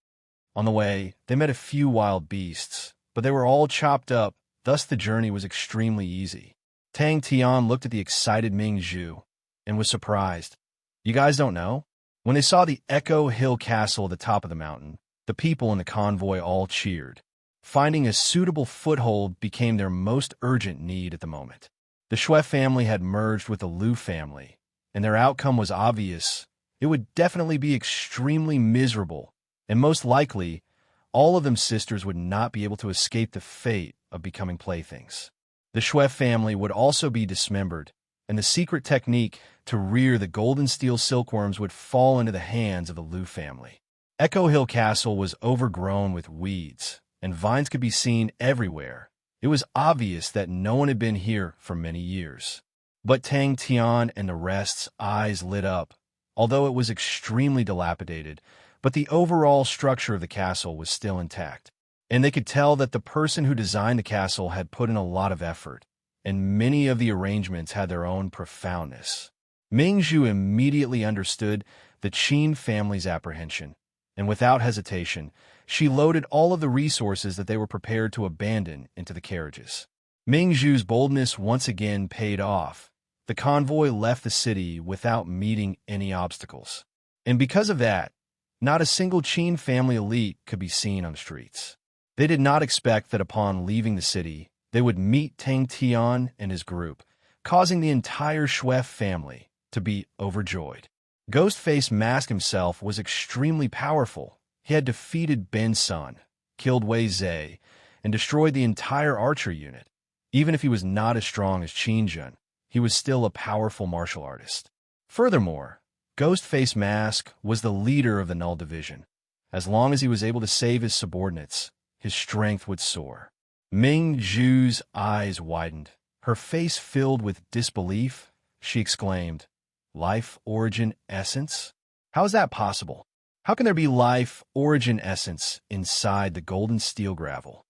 On the way, they met a few wild beasts, but they were all chopped up, thus the journey was extremely easy. Tang Tian looked at the excited Ming Zhu and was surprised. You guys don't know? When they saw the Echo Hill Castle at the top of the mountain, the people in the convoy all cheered. Finding a suitable foothold became their most urgent need at the moment. The Shui family had merged with the Liu family, and their outcome was obvious. It would definitely be extremely miserable, and most likely, all of them sisters would not be able to escape the fate of becoming playthings. The Shui family would also be dismembered, and the secret technique to rear the golden steel silkworms would fall into the hands of the Liu family. Echo Hill Castle was overgrown with weeds, and vines could be seen everywhere. It was obvious that no one had been here for many years. But Tang Tian and the rest's eyes lit up. Although it was extremely dilapidated, but the overall structure of the castle was still intact. And they could tell that the person who designed the castle had put in a lot of effort, and many of the arrangements had their own profoundness. Mingzhu immediately understood the Qin family's apprehension, and without hesitation, she loaded all of the resources that they were prepared to abandon into the carriages. Mingzhu's boldness once again paid off. The convoy left the city without meeting any obstacles. And because of that, not a single Qin family elite could be seen on the streets. They did not expect that upon leaving the city, they would meet Tang Tian and his group, causing the entire Shui family to be overjoyed. Ghostface Mask himself was extremely powerful. He had defeated Ben Sun, killed Wei Zhe, and destroyed the entire archer unit. Even if he was not as strong as Qin Jun, he was still a powerful martial artist. Furthermore, Ghostface Mask was the leader of the Null Division. As long as he was able to save his subordinates, his strength would soar. Ming Zhu's eyes widened. Her face filled with disbelief. She exclaimed, "Life, origin, essence? How is that possible? How can there be life, origin, essence inside the golden steel gravel?"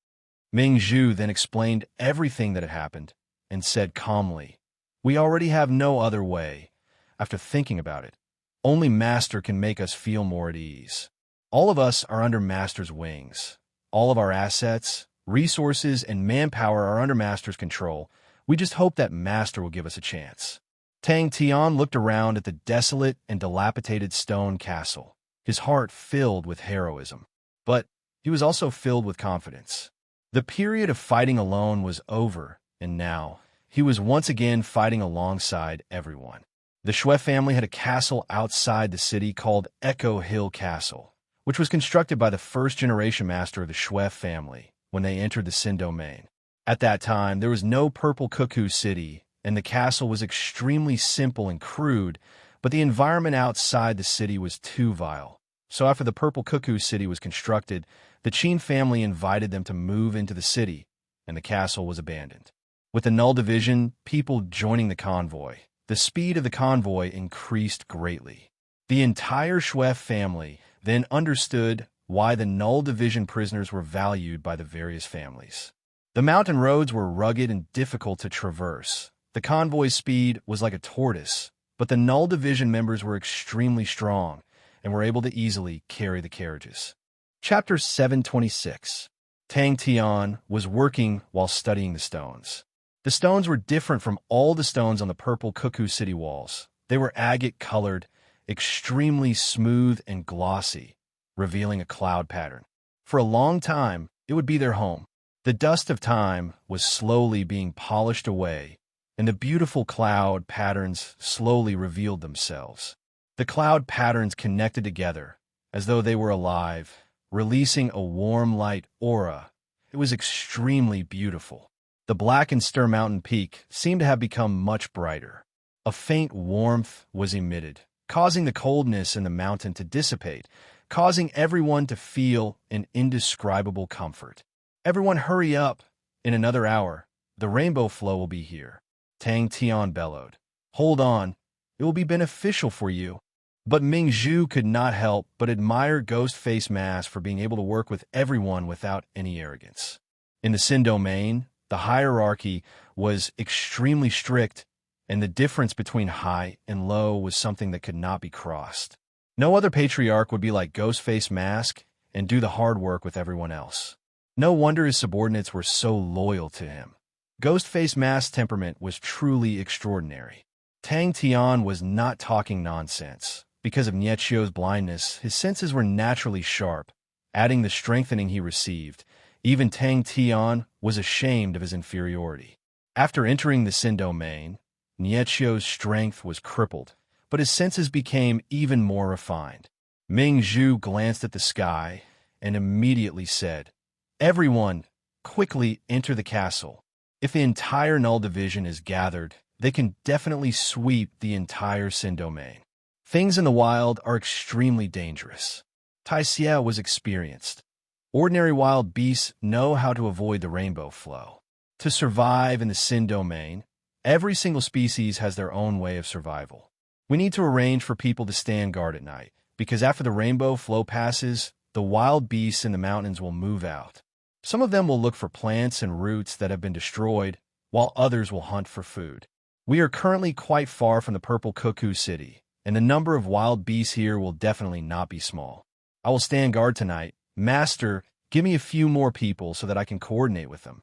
Ming Zhu then explained everything that had happened and said calmly, "We already have no other way. After thinking about it, only Master can make us feel more at ease. All of us are under Master's wings. All of our assets, resources, and manpower are under Master's control. We just hope that Master will give us a chance." Tang Tian looked around at the desolate and dilapidated stone castle, his heart filled with heroism. But he was also filled with confidence. The period of fighting alone was over, and now he was once again fighting alongside everyone. The Shui family had a castle outside the city called Echo Hill Castle, which was constructed by the first-generation master of the Shui family when they entered the Xin domain. At that time, there was no Purple Cuckoo City, and the castle was extremely simple and crude, but the environment outside the city was too vile. So after the Purple Cuckoo City was constructed, the Qin family invited them to move into the city, and the castle was abandoned. With the Null Division, people joining the convoy, the speed of the convoy increased greatly. The entire Shui family then understood why the Null Division prisoners were valued by the various families. The mountain roads were rugged and difficult to traverse. The convoy's speed was like a tortoise, but the Null Division members were extremely strong and were able to easily carry the carriages. Chapter 726. Tang Tian was working while studying the stones. The stones were different from all the stones on the Purple Cuckoo City walls. They were agate-colored, extremely smooth and glossy, revealing a cloud pattern. For a long time, it would be their home. The dust of time was slowly being polished away, and the beautiful cloud patterns slowly revealed themselves. The cloud patterns connected together, as though they were alive, releasing a warm light aura. It was extremely beautiful. The black and Stir Mountain peak seemed to have become much brighter. A faint warmth was emitted, causing the coldness in the mountain to dissipate, causing everyone to feel an indescribable comfort. "Everyone hurry up! In another hour, the rainbow flow will be here," Tang Tian bellowed. "Hold on, it will be beneficial for you." But Ming Zhu could not help but admire Ghostface Mask for being able to work with everyone without any arrogance. In the Xin domain, the hierarchy was extremely strict, and the difference between high and low was something that could not be crossed. No other patriarch would be like Ghostface Mask and do the hard work with everyone else. No wonder his subordinates were so loyal to him. Ghostface Mask's temperament was truly extraordinary. Tang Tian was not talking nonsense. Because of Niechio's blindness, his senses were naturally sharp, adding the strengthening he received. Even Tang Tian was ashamed of his inferiority. After entering the Xin domain, Niechio's strength was crippled, but his senses became even more refined. Ming Zhu glanced at the sky and immediately said, "Everyone, quickly enter the castle. If the entire Null Division is gathered, they can definitely sweep the entire Xin domain. Things in the wild are extremely dangerous." Tai Xie was experienced. Ordinary wild beasts know how to avoid the rainbow flow. To survive in the Xin domain, every single species has their own way of survival. We need to arrange for people to stand guard at night. because after the rainbow flow passes, the wild beasts in the mountains will move out. Some of them will look for plants and roots that have been destroyed, while others will hunt for food. We are currently quite far from the Purple Cuckoo City, and the number of wild beasts here will definitely not be small. I will stand guard tonight. Master, give me a few more people so that I can coordinate with them.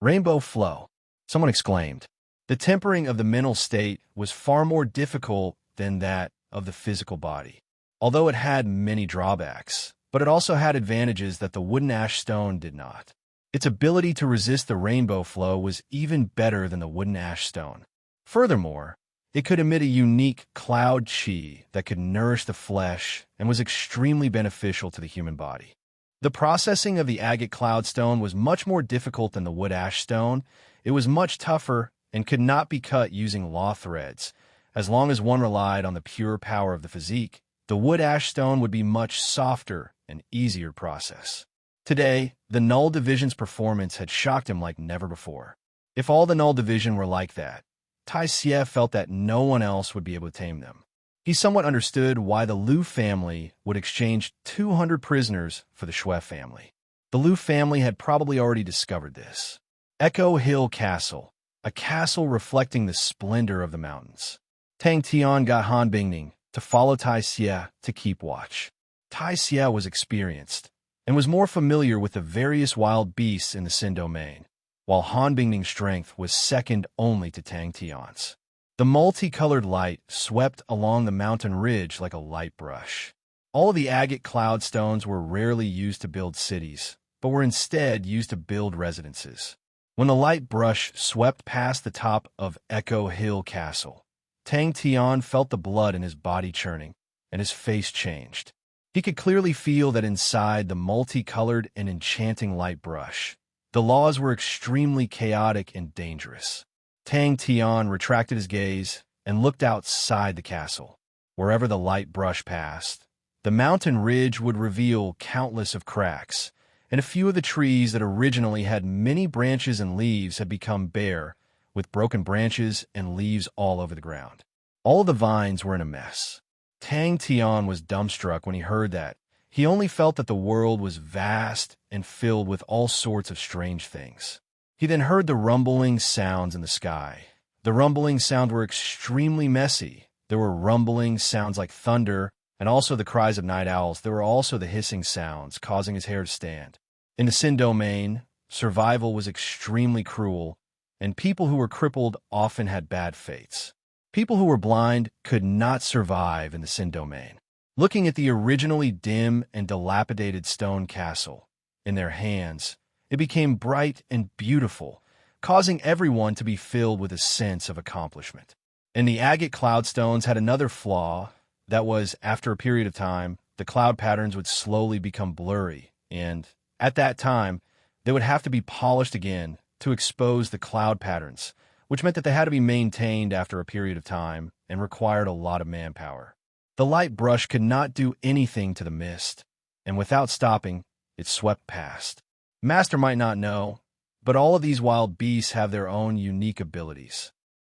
Rainbow flow, someone exclaimed. The tempering of the mental state was far more difficult than that of the physical body. Although it had many drawbacks, but it also had advantages that the wooden ash stone did not. Its ability to resist the rainbow flow was even better than the wooden ash stone. Furthermore, it could emit a unique cloud chi that could nourish the flesh and was extremely beneficial to the human body. The processing of the agate cloud stone was much more difficult than the wood ash stone. It was much tougher and could not be cut using law threads. As long as one relied on the pure power of the physique, the wood ash stone would be much softer and easier to process. Today, the null division's performance had shocked him like never before. If all the null division were like that, Tai Xie felt that no one else would be able to tame them. He somewhat understood why the Liu family would exchange 200 prisoners for the Xue family. The Liu family had probably already discovered this. Echo Hill Castle, a castle reflecting the splendor of the mountains. Tang Tian got Han Bingning to follow Tai Xie to keep watch. Tai Xie was experienced and was more familiar with the various wild beasts in the Xin domain, while Han Bingning's strength was second only to Tang Tian's. The multicolored light swept along the mountain ridge like a light brush. All of the agate cloud stones were rarely used to build cities, but were instead used to build residences. When the light brush swept past the top of Echo Hill Castle, Tang Tian felt the blood in his body churning, and his face changed. He could clearly feel that inside the multicolored and enchanting light brush, the laws were extremely chaotic and dangerous. Tang Tian retracted his gaze and looked outside the castle. Wherever the light brush passed, the mountain ridge would reveal countless of cracks, and a few of the trees that originally had many branches and leaves had become bare, with broken branches and leaves all over the ground. All of the vines were in a mess. Tang Tian was dumbstruck when he heard that. He only felt that the world was vast and filled with all sorts of strange things. He then heard the rumbling sounds in the sky. The rumbling sounds were extremely messy. There were rumbling sounds like thunder, and also the cries of night owls. There were also the hissing sounds, causing his hair to stand. In the Xin domain, survival was extremely cruel, and people who were crippled often had bad fates. People who were blind could not survive in the Xin domain. Looking at the originally dim and dilapidated stone castle in their hands, it became bright and beautiful, causing everyone to be filled with a sense of accomplishment. And the agate cloud stones had another flaw, that was, after a period of time, the cloud patterns would slowly become blurry, and, at that time, they would have to be polished again to expose the cloud patterns, which meant that they had to be maintained after a period of time and required a lot of manpower. The light brush could not do anything to the mist, and without stopping, it swept past. Master might not know, but all of these wild beasts have their own unique abilities.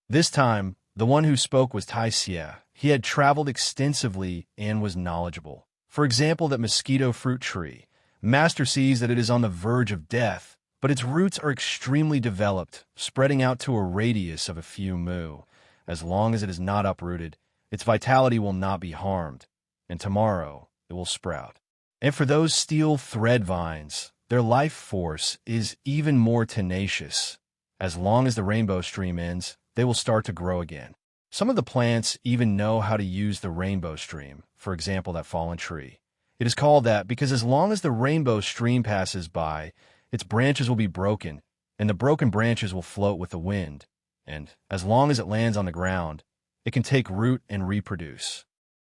This time, the one who spoke was Tai Xie. He had traveled extensively and was knowledgeable. For example, that mosquito fruit tree. Master sees that it is on the verge of death, but its roots are extremely developed, spreading out to a radius of a few mu. As long as it is not uprooted, its vitality will not be harmed, and tomorrow it will sprout. And for those steel thread vines, their life force is even more tenacious. As long as the rainbow stream ends, they will start to grow again. Some of the plants even know how to use the rainbow stream, for example, that fallen tree. It is called that because as long as the rainbow stream passes by, its branches will be broken, and the broken branches will float with the wind, and as long as it lands on the ground, it can take root and reproduce.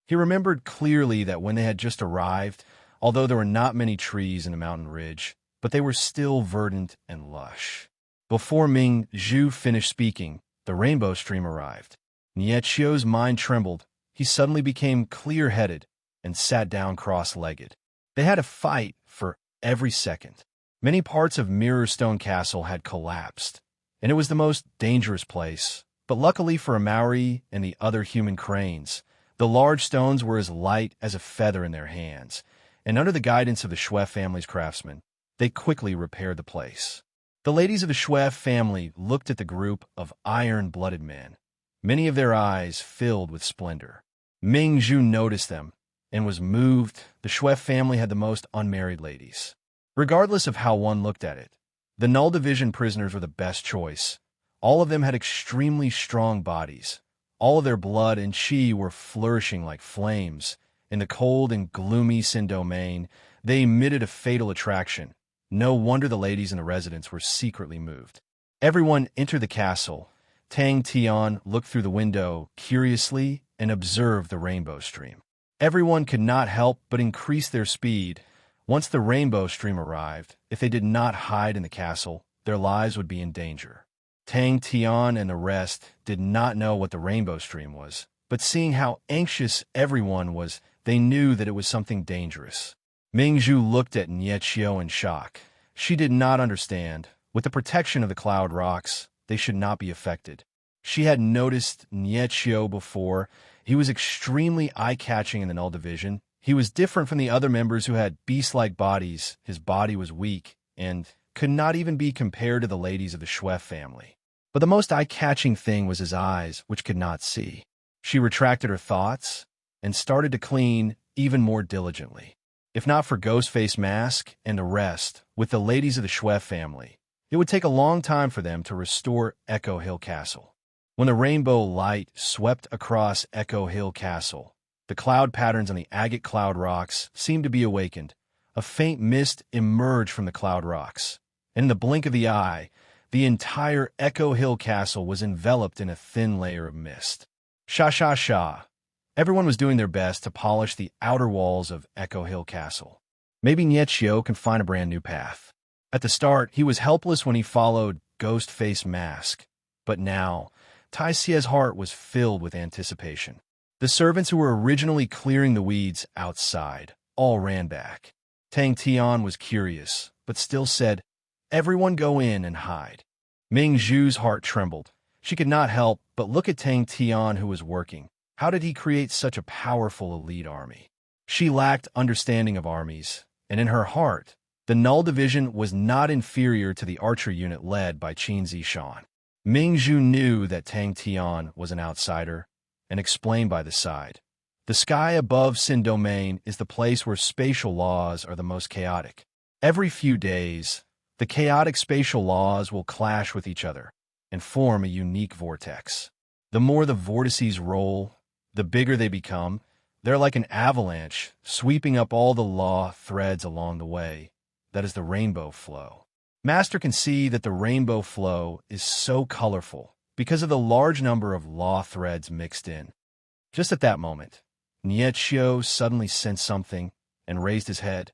He remembered clearly that when they had just arrived, although there were not many trees in the mountain ridge, but they were still verdant and lush. Before Ming Zhu finished speaking, the rainbow stream arrived. Nie Chio's mind trembled. He suddenly became clear-headed and sat down cross-legged. They had a fight for every second. Many parts of Mirrorstone Castle had collapsed, and it was the most dangerous place. But luckily for Amauri and the other human cranes, The large stones were as light as a feather in their hands, and under the guidance of the Schweff family's craftsmen, they quickly repaired the place. The ladies of the Schweff family looked at the group of iron-blooded men, many of their eyes filled with splendor. Ming Zhu noticed them and was moved. The Schweff family had the most unmarried ladies. Regardless of how one looked at it, the Null Division prisoners were the best choice. All of them had extremely strong bodies. All of their blood and chi were flourishing like flames. In the cold and gloomy Sin domain, they emitted a fatal attraction. No wonder the ladies in the residence were secretly moved. Everyone entered the castle. Tang Tian looked through the window curiously and observed the rainbow stream. Everyone could not help but increase their speed. Once the rainbow stream arrived, if they did not hide in the castle, their lives would be in danger. Tang Tian and the rest did not know what the rainbow stream was, but seeing how anxious everyone was, they knew that it was something dangerous. Ming Zhu looked at Nietio in shock. She did not understand. With the protection of the cloud rocks, they should not be affected. She had noticed Nietio before. He was extremely eye-catching in the Null Division. He was different from the other members who had beast-like bodies. His body was weak and could not even be compared to the ladies of the Schweff family. But the most eye-catching thing was his eyes, which could not see. She retracted her thoughts and started to clean even more diligently. If not for Ghostface Mask and the rest, with the ladies of the Schweff family, it would take a long time for them to restore Echo Hill Castle. When the rainbow light swept across Echo Hill Castle, the cloud patterns on the agate cloud rocks seemed to be awakened. A faint mist emerged from the cloud rocks. In the blink of the eye, the entire Echo Hill Castle was enveloped in a thin layer of mist. Sha sha sha. Everyone was doing their best to polish the outer walls of Echo Hill Castle. Maybe Nietio can find a brand new path. At the start, he was helpless when he followed Ghostface Mask. But now, Tai Xie's heart was filled with anticipation. The servants who were originally clearing the weeds outside all ran back. Tang Tian was curious, but still said, "Everyone go in and hide." Ming Zhu's heart trembled. She could not help but look at Tang Tian, who was working. How did he create such a powerful elite army? She lacked understanding of armies, and in her heart, the Null Division was not inferior to the archer unit led by Qin Zishan. Ming Zhu knew that Tang Tian was an outsider, and explained by the side. The sky above Sin Domain is the place where spatial laws are the most chaotic. Every few days, the chaotic spatial laws will clash with each other and form a unique vortex. The more the vortices roll, the bigger they become. They're like an avalanche, sweeping up all the law threads along the way. That is the rainbow flow. Master can see that the rainbow flow is so colorful because of the large number of law threads mixed in. Just at that moment, Nietio suddenly sensed something and raised his head.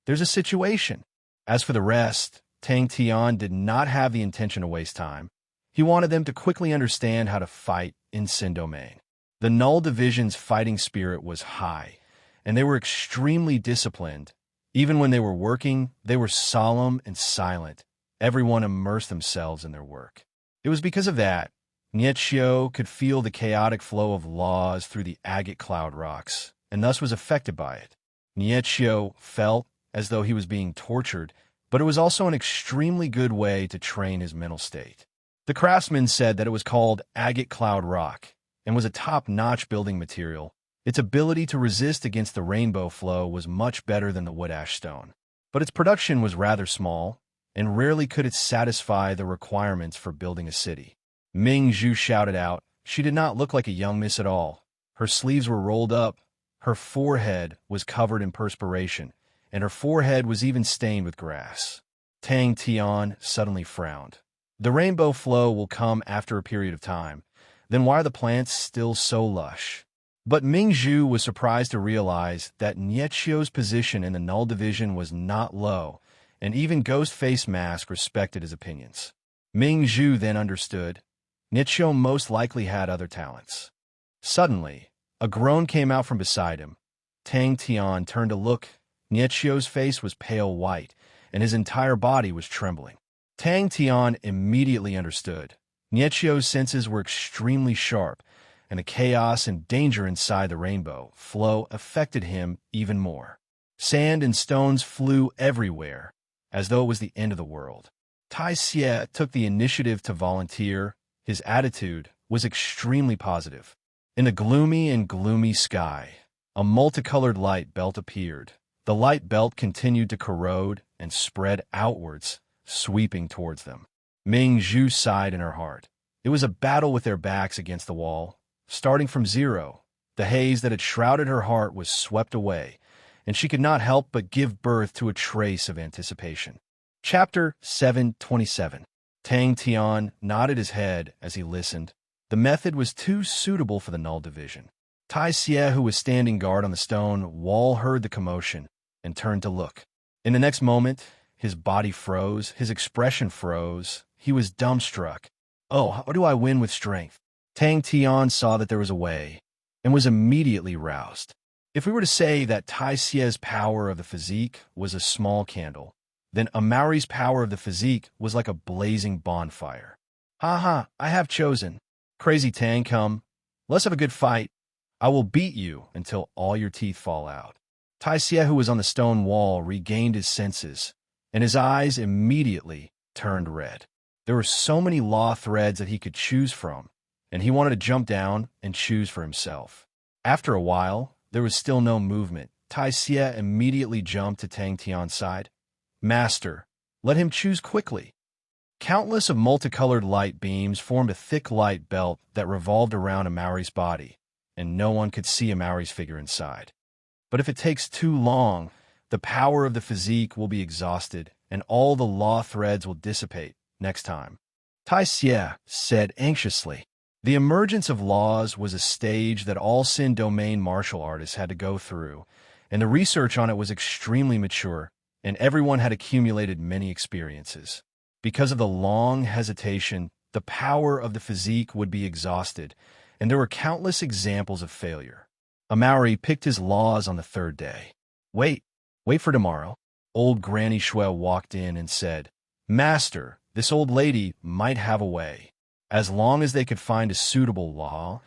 There's a situation. As for the rest, Tang Tian did not have the intention to waste time. He wanted them to quickly understand how to fight in Sin Domain. The Null Division's fighting spirit was high, and they were extremely disciplined. Even when they were working, they were solemn and silent. Everyone immersed themselves in their work. It was because of that, Nietio could feel the chaotic flow of laws through the agate cloud rocks, and thus was affected by it. Nietio felt as though he was being tortured, but it was also an extremely good way to train his mental state. The craftsman said that it was called agate cloud rock, and was a top-notch building material. Its ability to resist against the rainbow flow was much better than the wood ash stone. But its production was rather small, and rarely could it satisfy the requirements for building a city. Ming Zhu shouted out. She did not look like a young miss at all. Her sleeves were rolled up, her forehead was covered in perspiration, and her forehead was even stained with grass. Tang Tian suddenly frowned. The rainbow flow will come after a period of time. Then why are the plants still so lush? But Ming Zhu was surprised to realize that Nietio's position in the Null Division was not low, and even Ghostface Mask respected his opinions. Ming Zhu then understood. Nietio most likely had other talents. Suddenly, a groan came out from beside him. Tang Tian turned to look. Nietio's face was pale white, and his entire body was trembling. Tang Tian immediately understood. Nietio's senses were extremely sharp, and the chaos and danger inside the rainbow flow affected him even more. Sand and stones flew everywhere, as though it was the end of the world. Tai Xie took the initiative to volunteer. His attitude was extremely positive. In the gloomy sky, a multicolored light belt appeared. The light belt continued to corrode and spread outwards, sweeping towards them. Ming Zhu sighed in her heart. It was a battle with their backs against the wall. Starting from zero, the haze that had shrouded her heart was swept away, and she could not help but give birth to a trace of anticipation. Chapter 727. Tang Tian nodded his head as he listened. The method was too suitable for the null division. Tai Xie, who was standing guard on the stone wall, heard the commotion and turned to look. In the next moment, his body froze, his expression froze. He was dumbstruck. Oh, how do I win with strength? Tang Tian saw that there was a way and was immediately roused. If we were to say that Tai Xie's power of the physique was a small candle, then Amari's power of the physique was like a blazing bonfire. Ha, I have chosen. Crazy Tang, come. Let's have a good fight. I will beat you until all your teeth fall out. Tai Xie, who was on the stone wall, regained his senses, and his eyes immediately turned red. There were so many law threads that he could choose from, and he wanted to jump down and choose for himself. After a while, there was still no movement. Tai Xie immediately jumped to Tang Tian's side. Master, let him choose quickly. Countless of multicolored light beams formed a thick light belt that revolved around Amari's body, and no one could see Amari's figure inside. But if it takes too long, the power of the physique will be exhausted, and all the law threads will dissipate next time. Tai Xie said anxiously. The emergence of laws was a stage that all Sin domain martial artists had to go through, and the research on it was extremely mature, and everyone had accumulated many experiences. Because of the long hesitation, the power of the physique would be exhausted, and there were countless examples of failure. Amari picked his laws on the third day. Wait for tomorrow. Old Granny Shui walked in and said, Master, this old lady might have a way. As long as they could find a suitable law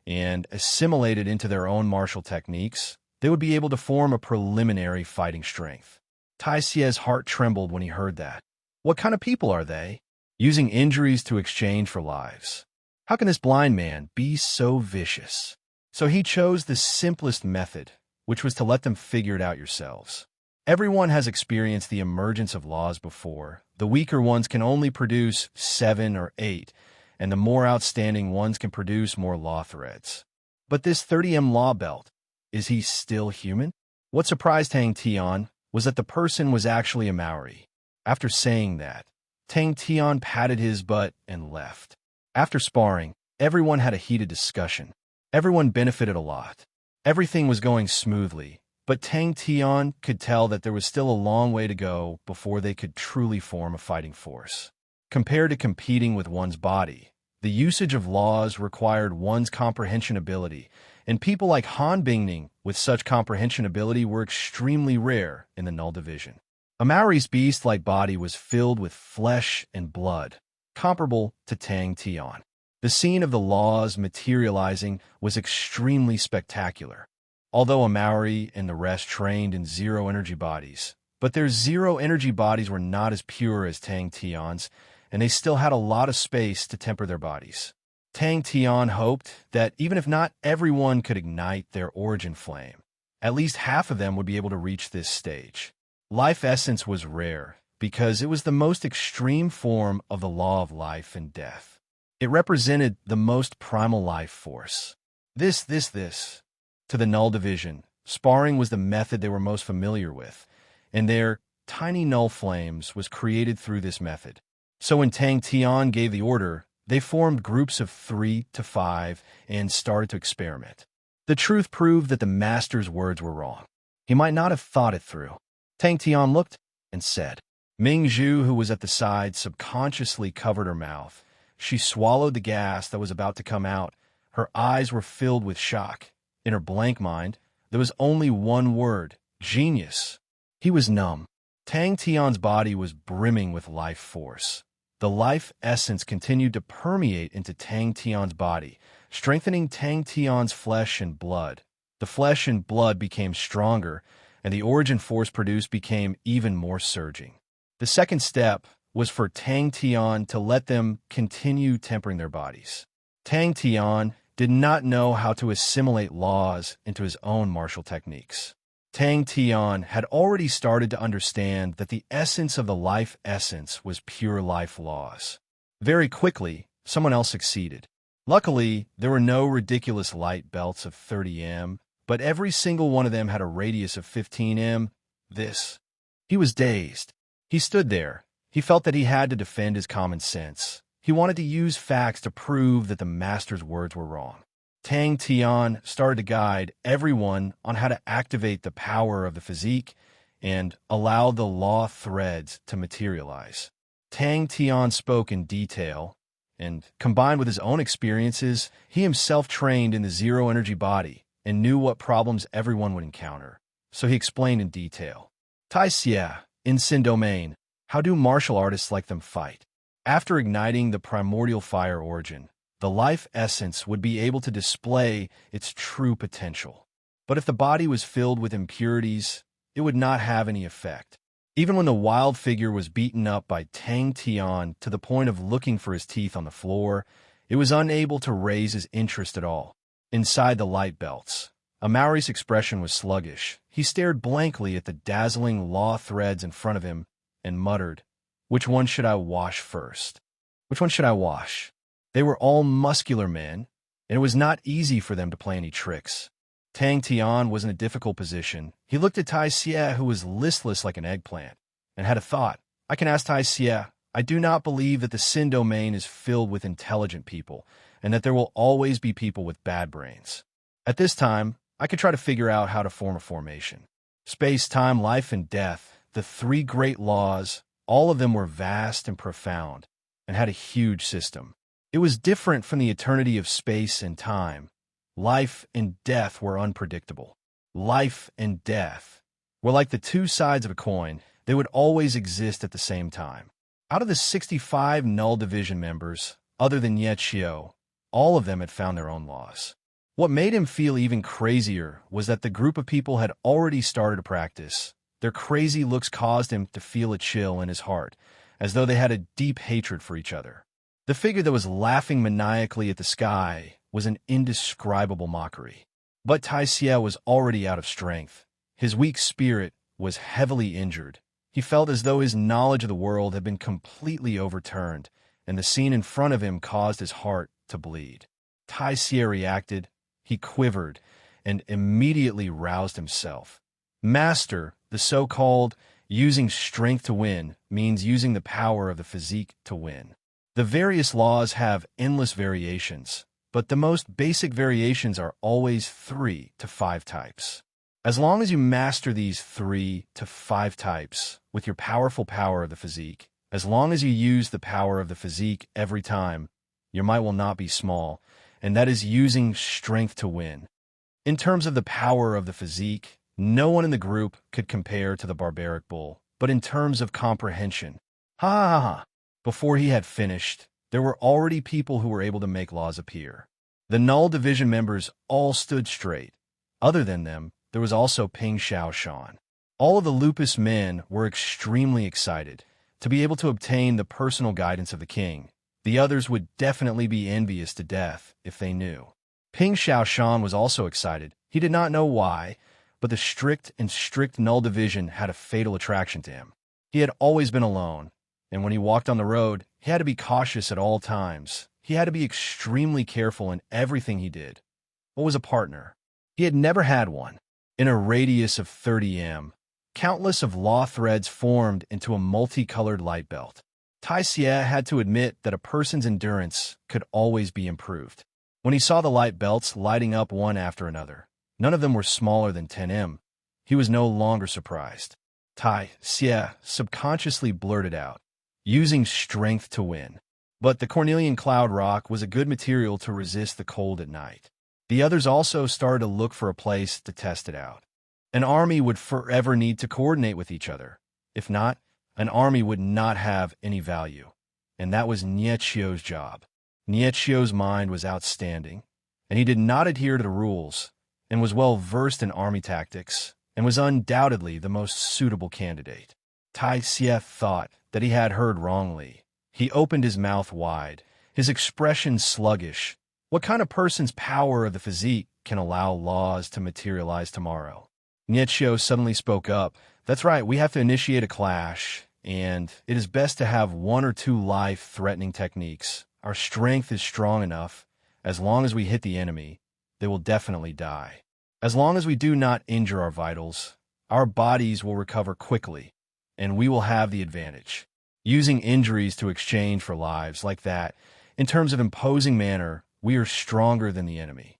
and assimilate it into their own martial techniques, they would be able to form a preliminary fighting strength. Tai Xie's heart trembled when he heard that. What kind of people are they? Using injuries to exchange for lives. How can this blind man be so vicious? So he chose the simplest method, which was to let them figure it out yourselves. Everyone has experienced the emergence of laws before. The weaker ones can only produce 7 or 8, and the more outstanding ones can produce more law threads. But this 30M law belt, is he still human? What surprised Tang Tian was that the person was actually a Maori. After saying that, Tang Tian patted his butt and left. After sparring, everyone had a heated discussion. Everyone benefited a lot. Everything was going smoothly, but Tang Tian could tell that there was still a long way to go before they could truly form a fighting force. Compared to competing with one's body, the usage of laws required one's comprehension ability, and people like Han Bingning with such comprehension ability were extremely rare in the null division. Amari's beast-like body was filled with flesh and blood, comparable to Tang Tian. The scene of the laws materializing was extremely spectacular. Although Amari and the rest trained in zero-energy bodies, but their zero-energy bodies were not as pure as Tang Tian's, and they still had a lot of space to temper their bodies. Tang Tian hoped that even if not everyone could ignite their origin flame, at least half of them would be able to reach this stage. Life essence was rare because it was the most extreme form of the law of life and death. It represented the most primal life force. This. To the null division, sparring was the method they were most familiar with, and their tiny null flames was created through this method. So when Tang Tian gave the order, they formed groups of 3 to 5 and started to experiment. The truth proved that the master's words were wrong. He might not have thought it through. Tang Tian looked and said. Ming Zhu, who was at the side, subconsciously covered her mouth. She swallowed the gas that was about to come out. Her eyes were filled with shock. In her blank mind, there was only one word, genius. He was numb. Tang Tian's body was brimming with life force. The life essence continued to permeate into Tang Tian's body, strengthening Tang Tian's flesh and blood. The flesh and blood became stronger, and the origin force produced became even more surging. The second step was for Tang Tian to let them continue tempering their bodies. Tang Tian did not know how to assimilate laws into his own martial techniques. Tang Tian had already started to understand that the essence of the life essence was pure life laws. Very quickly, someone else succeeded. Luckily, there were no ridiculous light belts of 30 m, but every single one of them had a radius of 15 m. He was dazed. He stood there. He felt that he had to defend his common sense. He wanted to use facts to prove that the master's words were wrong. Tang Tian started to guide everyone on how to activate the power of the physique and allow the law threads to materialize. Tang Tian spoke in detail, and combined with his own experiences, he himself trained in the zero-energy body and knew what problems everyone would encounter. So he explained in detail. Tai Xie, in Sin Domain, how do martial artists like them fight? After igniting the primordial fire origin, the life essence would be able to display its true potential. But if the body was filled with impurities, it would not have any effect. Even when the wild figure was beaten up by Tang Tian to the point of looking for his teeth on the floor, it was unable to raise his interest at all. Inside the light belts, Amaury's expression was sluggish. He stared blankly at the dazzling law threads in front of him and muttered, "Which one should I wash first? Which one should I wash?" They were all muscular men, and it was not easy for them to play any tricks. Tang Tian was in a difficult position. He looked at Tai Xie, who was listless like an eggplant, and had a thought. I can ask Tai Xie, I do not believe that the Sin Domain is filled with intelligent people, and that there will always be people with bad brains. At this time, I could try to figure out how to form a formation. Space, time, life, and death, the three great laws, all of them were vast and profound, and had a huge system. It was different from the eternity of space and time. Life and death were unpredictable. Life and death were like the two sides of a coin. They would always exist at the same time. Out of the 65 null division members, other than Ye Qiu, all of them had found their own laws. What made him feel even crazier was that the group of people had already started to practice. Their crazy looks caused him to feel a chill in his heart, as though they had a deep hatred for each other. The figure that was laughing maniacally at the sky was an indescribable mockery. But Tai Xie was already out of strength. His weak spirit was heavily injured. He felt as though his knowledge of the world had been completely overturned, and the scene in front of him caused his heart to bleed. Tai Xie reacted. He quivered and immediately roused himself. Master, the so-called using strength to win, means using the power of the physique to win. The various laws have endless variations, but the most basic variations are always 3 to 5 types. As long as you master these 3 to 5 types with your powerful power of the physique, as long as you use the power of the physique every time, your might will not be small, and that is using strength to win. In terms of the power of the physique, no one in the group could compare to the barbaric bull, but in terms of comprehension, ha ha ha, before he had finished, there were already people who were able to make laws appear. The null division members all stood straight. Other than them, there was also Ping Xiao Shan. All of the lupus men were extremely excited to be able to obtain the personal guidance of the king. The others would definitely be envious to death if they knew. Ping Xiao Shan was also excited. He did not know why, but the strict null division had a fatal attraction to him. He had always been alone, and when he walked on the road, he had to be cautious at all times. He had to be extremely careful in everything he did. What was a partner? He had never had one. In a radius of 30 m, countless of law threads formed into a multicolored light belt. Tai Xie had to admit that a person's endurance could always be improved. When he saw the light belts lighting up one after another, none of them were smaller than 10 m, he was no longer surprised. Tai Xie subconsciously blurted out, using strength to win. But the cornelian cloud rock was a good material to resist the cold at night. The others also started to look for a place to test it out. An army would forever need to coordinate with each other. If not, an army would not have any value. And that was Nie Qiu's job. Nie Qiu's mind was outstanding. and he did not adhere to the rules, and was well versed in army tactics, and was undoubtedly the most suitable candidate. Tai Sieth thought that he had heard wrongly. He opened his mouth wide, his expression sluggish. What kind of person's power of the physique can allow laws to materialize tomorrow? Nietzsche suddenly spoke up. That's right, we have to initiate a clash, and it is best to have one or two life-threatening techniques. Our strength is strong enough. As long as we hit the enemy, they will definitely die. As long as we do not injure our vitals, our bodies will recover quickly, and we will have the advantage. Using injuries to exchange for lives like that, in terms of imposing manner, we are stronger than the enemy.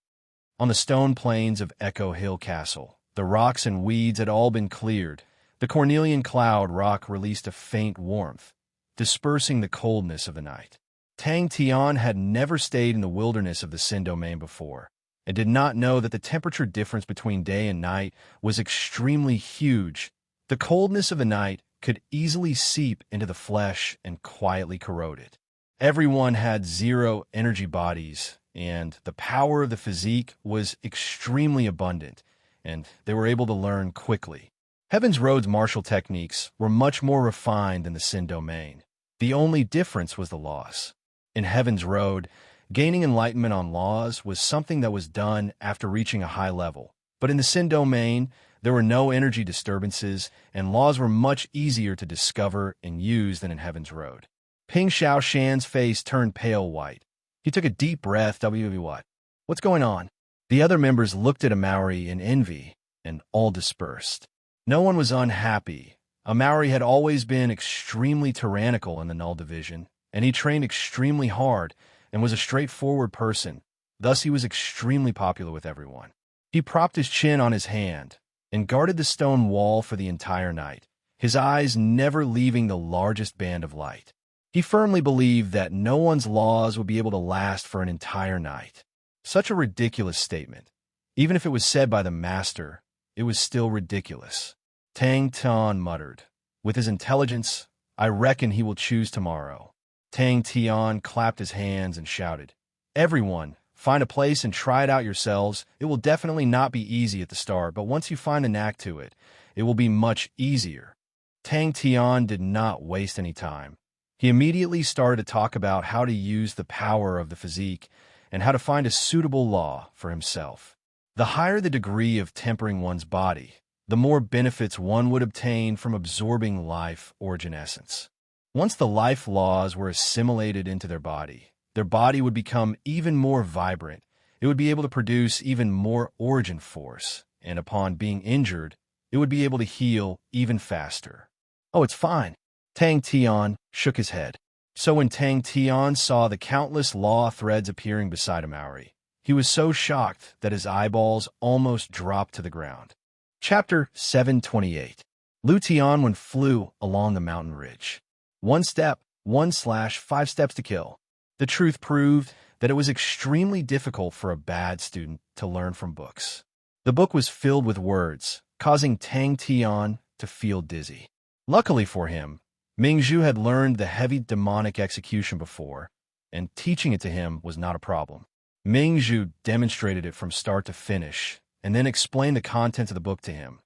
On the stone plains of Echo Hill Castle, the rocks and weeds had all been cleared. The cornelian cloud rock released a faint warmth, dispersing the coldness of the night. Tang Tian had never stayed in the wilderness of the Sin domain before, and did not know that the temperature difference between day and night was extremely huge. The coldness of the night could easily seep into the flesh and quietly corrode it. Everyone had zero energy bodies, and the power of the physique was extremely abundant, and they were able to learn quickly. Heaven's Road's martial techniques were much more refined than the Sin domain. The only difference was the loss. In Heaven's Road, gaining enlightenment on laws was something that was done after reaching a high level. But in the Sin domain, there were no energy disturbances, and laws were much easier to discover and use than in Heaven's Road. Ping Xiaoshan's face turned pale white. He took a deep breath. What? What's going on? The other members looked at Amaury in envy, and all dispersed. No one was unhappy. Amaury had always been extremely tyrannical in the Null Division, and he trained extremely hard and was a straightforward person. Thus, he was extremely popular with everyone. He propped his chin on his hand and guarded the stone wall for the entire night, his eyes never leaving the largest band of light. He firmly believed that no one's laws would be able to last for an entire night. Such a ridiculous statement. Even if it was said by the master, it was still ridiculous. Tang Tian muttered, "With his intelligence, I reckon he will choose tomorrow." Tang Tian clapped his hands and shouted, "Everyone, find a place and try it out yourselves. It will definitely not be easy at the start, but once you find the knack to it, it will be much easier." Tang Tian did not waste any time. He immediately started to talk about how to use the power of the physique and how to find a suitable law for himself. The higher the degree of tempering one's body, the more benefits one would obtain from absorbing life origin essence. Once the life laws were assimilated into their body would become even more vibrant. It would be able to produce even more origin force, and upon being injured, it would be able to heal even faster. "Oh, it's fine." Tang Tian shook his head. So when Tang Tian saw the countless law threads appearing beside Amaury, he was so shocked that his eyeballs almost dropped to the ground. Chapter 728. Lu Tianwen flew along the mountain ridge. 1 step, 1/5 steps to kill. The truth proved that it was extremely difficult for a bad student to learn from books. The book was filled with words, causing Tang Tian to feel dizzy. Luckily for him, Mingzhu had learned the heavy demonic execution before, and teaching it to him was not a problem. Mingzhu demonstrated it from start to finish, and then explained the contents of the book to him,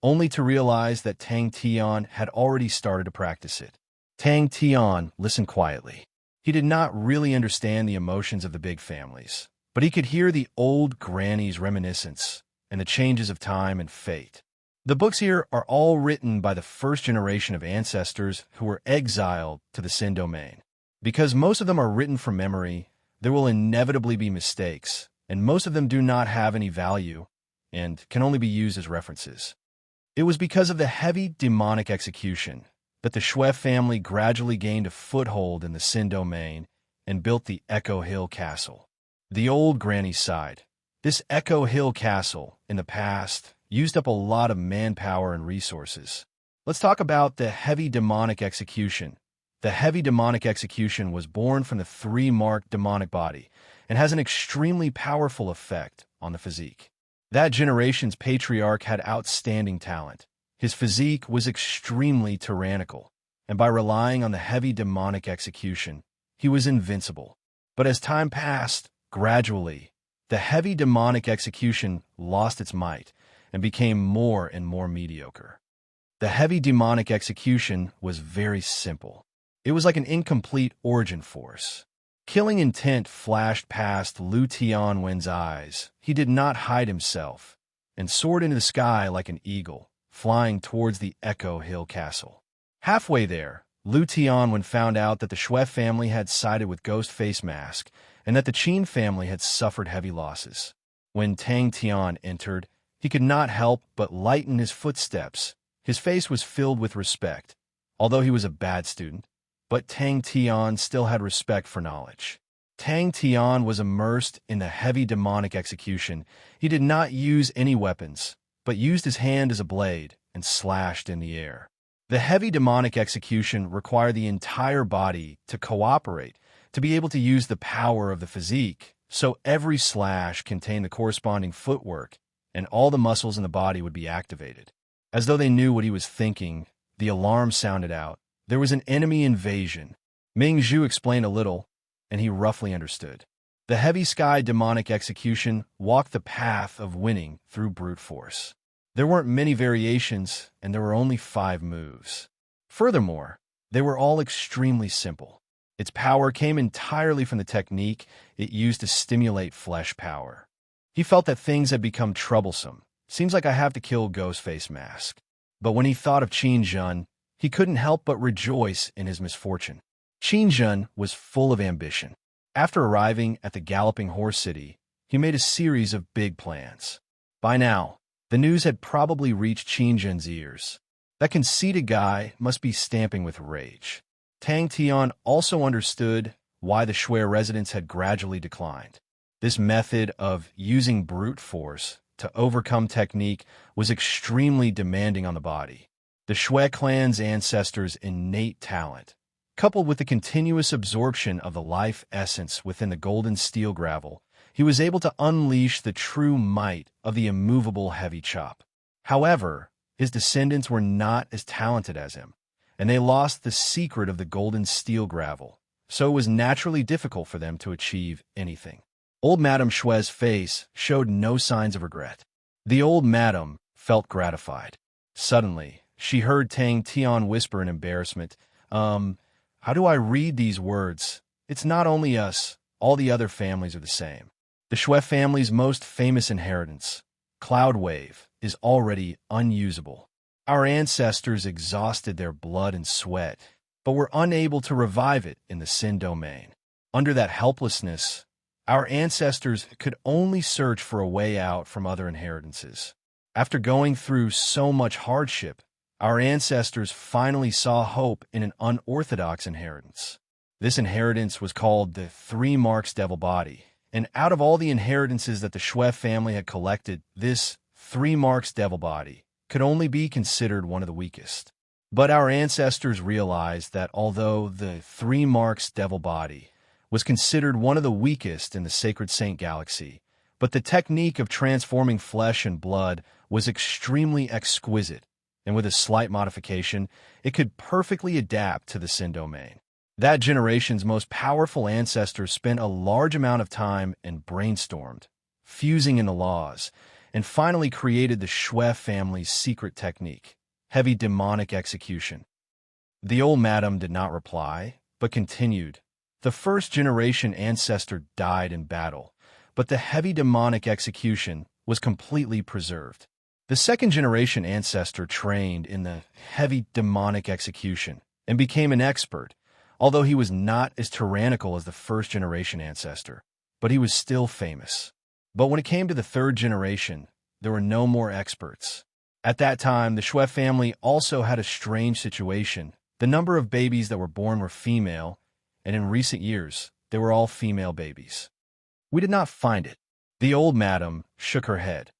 only to realize that Tang Tian had already started to practice it. Tang Tian listened quietly. He did not really understand the emotions of the big families, but he could hear the old granny's reminiscence and the changes of time and fate. The books here are all written by the first generation of ancestors who were exiled to the Sin domain. Because most of them are written from memory, there will inevitably be mistakes, and most of them do not have any value and can only be used as references. It was because of the heavy demonic execution that the Shui family gradually gained a foothold in the Sin domain and built the Echo Hill Castle. The old granny sighed. This Echo Hill Castle, in the past, used up a lot of manpower and resources. Let's talk about the heavy demonic execution. The heavy demonic execution was born from the 3-marked demonic body and has an extremely powerful effect on the physique. That generation's patriarch had outstanding talent. His physique was extremely tyrannical, and by relying on the heavy demonic execution, he was invincible. But as time passed, gradually, The heavy demonic execution lost its might and became more and more mediocre. The heavy demonic execution was very simple. It was like an incomplete origin force. Killing intent flashed past Lu Tianwen's eyes. He did not hide himself and soared into the sky like an eagle, flying towards the Echo Hill Castle. Halfway there, Lu Tianwen found out that the Shui family had sided with Ghost Face Mask and that the Qin family had suffered heavy losses. When Tang Tian entered, he could not help but lighten his footsteps. His face was filled with respect, although he was a bad student. But Tang Tian still had respect for knowledge. Tang Tian was immersed in the heavy demonic execution. He did not use any weapons, but used his hand as a blade and slashed in the air. The heavy demonic execution required the entire body to cooperate to be able to use the power of the physique, so every slash contained the corresponding footwork, and all the muscles in the body would be activated. As though they knew what he was thinking, the alarm sounded out. There was an enemy invasion. Ming Zhu explained a little, and he roughly understood. The heavy sky demonic execution walked the path of winning through brute force. There weren't many variations, and there were only 5 moves. Furthermore, they were all extremely simple. Its power came entirely from the technique it used to stimulate flesh power. He felt that things had become troublesome. Seems like I have to kill Ghostface Mask. But when he thought of Qin Zhen, he couldn't help but rejoice in his misfortune. Qin Zhen was full of ambition. After arriving at the Galloping Horse City, he made a series of big plans. By now, the news had probably reached Qin Zhen's ears. That conceited guy must be stamping with rage. Tang Tian also understood why the Shui residents had gradually declined. This method of using brute force to overcome technique was extremely demanding on the body. The Shui clan's ancestors' innate talent, coupled with the continuous absorption of the life essence within the golden steel gravel, he was able to unleash the true might of the immovable heavy chop. However, his descendants were not as talented as him, and they lost the secret of the golden steel gravel, so it was naturally difficult for them to achieve anything. Old Madame Shui's face showed no signs of regret. The old madam felt gratified. Suddenly, she heard Tang Tian whisper in embarrassment, how do I read these words? It's not only us, all the other families are the same. The Shui family's most famous inheritance, Cloud Wave, is already unusable. Our ancestors exhausted their blood and sweat, but were unable to revive it in the Sin domain. Under that helplessness, our ancestors could only search for a way out from other inheritances. After going through so much hardship, our ancestors finally saw hope in an unorthodox inheritance. This inheritance was called the 3 Marks Devil Body, and out of all the inheritances that the Shui family had collected, this 3 Marks Devil Body could only be considered one of the weakest. But our ancestors realized that although the 3 Marks Devil Body was considered one of the weakest in the Sacred Saint Galaxy, but the technique of transforming flesh and blood was extremely exquisite, and with a slight modification, it could perfectly adapt to the Sin domain. That generation's most powerful ancestors spent a large amount of time and brainstormed, fusing in the laws, and finally created the Shui family's secret technique, heavy demonic execution. The old madam did not reply, but continued. The first-generation ancestor died in battle, but the heavy demonic execution was completely preserved. The second-generation ancestor trained in the heavy demonic execution and became an expert, although he was not as tyrannical as the first-generation ancestor, but he was still famous. But when it came to the third generation, there were no more experts. At that time, the Shui family also had a strange situation. The number of babies that were born were female, and in recent years, they were all female babies. We did not find it. The old madam shook her head.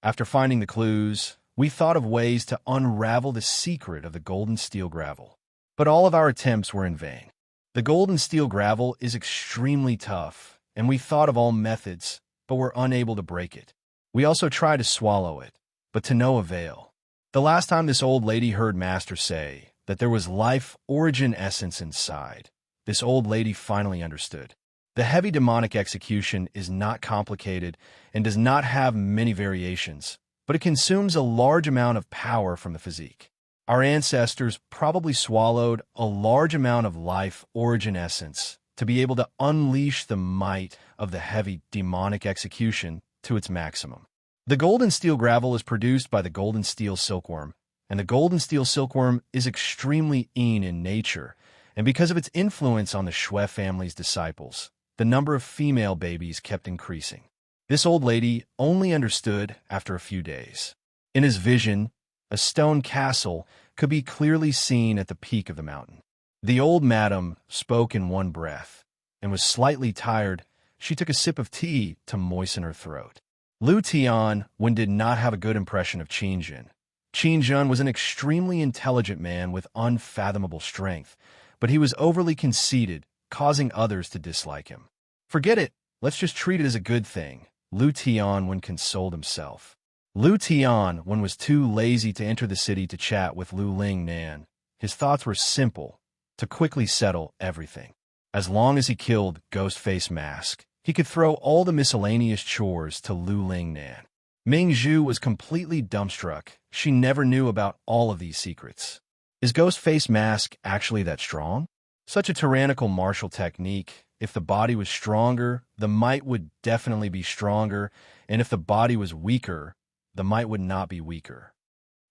After finding the clues, we thought of ways to unravel the secret of the golden steel gravel. But all of our attempts were in vain. The golden steel gravel is extremely tough, and we thought of all methods, but were unable to break it. We also tried to swallow it, but to no avail. The last time this old lady heard Master say that there was life origin essence inside, this old lady finally understood. The heavy demonic execution is not complicated and does not have many variations, but it consumes a large amount of power from the physique. Our ancestors probably swallowed a large amount of life origin essence to be able to unleash the might of the heavy demonic execution to its maximum. The golden steel gravel is produced by the golden steel silkworm, and the golden steel silkworm is extremely in nature, and because of its influence on the Xue family's disciples, the number of female babies kept increasing. This old lady only understood after a few days. In his vision, a stone castle could be clearly seen at the peak of the mountain. The old madam spoke in one breath, and was slightly tired. She took a sip of tea to moisten her throat. Lu Tianwen did not have a good impression of Qin Jin. Qin Jin was an extremely intelligent man with unfathomable strength, but he was overly conceited, causing others to dislike him. Forget it, let's just treat it as a good thing, Lu Tianwen consoled himself. Lu Tianwen was too lazy to enter the city to chat with Lu Lingnan. His thoughts were simple, to quickly settle everything. As long as he killed Ghostface Mask, he could throw all the miscellaneous chores to Lu Lingnan. Ming Zhu was completely dumbstruck. She never knew about all of these secrets. Is Ghostface Mask actually that strong? Such a tyrannical martial technique. If the body was stronger, the might would definitely be stronger, and if the body was weaker, the might would not be weaker.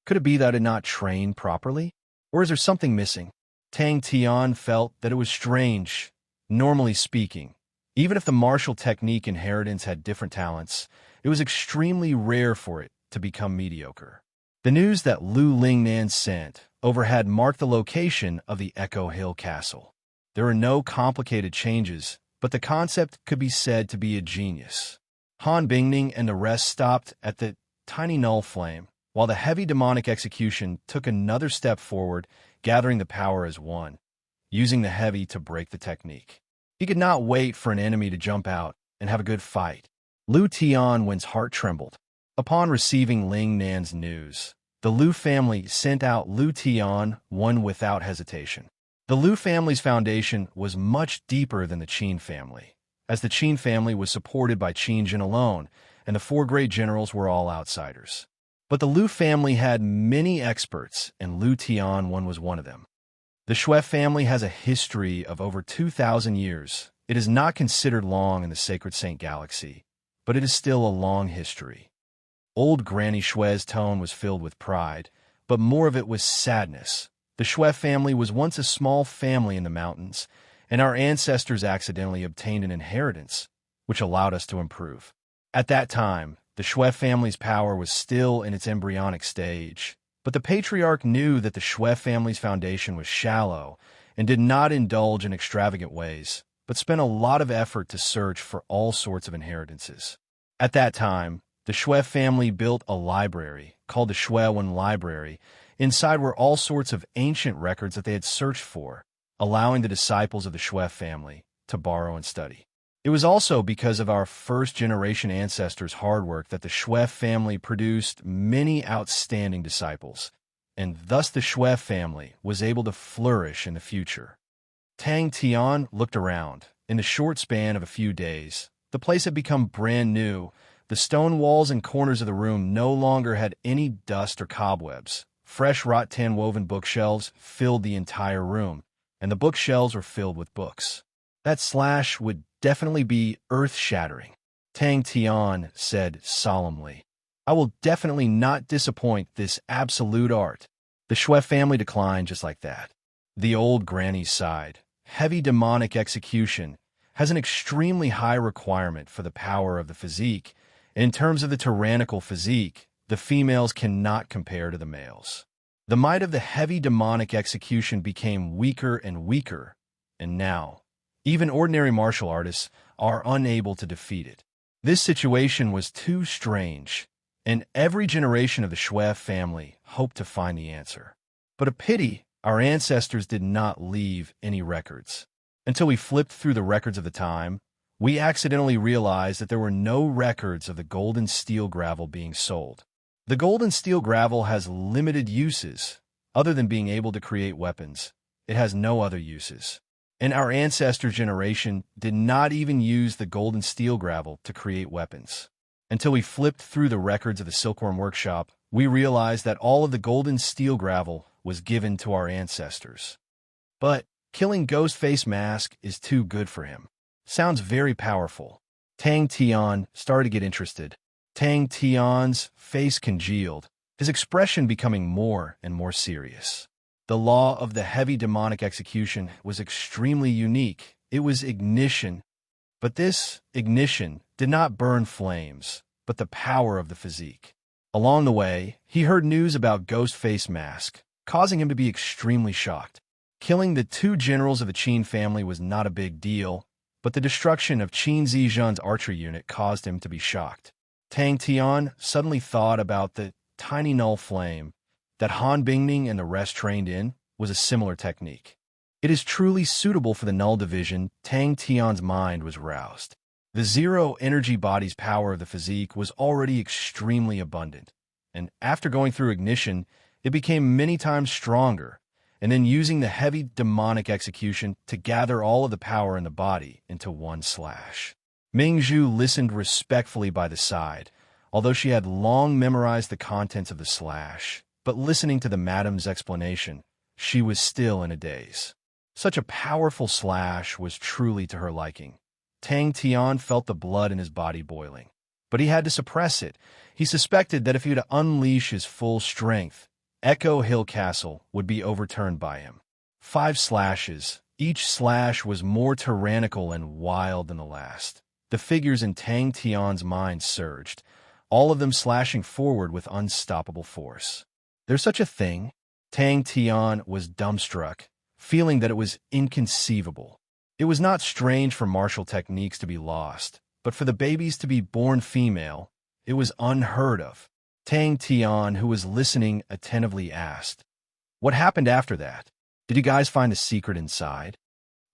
Could it be that it did not train properly? Or is there something missing? Tang Tian felt that it was strange. Normally speaking, even if the martial technique inheritance had different talents, it was extremely rare for it to become mediocre. The news that Lu Lingnan sent over had marked the location of the Echo Hill Castle. There are no complicated changes, but the concept could be said to be a genius. Han Bingning and the rest stopped at the tiny null flame, while the heavy demonic execution took another step forward, gathering the power as one, using the heavy to break the technique. He could not wait for an enemy to jump out and have a good fight. Lu Tianwen's heart trembled. Upon receiving Ling Nan's news, the Lu family sent out Lu Tianwen without hesitation. The Lu family's foundation was much deeper than the Qin family, as the Qin family was supported by Qin Jin alone, and the four great generals were all outsiders. But the Lu family had many experts, and Lu Tianwen was one of them. The Xue family has a history of over 2,000 years. It is not considered long in the Sacred Saint Galaxy, but it is still a long history. Old Granny Xue's tone was filled with pride, but more of it was sadness. The Xue family was once a small family in the mountains, and our ancestors accidentally obtained an inheritance, which allowed us to improve. At that time, the Xue family's power was still in its embryonic stage, but the patriarch knew that the Xue family's foundation was shallow and did not indulge in extravagant ways, but spent a lot of effort to search for all sorts of inheritances. At that time, the Xue family built a library called the Xuewen Library. Inside were all sorts of ancient records that they had searched for, allowing the disciples of the Xue family to borrow and study. It was also because of our first-generation ancestors' hard work that the Xue family produced many outstanding disciples, and thus the Xue family was able to flourish in the future. Tang Tian looked around. In the short span of a few days, the place had become brand new. The stone walls and corners of the room no longer had any dust or cobwebs. Fresh rattan-woven bookshelves filled the entire room, and the bookshelves were filled with books. That slash would definitely be earth-shattering, Tang Tian said solemnly. I will definitely not disappoint this absolute art. The Xue family declined just like that. The old granny sighed. Heavy demonic execution has an extremely high requirement for the power of the physique. In terms of the tyrannical physique, the females cannot compare to the males. The might of the heavy demonic execution became weaker and weaker, and now, even ordinary martial artists are unable to defeat it. This situation was too strange, and every generation of the Xue family hoped to find the answer. But a pity, our ancestors did not leave any records. Until we flipped through the records of the time, we accidentally realized that there were no records of the golden steel gravel being sold. The golden steel gravel has limited uses. Other than being able to create weapons, it has no other uses. And our ancestor generation did not even use the golden steel gravel to create weapons. Until we flipped through the records of the Silkworm Workshop, we realized that all of the golden steel gravel was given to our ancestors. But killing Ghostface Mask is too good for him. Sounds very powerful. Tang Tian started to get interested. Tang Tian's face congealed, his expression becoming more and more serious. The law of the heavy demonic execution was extremely unique. It was ignition. But this ignition did not burn flames, but the power of the physique. Along the way, he heard news about Ghostface Mask, causing him to be extremely shocked. Killing the two generals of the Qin family was not a big deal, but the destruction of Qin Zizhan's archery unit caused him to be shocked. Tang Tian suddenly thought about the tiny null flame that Han Bingning and the rest trained in was a similar technique. It is truly suitable for the null division. Tang Tian's mind was roused. The zero energy body's power of the physique was already extremely abundant, and after going through ignition, it became many times stronger, and then using the heavy demonic execution to gather all of the power in the body into one slash. Mingzhu listened respectfully by the side, although she had long memorized the contents of the slash, but listening to the madam's explanation, she was still in a daze. Such a powerful slash was truly to her liking. Tang Tian felt the blood in his body boiling, but he had to suppress it. He suspected that if he were to unleash his full strength, Echo Hill Castle would be overturned by him. 5 slashes. Each slash was more tyrannical and wild than the last. The figures in Tang Tian's mind surged, all of them slashing forward with unstoppable force. There's such a thing? Tang Tian was dumbstruck, feeling that it was inconceivable. It was not strange for martial techniques to be lost, but for the babies to be born female, it was unheard of. Tang Tian, who was listening attentively, asked, "What happened after that? Did you guys find the secret inside?"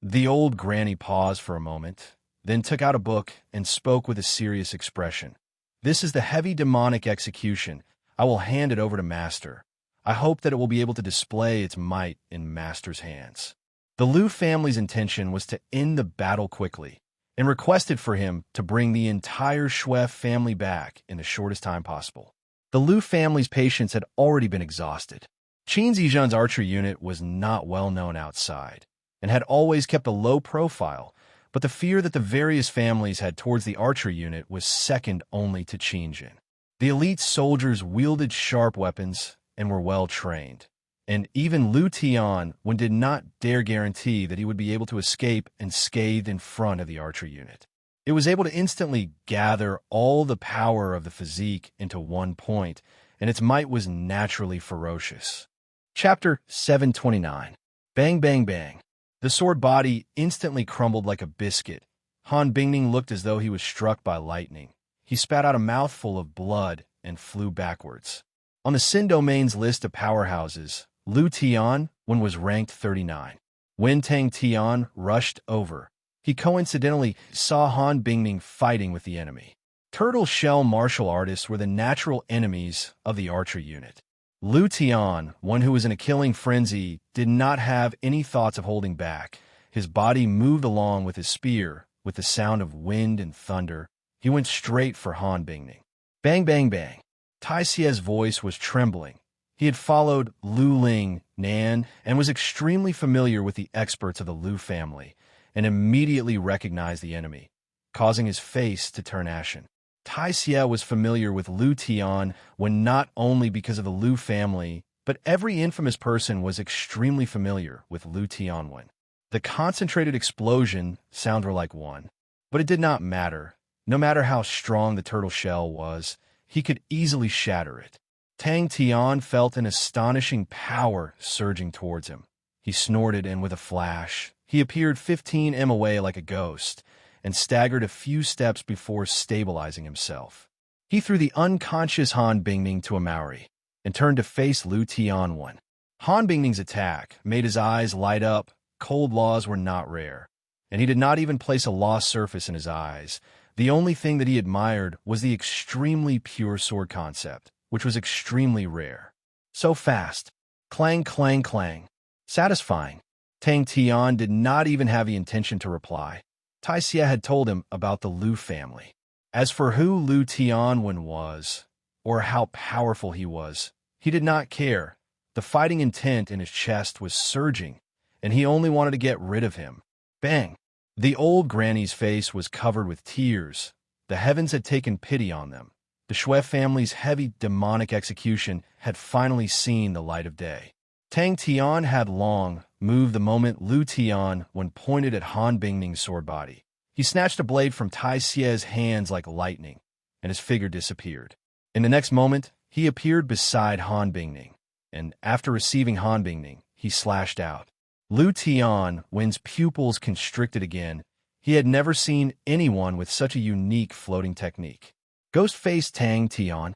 The old granny paused for a moment, then took out a book and spoke with a serious expression. "This is the heavy demonic execution. I will hand it over to Master. I hope that it will be able to display its might in Master's hands." The Liu family's intention was to end the battle quickly, and requested for him to bring the entire Shui family back in the shortest time possible. The Liu family's patience had already been exhausted. Qin Zizhan's archery unit was not well known outside, and had always kept a low profile, but the fear that the various families had towards the archery unit was second only to Qinjin. The elite soldiers wielded sharp weapons and were well trained, and even Liu Tian did not dare guarantee that he would be able to escape unscathed in front of the archery unit. It was able to instantly gather all the power of the physique into one point, and its might was naturally ferocious. Chapter 729. Bang, bang, bang. The sword body instantly crumbled like a biscuit. Han Bingning looked as though he was struck by lightning. He spat out a mouthful of blood and flew backwards. On the Sin Domain's list of powerhouses, Liu Tian was ranked 39. When Tang Tian rushed over, he coincidentally saw Han Bingning fighting with the enemy. Turtle shell martial artists were the natural enemies of the archer unit. Liu Tian, one who was in a killing frenzy, did not have any thoughts of holding back. His body moved along with his spear, with the sound of wind and thunder. He went straight for Han Bingning. Bang, bang, bang. Tai Xie's voice was trembling. He had followed Lu Ling Nan and was extremely familiar with the experts of the Liu family, and immediately recognized the enemy, causing his face to turn ashen. Tai Xie was familiar with Liu Tian not only because of the Liu family, but every infamous person was extremely familiar with Liu Tian. The concentrated explosion sounded like one, but it did not matter. No matter how strong the turtle shell was, he could easily shatter it. Tang Tian felt an astonishing power surging towards him. He snorted, and with a flash, he appeared 15 m away like a ghost, and staggered a few steps before stabilizing himself. He threw the unconscious Han Bingning to a Maori, and turned to face Liu Tian. Han Bingning's attack made his eyes light up. Cold laws were not rare, and he did not even place a lost surface in his eyes. The only thing that he admired was the extremely pure sword concept, which was extremely rare. So fast. Clang, clang, clang. Satisfying. Tang Tian did not even have the intention to reply. Tai Xie had told him about the Lu family. As for who Lu Tianwen was, or how powerful he was, he did not care. The fighting intent in his chest was surging, and he only wanted to get rid of him. Bang! The old granny's face was covered with tears. The heavens had taken pity on them. The Shui family's heavy demonic execution had finally seen the light of day. Tang Tian had long moved the moment Lu Tianwen pointed at Han Bingning's sword body. He snatched a blade from Tai Xie's hands like lightning, and his figure disappeared. In the next moment, he appeared beside Han Bingning, and after receiving Han Bingning, he slashed out. Lu Tianwen's pupils constricted again. He had never seen anyone with such a unique floating technique. Ghost-faced Tang Tian.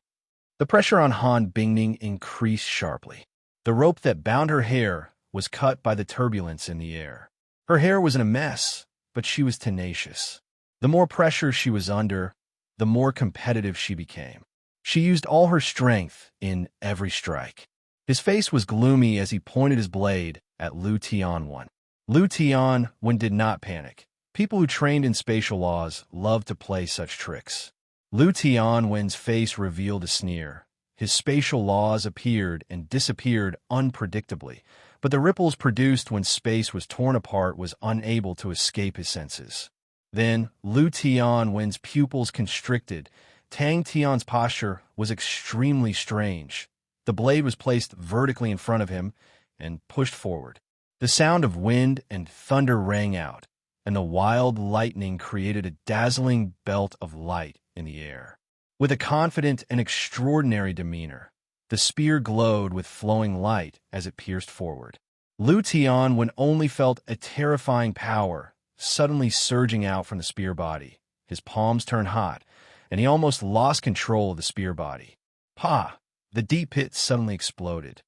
The pressure on Han Bingning increased sharply. The rope that bound her hair was cut by the turbulence in the air. Her hair was in a mess, but she was tenacious. The more pressure she was under, the more competitive she became. She used all her strength in every strike. His face was gloomy as he pointed his blade at Lu Tianwen. Lu Tianwen did not panic. People who trained in spatial laws loved to play such tricks. Lu Tianwen's face revealed a sneer. His spatial laws appeared and disappeared unpredictably, but the ripples produced when space was torn apart was unable to escape his senses. Then, Lu Tianwen's pupils constricted. Tang Tian's posture was extremely strange. The blade was placed vertically in front of him and pushed forward. The sound of wind and thunder rang out, and the wild lightning created a dazzling belt of light in the air. With a confident and extraordinary demeanor, the spear glowed with flowing light as it pierced forward. Lu Tianwen only felt a terrifying power suddenly surging out from the spear body. His palms turned hot, and he almost lost control of the spear body. Pa! The deep pit suddenly exploded.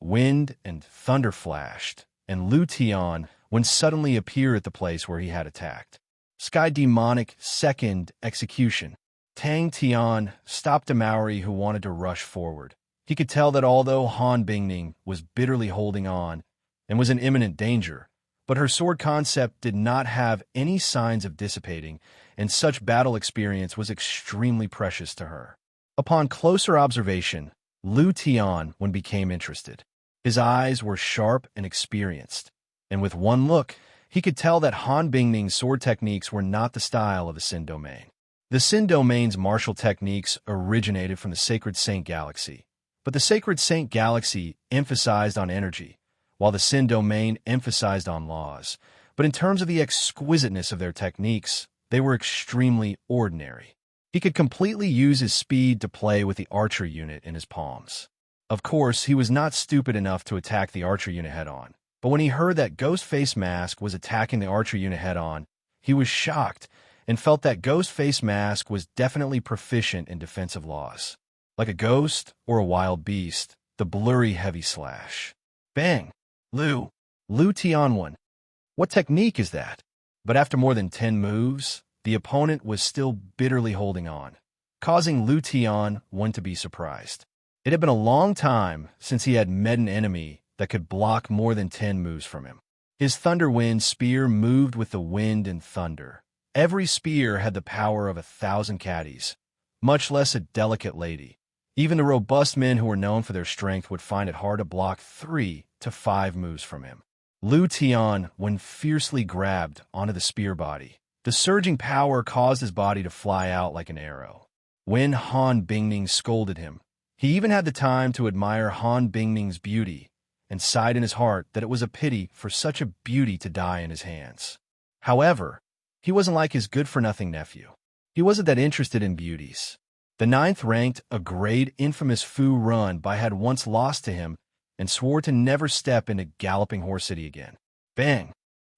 Wind and thunder flashed, and Lu Tianwen suddenly appeared at the place where he had attacked. Sky demonic second execution. Tang Tian stopped a Maori who wanted to rush forward. He could tell that although Han Bingning was bitterly holding on and was in imminent danger, but her sword concept did not have any signs of dissipating, and such battle experience was extremely precious to her. Upon closer observation, Lu Tianwen became interested. His eyes were sharp and experienced, and with one look, he could tell that Han Bingning's sword techniques were not the style of the Sin Domain. The Sin Domain's martial techniques originated from the Sacred Saint Galaxy, but the Sacred Saint Galaxy emphasized on energy, while the Sin Domain emphasized on laws. But in terms of the exquisiteness of their techniques, they were extremely ordinary. He could completely use his speed to play with the archer unit in his palms. Of course, he was not stupid enough to attack the archer unit head-on, but when he heard that Ghostface Mask was attacking the archer unit head-on, he was shocked and felt that Ghostface Mask was definitely proficient in defensive laws. Like a ghost or a wild beast, the blurry heavy slash. Bang! Lu Tianwen. What technique is that? But after more than 10 moves, the opponent was still bitterly holding on, causing Lu Tianwen to be surprised. It had been a long time since he had met an enemy that could block more than 10 moves from him. His Thunderwind spear moved with the wind and thunder. Every spear had the power of 1,000 caddies, much less a delicate lady. Even the robust men who were known for their strength would find it hard to block 3 to 5 moves from him. Lu Tianwen fiercely grabbed onto the spear body. The surging power caused his body to fly out like an arrow. When Han Bingning scolded him, he even had the time to admire Han Bingning's beauty and sighed in his heart that it was a pity for such a beauty to die in his hands. However, he wasn't like his good-for-nothing nephew. He wasn't that interested in beauties. The 9th ranked a grade infamous Fu Run Bai had once lost to him and swore to never step into Galloping Horse City again. Bang!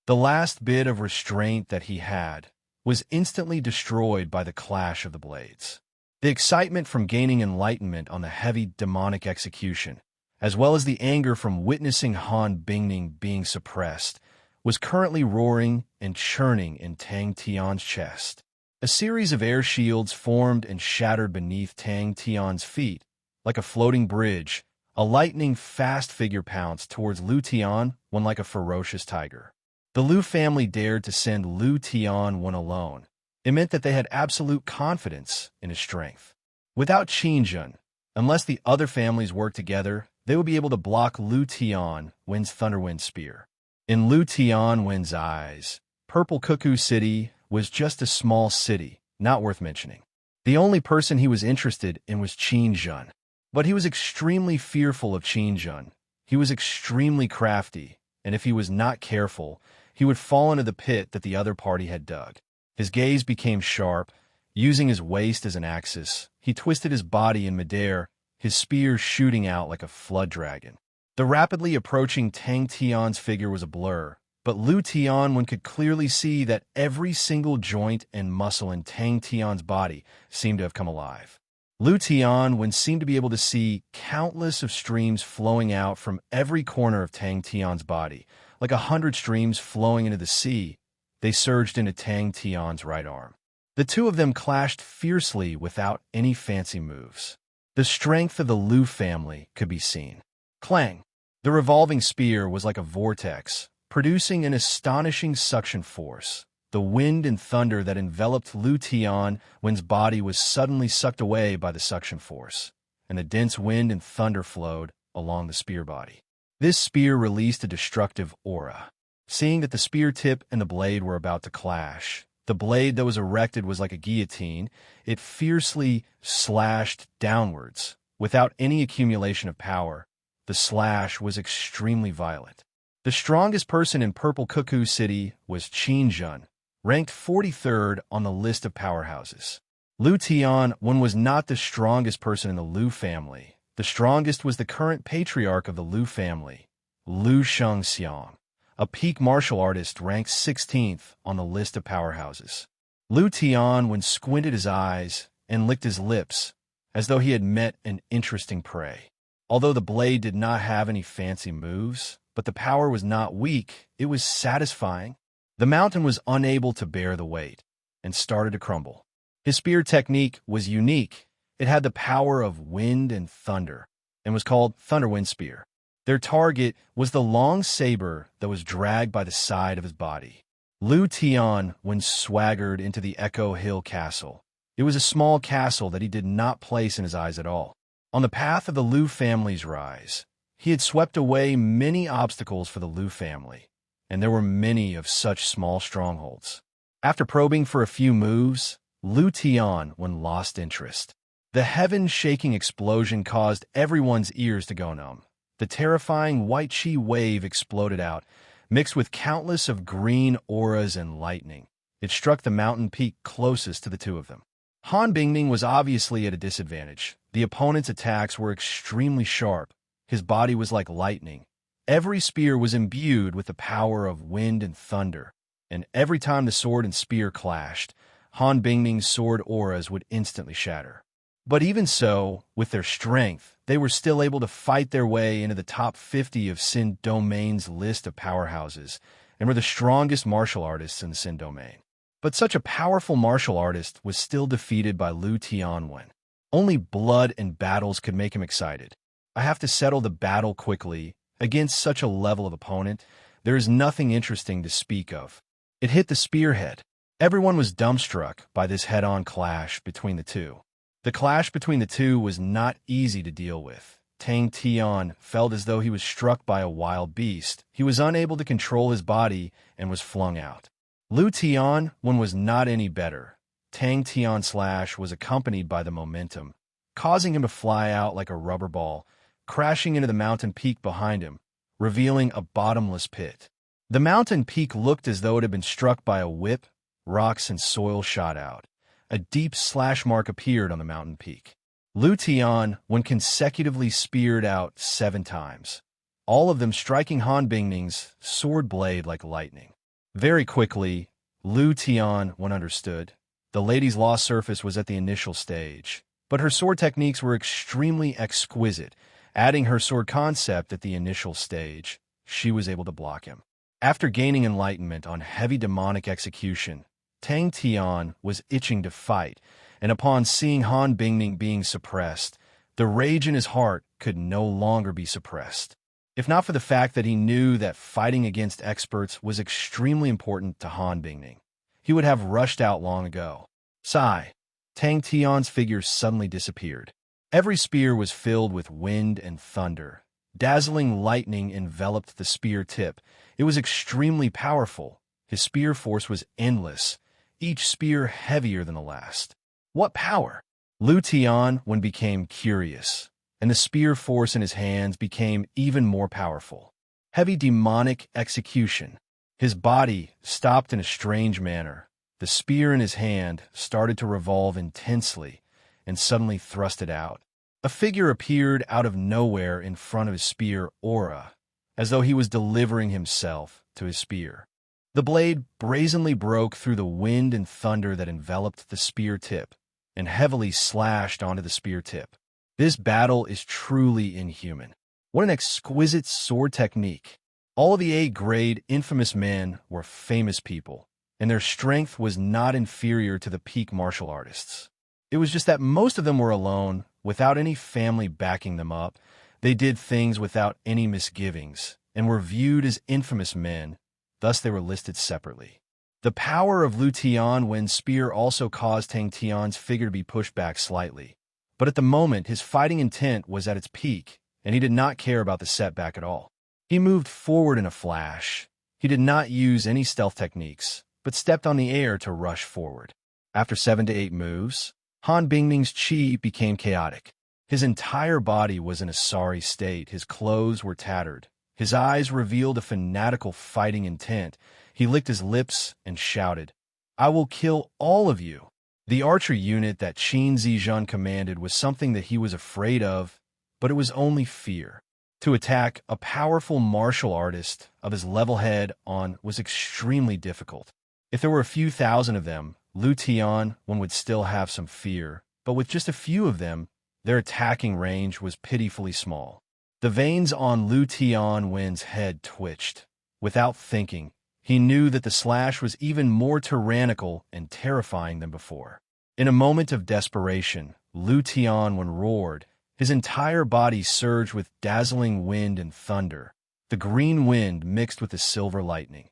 The last bit of restraint that he had was instantly destroyed by the clash of the blades. The excitement from gaining enlightenment on the heavy demonic execution, as well as the anger from witnessing Han Bingning being suppressed, was currently roaring and churning in Tang Tian's chest. A series of air shields formed and shattered beneath Tang Tian's feet, like a floating bridge A lightning-fast figure pounced towards Lu Tian when like a ferocious tiger. The Lu family dared to send Lu Tian when alone. It meant that they had absolute confidence in his strength. Without Qingjun, unless the other families worked together, they would be able to block Lu Tianwen's Thunderwind spear. In Lu Tianwen's eyes, Purple Cuckoo City was just a small city, not worth mentioning. The only person he was interested in was Qingjun. But he was extremely fearful of Qingjun. He was extremely crafty, and if he was not careful, he would fall into the pit that the other party had dug. His gaze became sharp. Using his waist as an axis, he twisted his body in midair, his spear shooting out like a flood dragon. The rapidly approaching Tang Tian's figure was a blur, but Lu Tianwen could clearly see that every single joint and muscle in Tang Tian's body seemed to have come alive. Lu Tianwen seemed to be able to see countless of streams flowing out from every corner of Tang Tian's body, like 100 streams flowing into the sea. They surged into Tang Tian's right arm. The two of them clashed fiercely without any fancy moves. The strength of the Lu family could be seen. Clang! The revolving spear was like a vortex, producing an astonishing suction force. The wind and thunder that enveloped Lu Tianwen's body was suddenly sucked away by the suction force, and the dense wind and thunder flowed along the spear body. This spear released a destructive aura. Seeing that the spear tip and the blade were about to clash, the blade that was erected was like a guillotine. It fiercely slashed downwards. Without any accumulation of power, the slash was extremely violent. The strongest person in Purple Cuckoo City was Qingjun, ranked 43rd on the list of powerhouses. Lu Tianwen was not the strongest person in the Lu family. The strongest was the current patriarch of the Lu family, Lu Shengxiang, a peak martial artist ranked 16th on the list of powerhouses. Lu Tianwen squinted his eyes and licked his lips, as though he had met an interesting prey. Although the blade did not have any fancy moves, but the power was not weak, it was satisfying. The mountain was unable to bear the weight, and started to crumble. His spear technique was unique. It had the power of wind and thunder, and was called Thunderwind Spear. Their target was the long saber that was dragged by the side of his body. Lu Tianwen swaggered into the Echo Hill Castle. It was a small castle that he did not place in his eyes at all. On the path of the Lu family's rise, he had swept away many obstacles for the Lu family, and there were many of such small strongholds. After probing for a few moves, Lu Tianwen lost interest. The heaven-shaking explosion caused everyone's ears to go numb. The terrifying white chi wave exploded out, mixed with countless of green auras and lightning. It struck the mountain peak closest to the two of them. Han Bingning was obviously at a disadvantage. The opponent's attacks were extremely sharp. His body was like lightning. Every spear was imbued with the power of wind and thunder, and every time the sword and spear clashed, Han Bingning's sword auras would instantly shatter. But even so, with their strength, they were still able to fight their way into the top 50 of Sin Domain's list of powerhouses, and were the strongest martial artists in the Sin Domain. But such a powerful martial artist was still defeated by Lu Tianwen. Only blood and battles could make him excited. I have to settle the battle quickly. Against such a level of opponent, there is nothing interesting to speak of. It hit the spearhead. Everyone was dumbstruck by this head-on clash between the two. The clash between the two was not easy to deal with. Tang Tian felt as though he was struck by a wild beast. He was unable to control his body and was flung out. Lu Tianwen was not any better. Tang Tian's slash was accompanied by the momentum, causing him to fly out like a rubber ball, crashing into the mountain peak behind him, revealing a bottomless pit. The mountain peak looked as though it had been struck by a whip. Rocks and soil shot out. A deep slash mark appeared on the mountain peak. Lu Tianwen consecutively speared out 7 times, all of them striking Han Bingning's sword blade like lightning. Very quickly, Lu Tianwen understood. The lady's lost surface was at the initial stage, but her sword techniques were extremely exquisite. Adding her sword concept at the initial stage, she was able to block him. After gaining enlightenment on heavy demonic execution, Tang Tian was itching to fight, and upon seeing Han Bingning being suppressed, The rage in his heart could no longer be suppressed. If not for the fact that he knew that fighting against experts was extremely important to Han Bingning, he would have rushed out long ago. Sigh. Tang Tian's figure suddenly disappeared. Every spear was filled with wind and thunder. Dazzling lightning enveloped the spear tip. It was extremely powerful. His spear force was endless, each spear heavier than the last. What power? Lu Tianwen became curious, and the spear force in his hands became even more powerful. Heavy demonic execution. His body stopped in a strange manner. The spear in his hand started to revolve intensely and suddenly thrust it out. A figure appeared out of nowhere in front of his spear aura, as though he was delivering himself to his spear. The blade brazenly broke through the wind and thunder that enveloped the spear tip and heavily slashed onto the spear tip. This battle is truly inhuman. What an exquisite sword technique. All of the A-grade infamous men were famous people, and their strength was not inferior to the peak martial artists. It was just that most of them were alone, without any family backing them up. They did things without any misgivings, and were viewed as infamous men, thus they were listed separately. The power of Lu Tianwen's spear also caused Tang Tian's figure to be pushed back slightly. But at the moment, his fighting intent was at its peak, and he did not care about the setback at all. He moved forward in a flash. He did not use any stealth techniques, but stepped on the air to rush forward. After 7 to 8 moves, Han Bingning's chi became chaotic. His entire body was in a sorry state. His clothes were tattered. His eyes revealed a fanatical fighting intent. He licked his lips and shouted, "I will kill all of you." The archer unit that Qin Zizhan commanded was something that he was afraid of, but it was only fear. To attack a powerful martial artist of his level head-on was extremely difficult. If there were a few thousand of them, Lu Tianwen would still have some fear, but with just a few of them, their attacking range was pitifully small. The veins on Lu Tianwen's head twitched. Without thinking, he knew that the slash was even more tyrannical and terrifying than before. In a moment of desperation, Lu Tianwen roared. His entire body surged with dazzling wind and thunder. The green wind mixed with the silver lightning,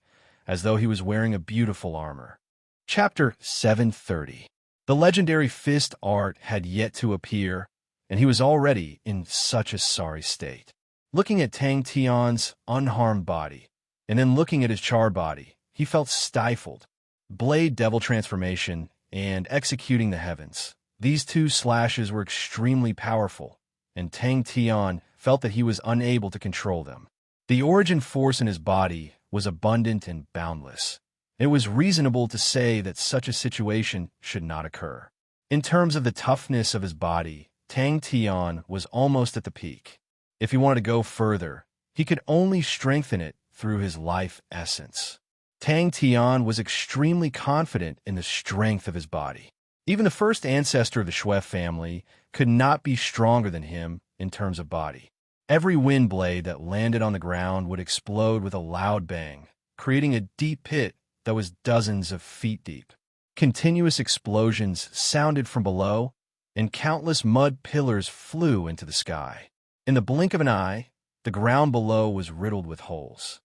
as though he was wearing a beautiful armor. Chapter 730. The legendary fist art had yet to appear, and he was already in such a sorry state. Looking at Tang Tian's unharmed body, and then looking at his charred body, he felt stifled. Blade Devil Transformation and Executing the Heavens. These two slashes were extremely powerful, and Tang Tian felt that he was unable to control them. The origin force in his body was abundant and boundless. It was reasonable to say that such a situation should not occur. In terms of the toughness of his body, Tang Tian was almost at the peak. If he wanted to go further, he could only strengthen it through his life essence. Tang Tian was extremely confident in the strength of his body. Even the first ancestor of the Shui family could not be stronger than him in terms of body. Every wind blade that landed on the ground would explode with a loud bang, creating a deep pit that was dozens of feet deep. Continuous explosions sounded from below, and countless mud pillars flew into the sky. In the blink of an eye, the ground below was riddled with holes.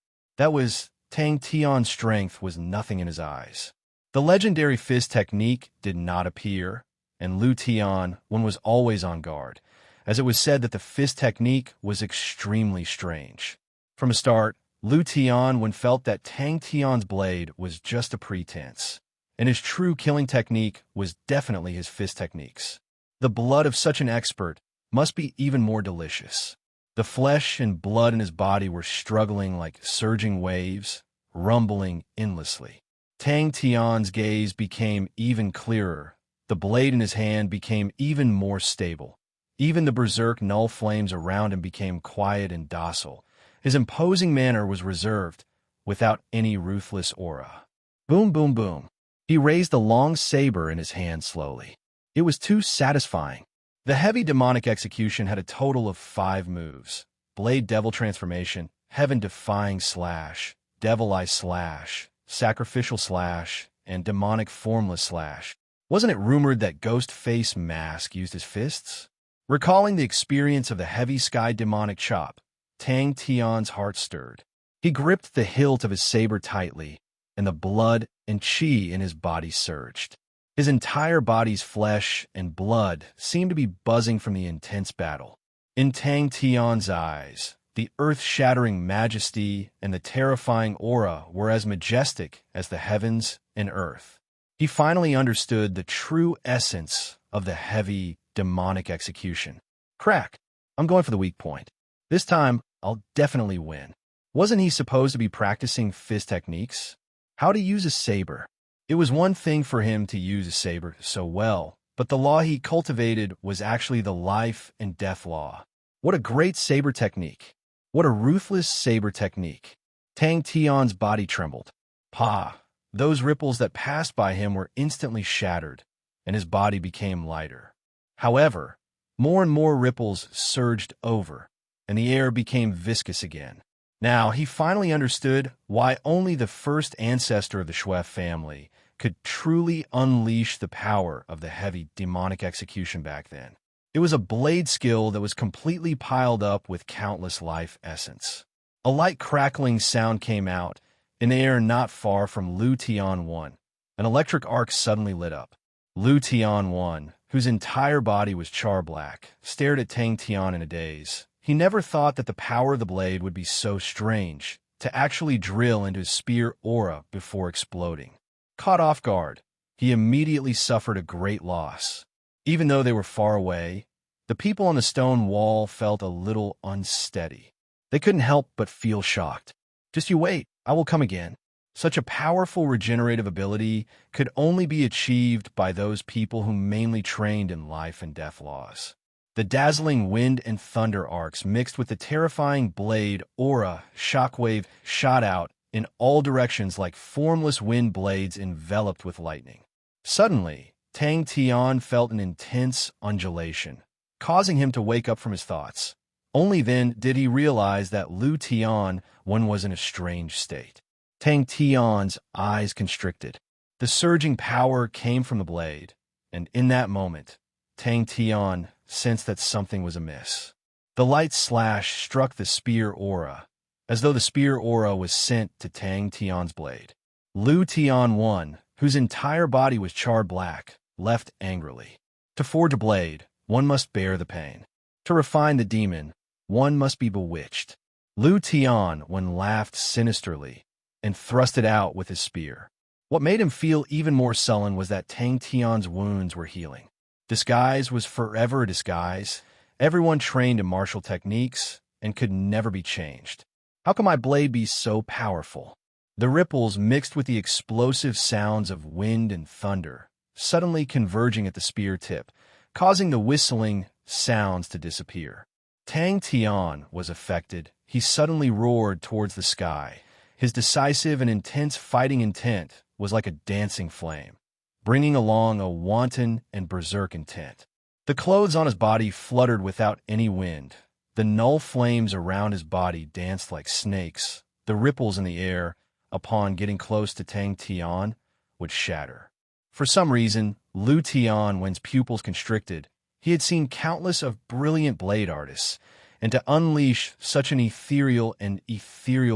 Tang Tian's strength was nothing in his eyes. The legendary fist technique did not appear, and Lu Tianwen was always on guard, as it was said that the fist technique was extremely strange. From the start, Lu Tianwen felt that Tang Tian's blade was just a pretense, and his true killing technique was definitely his fist techniques. The blood of such an expert must be even more delicious. The flesh and blood in his body were struggling like surging waves, rumbling endlessly. Tang Tian's gaze became even clearer. The blade in his hand became even more stable. Even the berserk null flames around him became quiet and docile. His imposing manner was reserved, without any ruthless aura. Boom, boom, boom. He raised the long saber in his hand slowly. It was too satisfying. The heavy demonic execution had a total of 5 moves. Blade Devil Transformation, Heaven-Defying Slash, Devil Eye Slash, Sacrificial Slash, and Demonic Formless Slash. Wasn't it rumored that Ghost Face Mask used his fists? Recalling the experience of the heavy sky demonic chop, Tang Tian's heart stirred. He gripped the hilt of his saber tightly, and the blood and qi in his body surged. His entire body's flesh and blood seemed to be buzzing from the intense battle. In Tang Tian's eyes, the earth-shattering majesty and the terrifying aura were as majestic as the heavens and earth. He finally understood the true essence of the heavy, demonic execution. Crack! I'm going for the weak point. This time, I'll definitely win. Wasn't he supposed to be practicing fist techniques? How to use a saber? It was one thing for him to use a saber so well, but the law he cultivated was actually the life and death law. What a great saber technique! What a ruthless saber technique! Tang Tian's body trembled. Pa! Those ripples that passed by him were instantly shattered, and his body became lighter. However, more and more ripples surged over, and the air became viscous again. Now, he finally understood why only the first ancestor of the Shui family could truly unleash the power of the heavy demonic execution back then. It was a blade skill that was completely piled up with countless life essence. A light crackling sound came out in the air not far from Lu Tian-1. An electric arc suddenly lit up. Lu Tian-1, whose entire body was char-black, stared at Tang Tian in a daze. He never thought that the power of the blade would be so strange, to actually drill into his spear aura before exploding. Caught off guard, he immediately suffered a great loss. Even though they were far away, the people on the stone wall felt a little unsteady. They couldn't help but feel shocked. Just you wait, I will come again. Such a powerful regenerative ability could only be achieved by those people who mainly trained in life and death laws. The dazzling wind and thunder arcs mixed with the terrifying blade aura shockwave shot out in all directions like formless wind blades enveloped with lightning. Suddenly, Tang Tian felt an intense undulation, causing him to wake up from his thoughts. Only then did he realize that Lu Tian was in a strange state. Tang Tian's eyes constricted. The surging power came from the blade, and in that moment, Tang Tian sensed that something was amiss. The light slash struck the spear aura, as though the spear aura was sent to Tang Tian's blade. Lu Tian-1, whose entire body was charred black, left angrily. To forge a blade, one must bear the pain. To refine the demon, one must be bewitched. Lu Tian-1 laughed sinisterly and thrust it out with his spear. What made him feel even more sullen was that Tang Tian's wounds were healing. Disguise was forever a disguise. Everyone trained in martial techniques and could never be changed. How can my blade be so powerful? The ripples mixed with the explosive sounds of wind and thunder, suddenly converging at the spear tip, causing the whistling sounds to disappear. Tang Tian was affected. He suddenly roared towards the sky. His decisive and intense fighting intent was like a dancing flame, bringing along a wanton and berserk intent. The clothes on his body fluttered without any wind. The null flames around his body danced like snakes. The ripples in the air, upon getting close to Tang Tian, would shatter. For some reason, Lu Tian-1's pupils constricted. He had seen countless of brilliant blade artists, and to unleash such an ethereal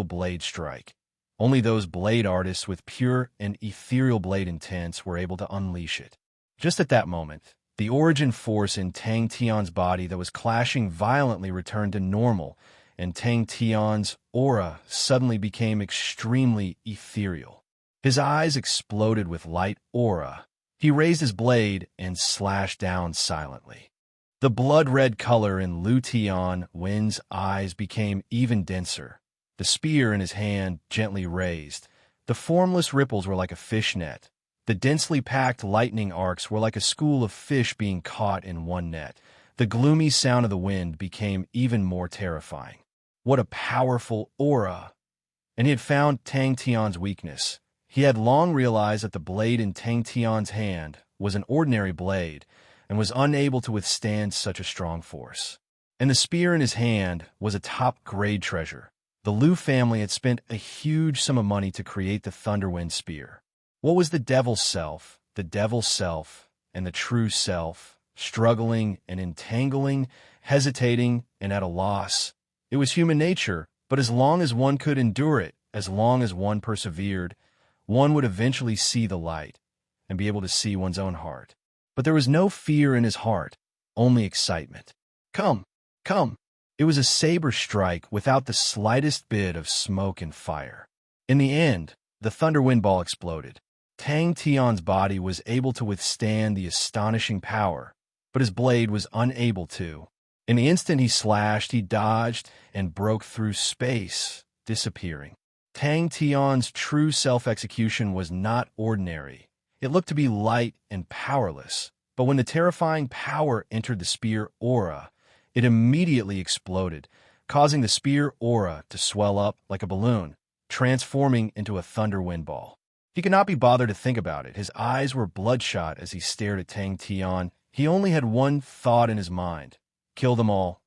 blade strike, only those blade artists with pure and ethereal blade intents were able to unleash it. Just at that moment, the origin force in Tang Tian's body that was clashing violently returned to normal, and Tang Tian's aura suddenly became extremely ethereal. His eyes exploded with light aura. He raised his blade and slashed down silently. The blood-red color in Lu Tian-1's eyes became even denser. The spear in his hand gently raised. The formless ripples were like a fish net. The densely packed lightning arcs were like a school of fish being caught in one net. The gloomy sound of the wind became even more terrifying. What a powerful aura! And he had found Tang Tian's weakness. He had long realized that the blade in Tang Tian's hand was an ordinary blade and was unable to withstand such a strong force. And the spear in his hand was a top-grade treasure. The Lu family had spent a huge sum of money to create the Thunderwind spear. What was the devil's self, and the true self, struggling and entangling, hesitating and at a loss. It was human nature, but as long as one could endure it, as long as one persevered, one would eventually see the light and be able to see one's own heart. But there was no fear in his heart, only excitement. Come, come. It was a saber strike without the slightest bit of smoke and fire. In the end, the thunder wind ball exploded. Tang Tian's body was able to withstand the astonishing power, but his blade was unable to. In the instant he slashed, he dodged and broke through space, disappearing. Tang Tian's true self-execution was not ordinary. It looked to be light and powerless, but when the terrifying power entered the spear aura, it immediately exploded, causing the spear aura to swell up like a balloon, transforming into a thunder wind ball. He could not be bothered to think about it. His eyes were bloodshot as he stared at Tang Tian. He only had one thought in his mind. Kill them all.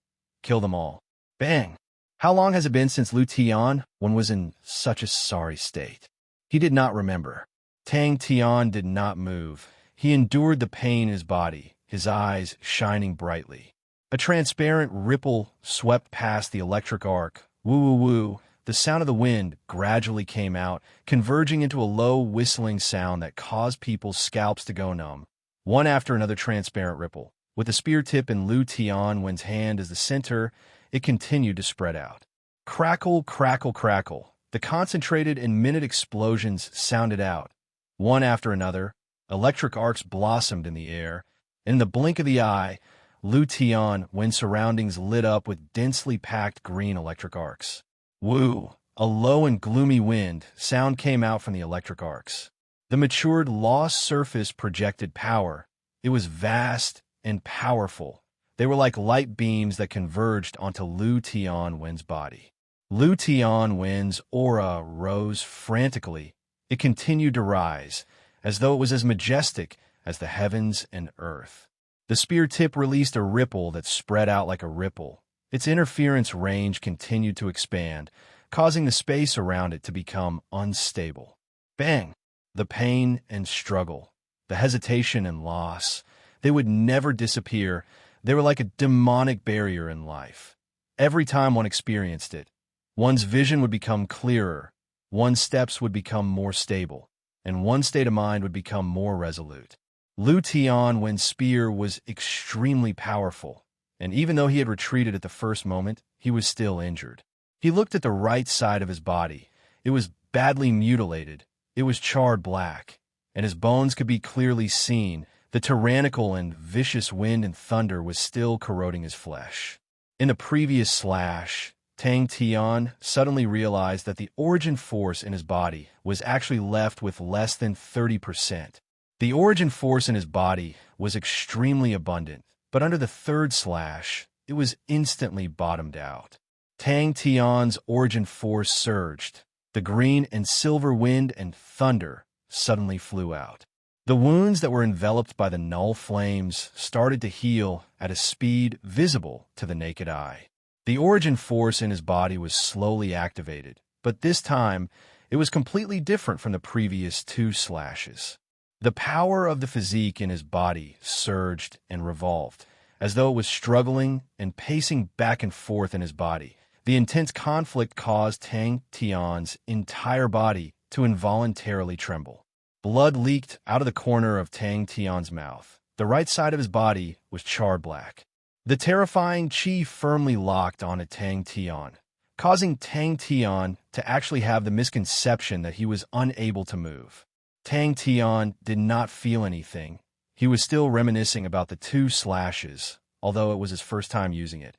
Kill them all. Bang! How long has it been since Lu Tian was in such a sorry state? He did not remember. Tang Tian did not move. He endured the pain in his body, his eyes shining brightly. A transparent ripple swept past the electric arc. Woo-woo-woo. The sound of the wind gradually came out, converging into a low whistling sound that caused people's scalps to go numb. One after another transparent ripple. With the spear tip in Lu Tian's hand as the center, it continued to spread out. Crackle, crackle, crackle. The concentrated and minute explosions sounded out. One after another, electric arcs blossomed in the air. In the blink of the eye, Lu Tian's surroundings lit up with densely packed green electric arcs. Woo! A low and gloomy wind sound came out from the electric arcs. The matured, lost surface projected power. It was vast and powerful. They were like light beams that converged onto Lu Tian's body. Lu Tian's aura rose frantically. It continued to rise, as though it was as majestic as the heavens and earth. The spear tip released a ripple that spread out like a ripple. Its interference range continued to expand, causing the space around it to become unstable. Bang! The pain and struggle, the hesitation and loss, they would never disappear. They were like a demonic barrier in life. Every time one experienced it, one's vision would become clearer, one's steps would become more stable, and one's state of mind would become more resolute. Lu Tian's spear was extremely powerful, and even though he had retreated at the first moment, he was still injured. He looked at the right side of his body. It was badly mutilated. It was charred black, and his bones could be clearly seen. The tyrannical and vicious wind and thunder was still corroding his flesh. In the previous slash, Tang Tian suddenly realized that the origin force in his body was actually left with less than 30%. The origin force in his body was extremely abundant, but under the third slash, it was instantly bottomed out. Tang Tian's origin force surged. The green and silver wind and thunder suddenly flew out. The wounds that were enveloped by the null flames started to heal at a speed visible to the naked eye. The origin force in his body was slowly activated, but this time it was completely different from the previous two slashes. The power of the physique in his body surged and revolved, as though it was struggling and pacing back and forth in his body. The intense conflict caused Tang Tian's entire body to involuntarily tremble. Blood leaked out of the corner of Tang Tian's mouth. The right side of his body was charred black. The terrifying qi firmly locked onto Tang Tian, causing Tang Tian to actually have the misconception that he was unable to move. Tang Tian did not feel anything. He was still reminiscing about the two slashes, although it was his first time using it,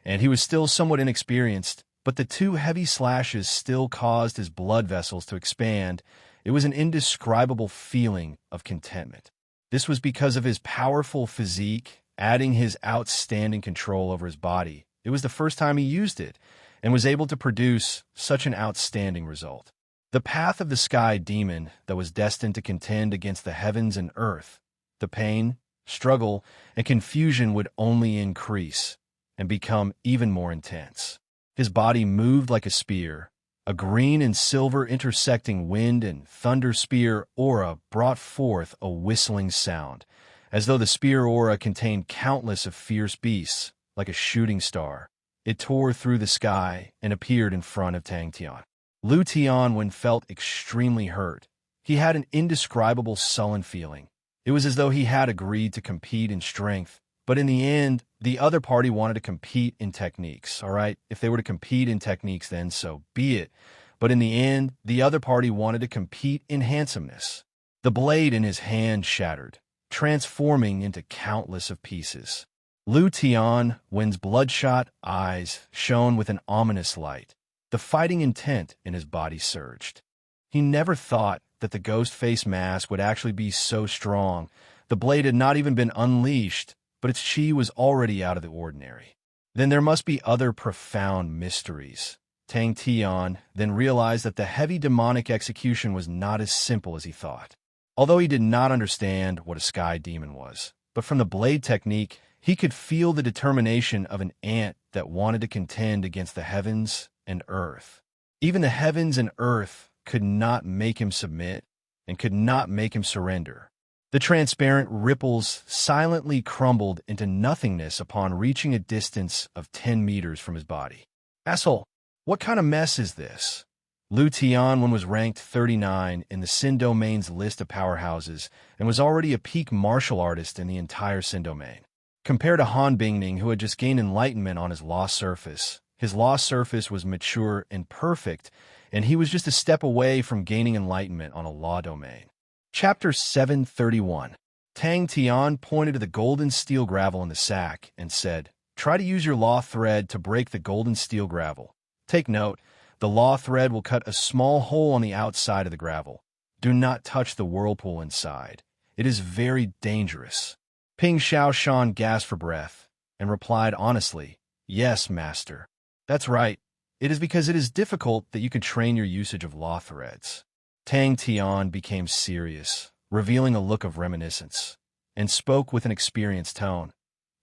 and he was still somewhat inexperienced, but the two heavy slashes still caused his blood vessels to expand. It was an indescribable feeling of contentment. This was because of his powerful physique, adding his outstanding control over his body. It was the first time he used it, and was able to produce such an outstanding result. The path of the sky demon that was destined to contend against the heavens and earth, the pain, struggle, and confusion would only increase and become even more intense. His body moved like a spear. A green and silver intersecting wind and thunder spear aura brought forth a whistling sound, as though the spear aura contained countless of fierce beasts, like a shooting star. It tore through the sky and appeared in front of Tang Tian. Lu Tianwen felt extremely hurt. He had an indescribable sullen feeling. It was as though he had agreed to compete in strength, but in the end, the other party wanted to compete in techniques, all right? If they were to compete in techniques, then so be it. But in the end, the other party wanted to compete in handsomeness. The blade in his hand shattered, transforming into countless of pieces. Lu Tianwen's bloodshot eyes shone with an ominous light. The fighting intent in his body surged. He never thought that the ghost face mask would actually be so strong. The blade had not even been unleashed, but its chi was already out of the ordinary. Then there must be other profound mysteries. Tang Tian then realized that the heavy demonic execution was not as simple as he thought. Although he did not understand what a sky demon was, but from the blade technique, he could feel the determination of an ant that wanted to contend against the heavens and earth. Even the heavens and earth could not make him submit and could not make him surrender. The transparent ripples silently crumbled into nothingness upon reaching a distance of 10 meters from his body. Asshole, what kind of mess is this? Lu Tianwen was ranked 39 in the Sin Domain's list of powerhouses and was already a peak martial artist in the entire Sin Domain. Compared to Han Bingning, who had just gained enlightenment on his lost surface, his lost surface was mature and perfect, and he was just a step away from gaining enlightenment on a law domain. Chapter 731. Tang Tian pointed to the golden steel gravel in the sack and said, "Try to use your law thread to break the golden steel gravel. Take note, the law thread will cut a small hole on the outside of the gravel. Do not touch the whirlpool inside. It is very dangerous." Ping Xiaoshan gasped for breath and replied honestly, "Yes, master. That's right. It is because it is difficult that you can train your usage of law threads." Tang Tian became serious, revealing a look of reminiscence, and spoke with an experienced tone.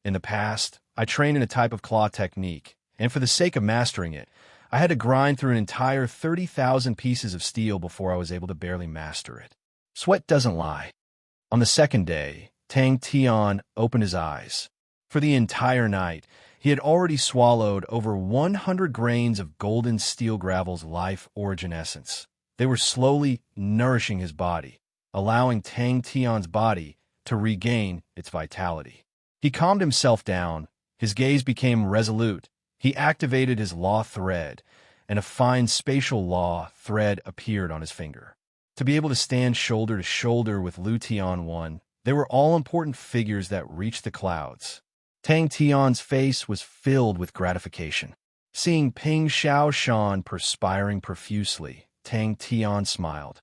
"In the past, I trained in a type of claw technique, and for the sake of mastering it, I had to grind through an entire 30,000 pieces of steel before I was able to barely master it." Sweat doesn't lie. On the second day, Tang Tian opened his eyes. For the entire night, he had already swallowed over 100 grains of golden steel gravel's life origin essence. They were slowly nourishing his body, allowing Tang Tian's body to regain its vitality. He calmed himself down. His gaze became resolute. He activated his law thread, and a fine spatial law thread appeared on his finger. To be able to stand shoulder to shoulder with Lu Tianwen, they were all-important figures that reached the clouds. Tang Tian's face was filled with gratification. Seeing Ping Xiaoshan perspiring profusely, Tang Tian smiled.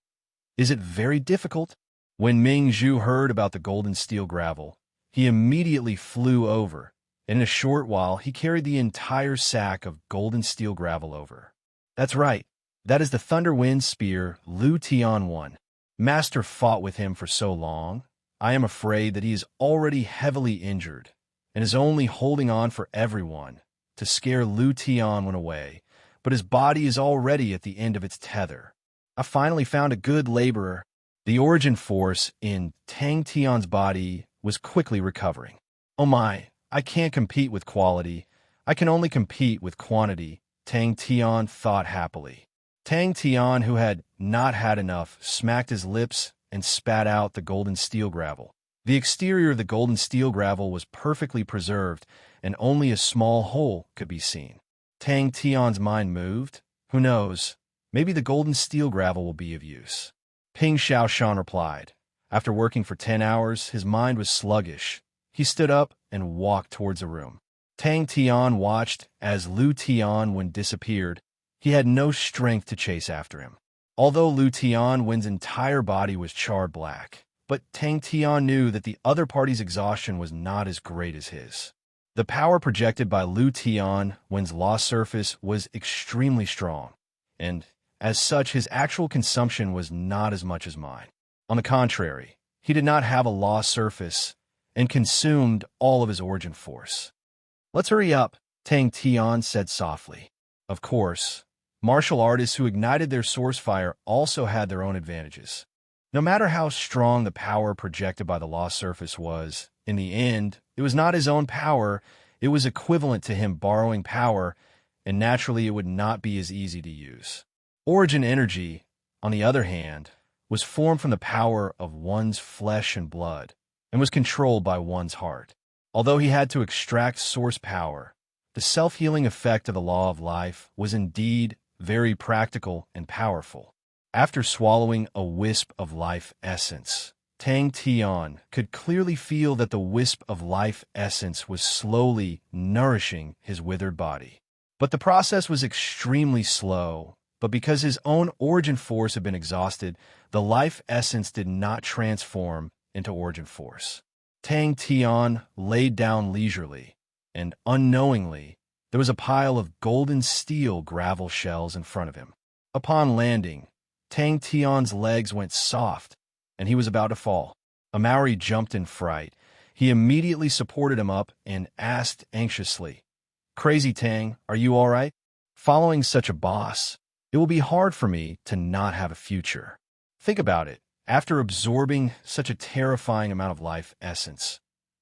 "Is it very difficult?" When Ming Zhu heard about the golden steel gravel, he immediately flew over, and in a short while he carried the entire sack of golden steel gravel over. "That's right. That is the Thunder Wind spear Lu Tianwen. Master fought with him for so long. I am afraid that he is already heavily injured, and is only holding on for everyone to scare Lu Tianwen away, but his body is already at the end of its tether. I finally found a good laborer." The origin force in Tang Tian's body was quickly recovering. "Oh my, I can't compete with quality. I can only compete with quantity," Tang Tian thought happily. Tang Tian, who had not had enough, smacked his lips and spat out the golden steel gravel. The exterior of the golden steel gravel was perfectly preserved, and only a small hole could be seen. Tang Tian's mind moved. Who knows? Maybe the golden steel gravel will be of use. Ping Xiaoshan replied. After working for 10 hours, his mind was sluggish. He stood up and walked towards a room. Tang Tian watched as Lu Tianwen disappeared. He had no strength to chase after him. Although Lu Tianwen's entire body was charred black, but Tang Tian knew that the other party's exhaustion was not as great as his. The power projected by Lu Tianwen's lost surface was extremely strong, and as such his actual consumption was not as much as mine. On the contrary, he did not have a lost surface and consumed all of his origin force. "Let's hurry up," Tang Tian said softly. Of course, martial artists who ignited their source fire also had their own advantages. No matter how strong the power projected by the lost surface was, in the end, it was not his own power. It was equivalent to him borrowing power, and naturally it would not be as easy to use. Origin energy, on the other hand, was formed from the power of one's flesh and blood, and was controlled by one's heart. Although he had to extract source power, the self-healing effect of the law of life was indeed very practical and powerful. After swallowing a wisp of life essence, Tang Tian could clearly feel that the wisp of life essence was slowly nourishing his withered body. But the process was extremely slow. But because his own origin force had been exhausted, the life essence did not transform into origin force. Tang Tian laid down leisurely, and unknowingly, there was a pile of golden steel gravel shells in front of him. Upon landing, Tang Tian's legs went soft, and he was about to fall. Amaury jumped in fright. He immediately supported him up and asked anxiously, "Crazy Tang, are you all right? Following such a boss, it will be hard for me to not have a future." Think about it. After absorbing such a terrifying amount of life essence,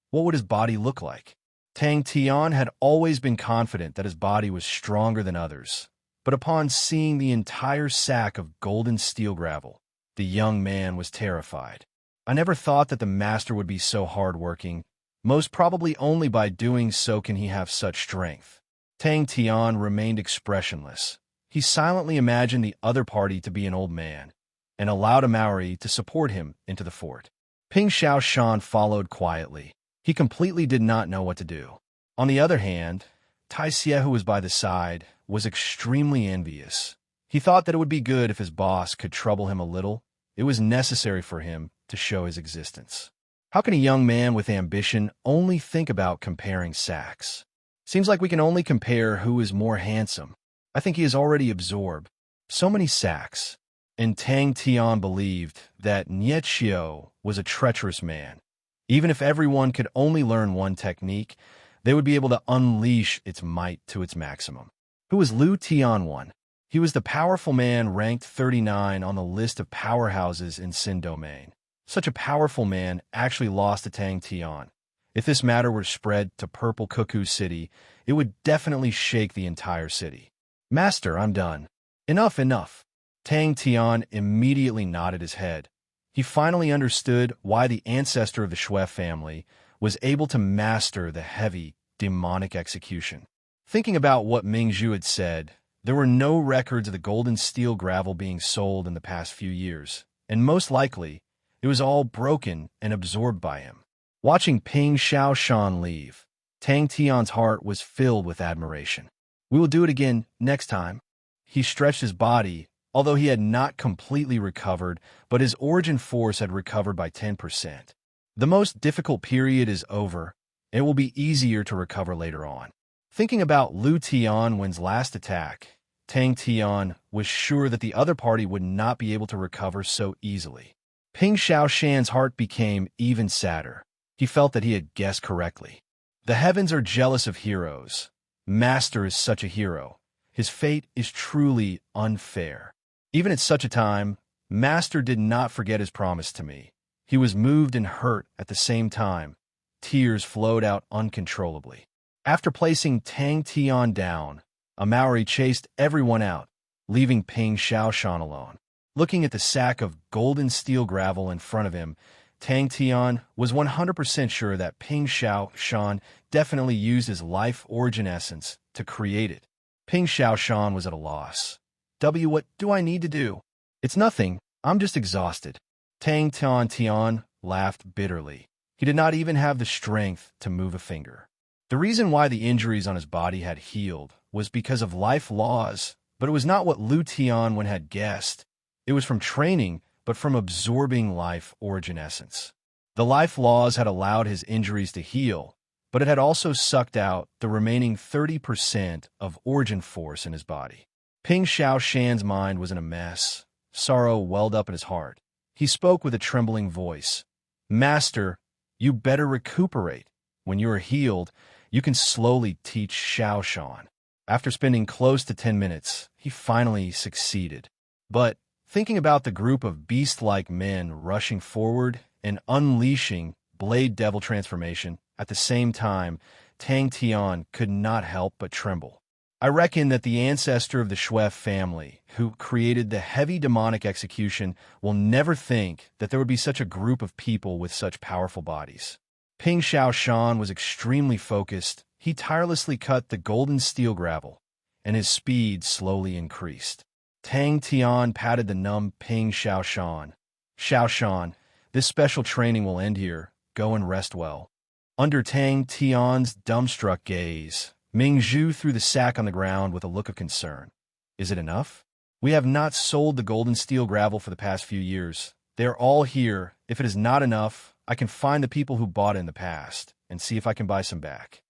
what would his body look like? Tang Tian had always been confident that his body was stronger than others, but upon seeing the entire sack of golden steel gravel, the young man was terrified. "I never thought that the master would be so hardworking. Most probably only by doing so can he have such strength." Tang Tian remained expressionless. He silently imagined the other party to be an old man, and allowed Amaury to support him into the fort. Ping Xiaoshan followed quietly. He completely did not know what to do. On the other hand, Tai Xie, who was by the side, was extremely envious. He thought that it would be good if his boss could trouble him a little. It was necessary for him to show his existence. How can a young man with ambition only think about comparing sacks? Seems like we can only compare who is more handsome. I think he has already absorbed so many sacks. And Tang Tian believed that Niet Xiao was a treacherous man. Even if everyone could only learn one technique, they would be able to unleash its might to its maximum. Who was Lu Tianwan? He was the powerful man ranked 39 on the list of powerhouses in Xin Domain. Such a powerful man actually lost to Tang Tian. If this matter were spread to Purple Cuckoo City, it would definitely shake the entire city. "Master, I'm done." "Enough, enough." Tang Tian immediately nodded his head. He finally understood why the ancestor of the Shui family was able to master the heavy, demonic execution. Thinking about what Ming Zhu had said, there were no records of the golden steel gravel being sold in the past few years, and most likely, it was all broken and absorbed by him. Watching Ping Xiaoshan leave, Tang Tian's heart was filled with admiration. "We will do it again next time." He stretched his body, although he had not completely recovered, but his origin force had recovered by 10%. The most difficult period is over. It will be easier to recover later on. Thinking about Lu Tianwen's last attack, Tang Tian was sure that the other party would not be able to recover so easily. Ping Xiaoshan's heart became even sadder. He felt that he had guessed correctly. The heavens are jealous of heroes. Master is such a hero. His fate is truly unfair. Even at such a time, Master did not forget his promise to me. He was moved and hurt at the same time. Tears flowed out uncontrollably. After placing Tang Tian down, Amaury chased everyone out, leaving Ping Xiaoshan alone. Looking at the sack of golden steel gravel in front of him, Tang Tian was 100% sure that Ping Xiaoshan definitely used his life origin essence to create it. Ping Xiaoshan was at a loss. What do I need to do?" "It's nothing. I'm just exhausted." Tang Tian laughed bitterly. He did not even have the strength to move a finger. The reason why the injuries on his body had healed was because of life laws, but it was not what Lu Tianwen had guessed. It was from training, but from absorbing life origin essence. The life laws had allowed his injuries to heal, but it had also sucked out the remaining 30% of origin force in his body. Ping Xiaoshan's mind was in a mess. Sorrow welled up in his heart. He spoke with a trembling voice. "Master, you better recuperate. When you are healed, you can slowly teach Xiaoshan." After spending close to 10 minutes, he finally succeeded. But thinking about the group of beast-like men rushing forward and unleashing Blade Devil transformation at the same time, Tang Tian could not help but tremble. I reckon that the ancestor of the Shuef family, who created the heavy demonic execution, will never think that there would be such a group of people with such powerful bodies. Ping Xiao Shan was extremely focused. He tirelessly cut the golden steel gravel, and his speed slowly increased. Tang Tian patted the numb Ping Xiao Shan. Xiao Shan, this special training will end here. Go and rest well. Under Tang Tian's dumbstruck gaze, Ming Zhu threw the sack on the ground with a look of concern. Is it enough? We have not sold the golden steel gravel for the past few years. They are all here. If it is not enough, I can find the people who bought it in the past and see if I can buy some back.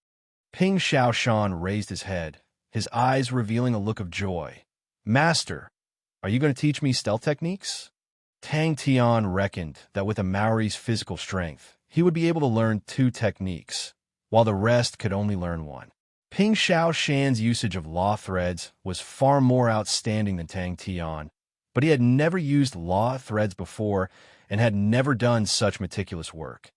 Ping Xiao Shan raised his head, his eyes revealing a look of joy. Master, are you going to teach me stealth techniques? Tang Tian reckoned that with a Maori's physical strength, he would be able to learn 2 techniques, while the rest could only learn 1. Ping Xiao Shan's usage of law threads was far more outstanding than Tang Tian, but he had never used law threads before and had never done such meticulous work.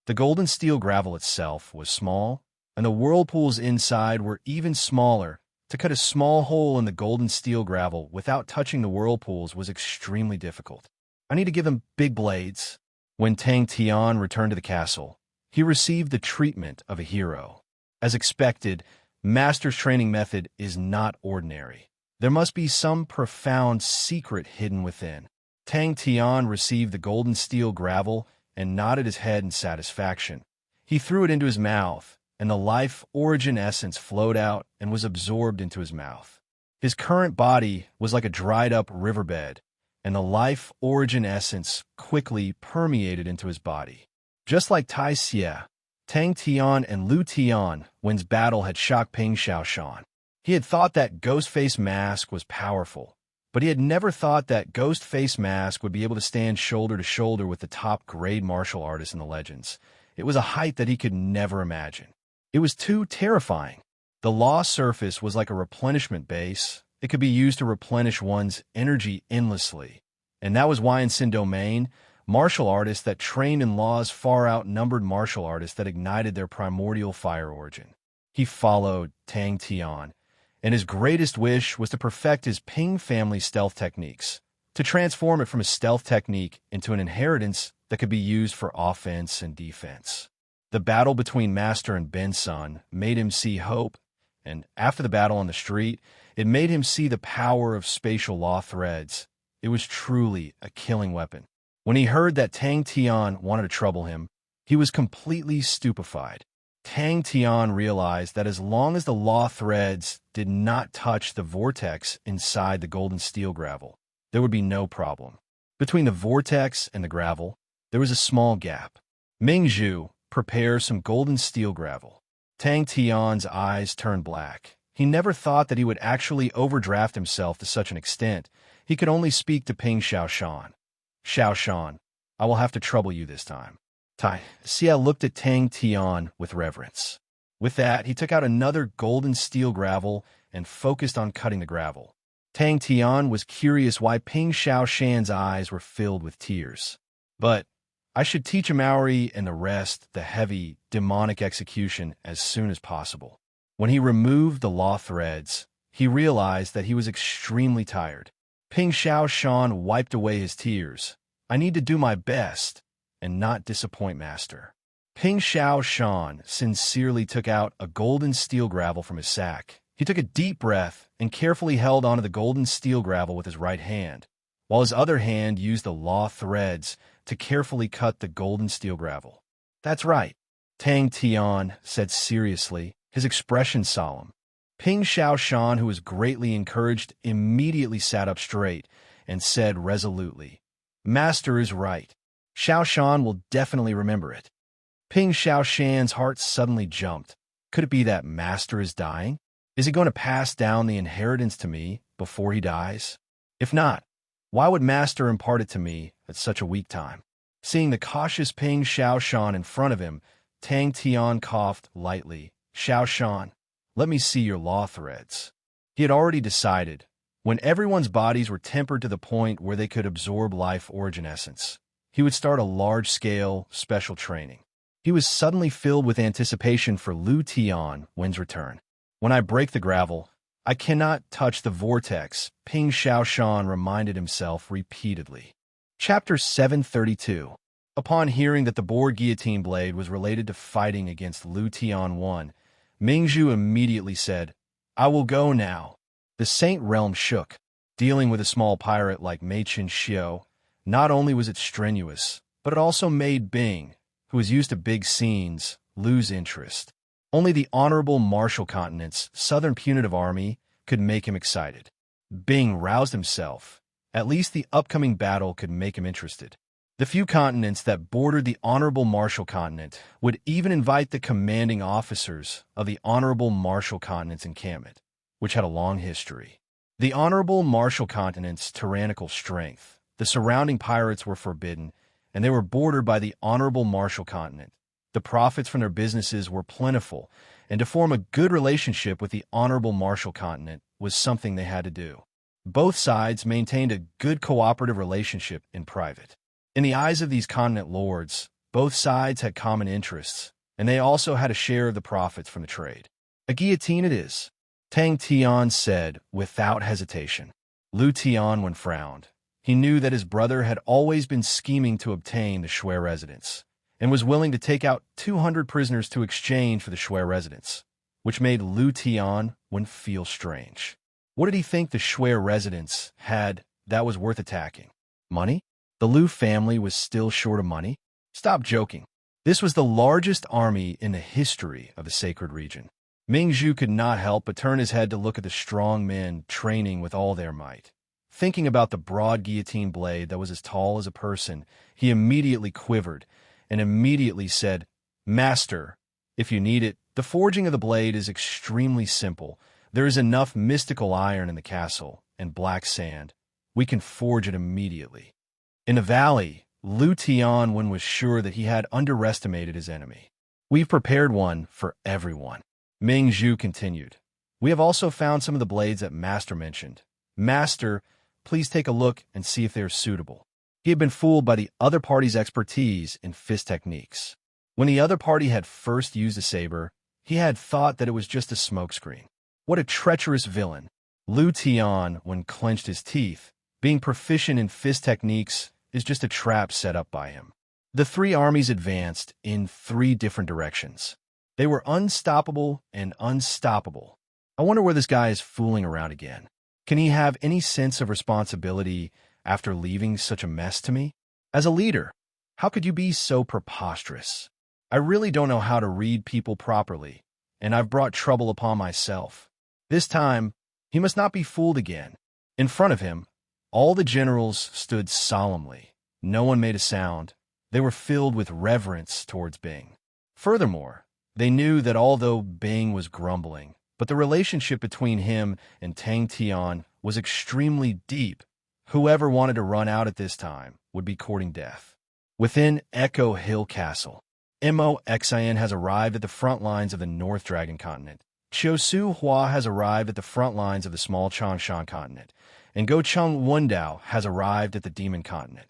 The golden steel gravel itself was small, and the whirlpools inside were even smaller. To cut a small hole in the golden steel gravel without touching the whirlpools was extremely difficult. I need to give him big blades. When Tang Tian returned to the castle, he received the treatment of a hero. As expected, Master's training method is not ordinary. There must be some profound secret hidden within. Tang Tian received the golden steel gravel and nodded his head in satisfaction. He threw it into his mouth, and the life origin essence flowed out and was absorbed into his mouth. His current body was like a dried-up riverbed, and the life origin essence quickly permeated into his body. Just like Tai Xie, Tang Tian and Lu Tian, when's battle had shocked Ping Xiao Shan. He had thought that Ghostface Mask was powerful, but he had never thought that Ghostface Mask would be able to stand shoulder to shoulder with the top-grade martial artists in the legends. It was a height that he could never imagine. It was too terrifying. The law surface was like a replenishment base. It could be used to replenish one's energy endlessly. And that was why in Sin Domain, martial artists that trained in laws far outnumbered martial artists that ignited their primordial fire origin. He followed Tang Tian, and his greatest wish was to perfect his Ping family stealth techniques, to transform it from a stealth technique into an inheritance that could be used for offense and defense. The battle between Master and Ben Sun made him see hope, and after the battle on the street, it made him see the power of spatial law threads. It was truly a killing weapon. When he heard that Tang Tian wanted to trouble him, he was completely stupefied. Tang Tian realized that as long as the law threads did not touch the vortex inside the golden steel gravel, there would be no problem. Between the vortex and the gravel, there was a small gap. Ming Zhu, prepare some golden steel gravel. Tang Tian's eyes turned black. He never thought that he would actually overdraft himself to such an extent. He could only speak to Ping Xiao Shan. Xiao Shan, I will have to trouble you this time. Tai Xie looked at Tang Tian with reverence. With that, he took out another golden steel gravel and focused on cutting the gravel. Tang Tian was curious why Ping Xiao Shan's eyes were filled with tears. But I should teach Maori and the rest the heavy, demonic execution as soon as possible. When he removed the law threads, he realized that he was extremely tired. Ping Xiao Shan wiped away his tears. I need to do my best and not disappoint Master. Ping Xiao Shan sincerely took out a golden steel gravel from his sack. He took a deep breath and carefully held onto the golden steel gravel with his right hand, while his other hand used the law threads to carefully cut the golden steel gravel. That's right, Tang Tian said seriously, his expression solemn. Ping Xiao Shan, who was greatly encouraged, immediately sat up straight and said resolutely, Master is right. Xiao Shan will definitely remember it. Ping Xiao Shan's heart suddenly jumped. Could it be that Master is dying? Is he going to pass down the inheritance to me before he dies? If not, why would Master impart it to me at such a weak time? Seeing the cautious Ping Xiao Shan in front of him, Tang Tian coughed lightly. Xiao Shan, let me see your law threads. He had already decided. When everyone's bodies were tempered to the point where they could absorb life origin essence, he would start a large-scale, special training. He was suddenly filled with anticipation for Lu Tianwen's return. When I break the gravel, I cannot touch the vortex, Ping Shaoshan reminded himself repeatedly. Chapter 732. Upon hearing that the boar guillotine blade was related to fighting against Lu Tianwen, Mingzhu immediately said, "I will go now." The Saint Realm shook. Dealing with a small pirate like Meichin Xiao, not only was it strenuous, but it also made Bing, who was used to big scenes, lose interest. Only the honorable Marshall Continent's Southern Punitive Army could make him excited. Bing roused himself. At least the upcoming battle could make him interested. The few continents that bordered the Honorable Marshall Continent would even invite the commanding officers of the Honorable Marshall Continent's encampment, which had a long history. The Honorable Marshall Continent's tyrannical strength, the surrounding pirates were forbidden, and they were bordered by the Honorable Marshall Continent. The profits from their businesses were plentiful, and to form a good relationship with the Honorable Marshall Continent was something they had to do. Both sides maintained a good cooperative relationship in private. In the eyes of these continent lords, both sides had common interests, and they also had a share of the profits from the trade. "A guillotine it is," Tang Tian said without hesitation. Lu Tianwen frowned. He knew that his brother had always been scheming to obtain the Shui residence, and was willing to take out 200 prisoners to exchange for the Shui residence, which made Lu Tianwen feel strange. What did he think the Shui residence had that was worth attacking? Money? The Lu family was still short of money? Stop joking. This was the largest army in the history of the sacred region. Mingzhu could not help but turn his head to look at the strong men training with all their might. Thinking about the broad guillotine blade that was as tall as a person, he immediately quivered and immediately said, "Master, if you need it, the forging of the blade is extremely simple. There is enough mystical iron in the castle and black sand. We can forge it immediately." In the valley, Lu Tianwen was sure that he had underestimated his enemy. "We've prepared one for everyone," Mingzhu continued. "We have also found some of the blades that Master mentioned. Master, please take a look and see if they are suitable." He had been fooled by the other party's expertise in fist techniques. When the other party had first used a saber, he had thought that it was just a smokescreen. What a treacherous villain! Lu Tianwen clenched his teeth. Being proficient in fist techniques is just a trap set up by him. The three armies advanced in 3 different directions. They were unstoppable and unstoppable. I wonder where this guy is fooling around again. Can he have any sense of responsibility after leaving such a mess to me? As a leader, how could you be so preposterous? I really don't know how to read people properly, and I've brought trouble upon myself. This time, he must not be fooled again. In front of him, all the generals stood solemnly. No one made a sound. They were filled with reverence towards Bing. Furthermore, they knew that although Bing was grumbling, but the relationship between him and Tang Tian was extremely deep. Whoever wanted to run out at this time would be courting death. Within Echo Hill Castle, Mo Xian has arrived at the front lines of the North Dragon Continent. Qiu Su Hua has arrived at the front lines of the small Changshan Continent, and Go Chung Wendao has arrived at the Demon Continent.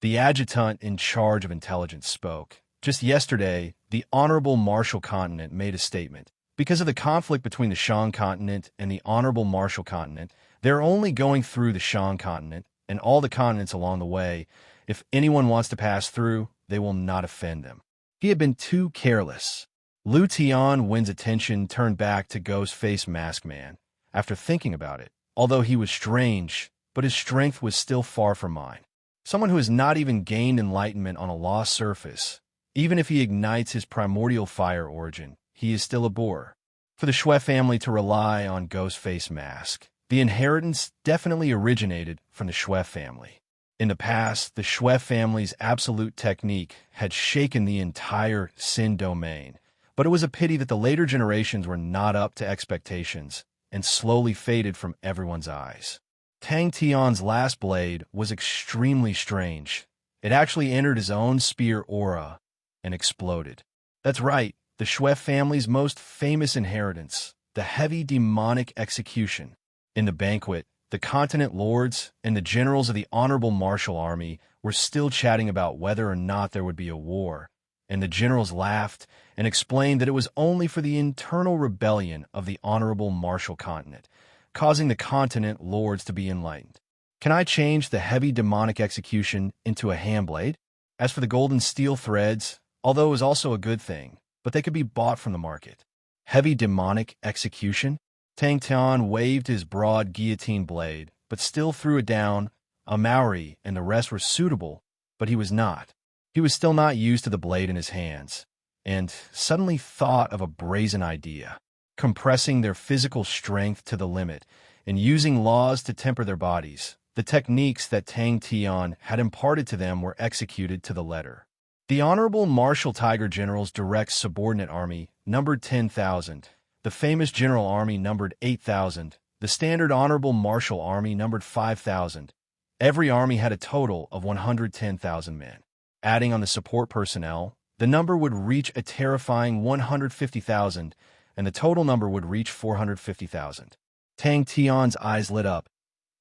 The adjutant in charge of intelligence spoke. Just yesterday, the Honorable Marshall Continent made a statement. Because of the conflict between the Shang Continent and the Honorable Marshall Continent, they're only going through the Shang Continent and all the continents along the way. If anyone wants to pass through, they will not offend them. He had been too careless. Lu Tianwen's attention turned back to Ghost-Face Mask Man. After thinking about it, although he was strange, but his strength was still far from mine. Someone who has not even gained enlightenment on a lost surface, even if he ignites his primordial fire origin, he is still a boor. For the Shui family to rely on Ghost-Face Mask, the inheritance definitely originated from the Shui family. In the past, the Shui family's absolute technique had shaken the entire Sin domain, but it was a pity that the later generations were not up to expectations and slowly faded from everyone's eyes. Tang Tian's last blade was extremely strange. It actually entered his own spear aura and exploded. That's right, the Shui family's most famous inheritance, the heavy demonic execution. In the banquet, the continent lords and the generals of the honorable martial army were still chatting about whether or not there would be a war, and the generals laughed and explained that it was only for the internal rebellion of the honorable martial continent, causing the continent lords to be enlightened. Can I change the heavy demonic execution into a handblade? As for the golden steel threads, although it was also a good thing, but they could be bought from the market. Heavy demonic execution? Tang Tian waved his broad guillotine blade, but still threw it down. A Maori and the rest were suitable, but he was not. He was still not used to the blade in his hands, and suddenly thought of a brazen idea, compressing their physical strength to the limit and using laws to temper their bodies. The techniques that Tang Tian had imparted to them were executed to the letter. The Honorable Martial Tiger General's direct subordinate army numbered 10,000. The famous General Army numbered 8,000. The Standard Honorable Martial Army numbered 5,000. Every army had a total of 110,000 men. Adding on the support personnel, the number would reach a terrifying 150,000, and the total number would reach 450,000. Tang Tian's eyes lit up.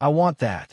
I want that.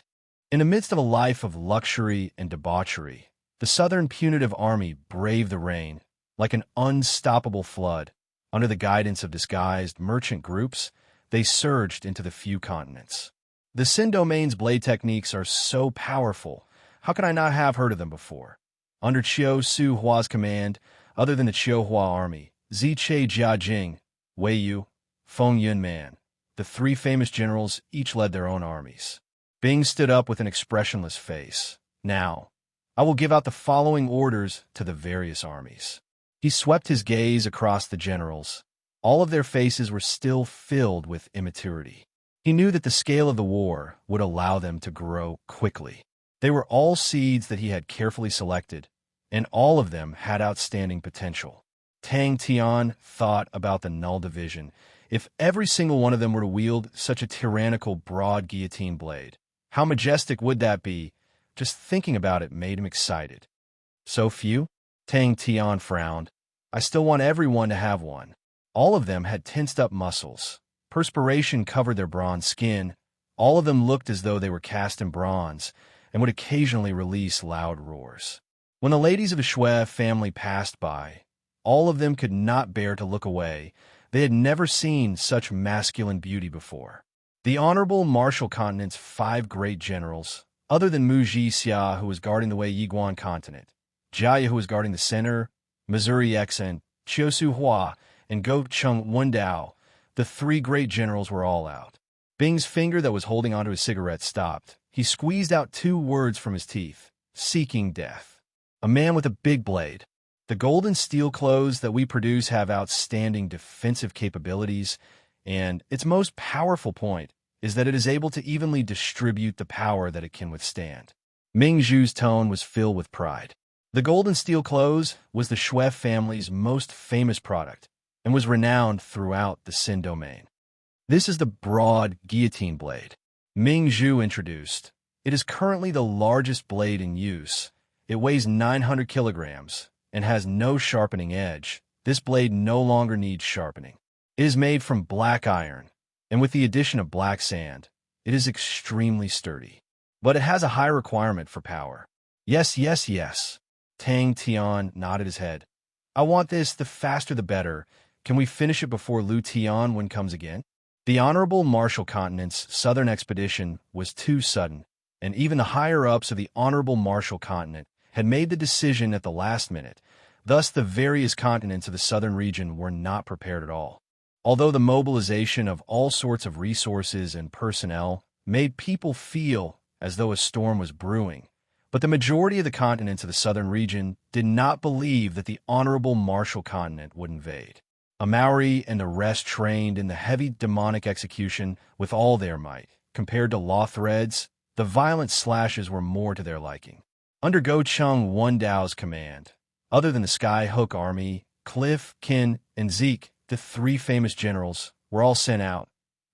In the midst of a life of luxury and debauchery, the Southern Punitive Army braved the rain like an unstoppable flood. Under the guidance of disguised merchant groups, they surged into the few continents. The Sin Domain's blade techniques are so powerful. How could I not have heard of them before? Under Chiu Su Hua's command, other than the Chiu Hua army, Ziche Jiajing, Wei Yu, Feng Yunman, the three famous generals each led their own armies. Bing stood up with an expressionless face. Now, I will give out the following orders to the various armies. He swept his gaze across the generals. All of their faces were still filled with immaturity. He knew that the scale of the war would allow them to grow quickly. They were all seeds that he had carefully selected, and all of them had outstanding potential. Tang Tian thought about the Null Division. If every single one of them were to wield such a tyrannical broad guillotine blade, how majestic would that be? Just thinking about it made him excited. So few? Tang Tian frowned. I still want everyone to have one. All of them had tensed-up muscles. Perspiration covered their bronze skin. All of them looked as though they were cast in bronze and would occasionally release loud roars. When the ladies of the Shui family passed by, all of them could not bear to look away. They had never seen such masculine beauty before. The Honorable Martial Continent's 5 great generals, other than Mu Jixia, who was guarding the Wei Yiguan continent, Jia, who was guarding the center, Missouri X, and Chiu Su Hua, and Go Chung Wendao, the 3 great generals were all out. Bing's finger that was holding onto his cigarette stopped. He squeezed out 2 words from his teeth, seeking death. A man with a big blade. The golden steel clothes that we produce have outstanding defensive capabilities, and its most powerful point is that it is able to evenly distribute the power that it can withstand. Ming Zhu's tone was filled with pride. The golden steel clothes was the Shui family's most famous product and was renowned throughout the Sin Domain. This is the broad guillotine blade. Ming Zhu introduced. It is currently the largest blade in use. It weighs 900 kilograms and has no sharpening edge. This blade no longer needs sharpening. It is made from black iron, and with the addition of black sand, it is extremely sturdy. But it has a high requirement for power. Yes, yes, yes. Tang Tian nodded his head. I want this, the faster the better. Can we finish it before Lu Tianwen comes again? The Honorable Martial Continent's southern expedition was too sudden, and even the higher-ups of the Honorable Martial Continent had made the decision at the last minute. Thus, the various continents of the southern region were not prepared at all. Although the mobilization of all sorts of resources and personnel made people feel as though a storm was brewing, but the majority of the continents of the southern region did not believe that the Honorable Martial Continent would invade. A Maori and the rest trained in the heavy demonic execution with all their might. Compared to law threads, the violent slashes were more to their liking. Under Go Chung Wendao's command, other than the Sky Hook Army, Cliff, Qin, and Zeke, the 3 famous generals, were all sent out,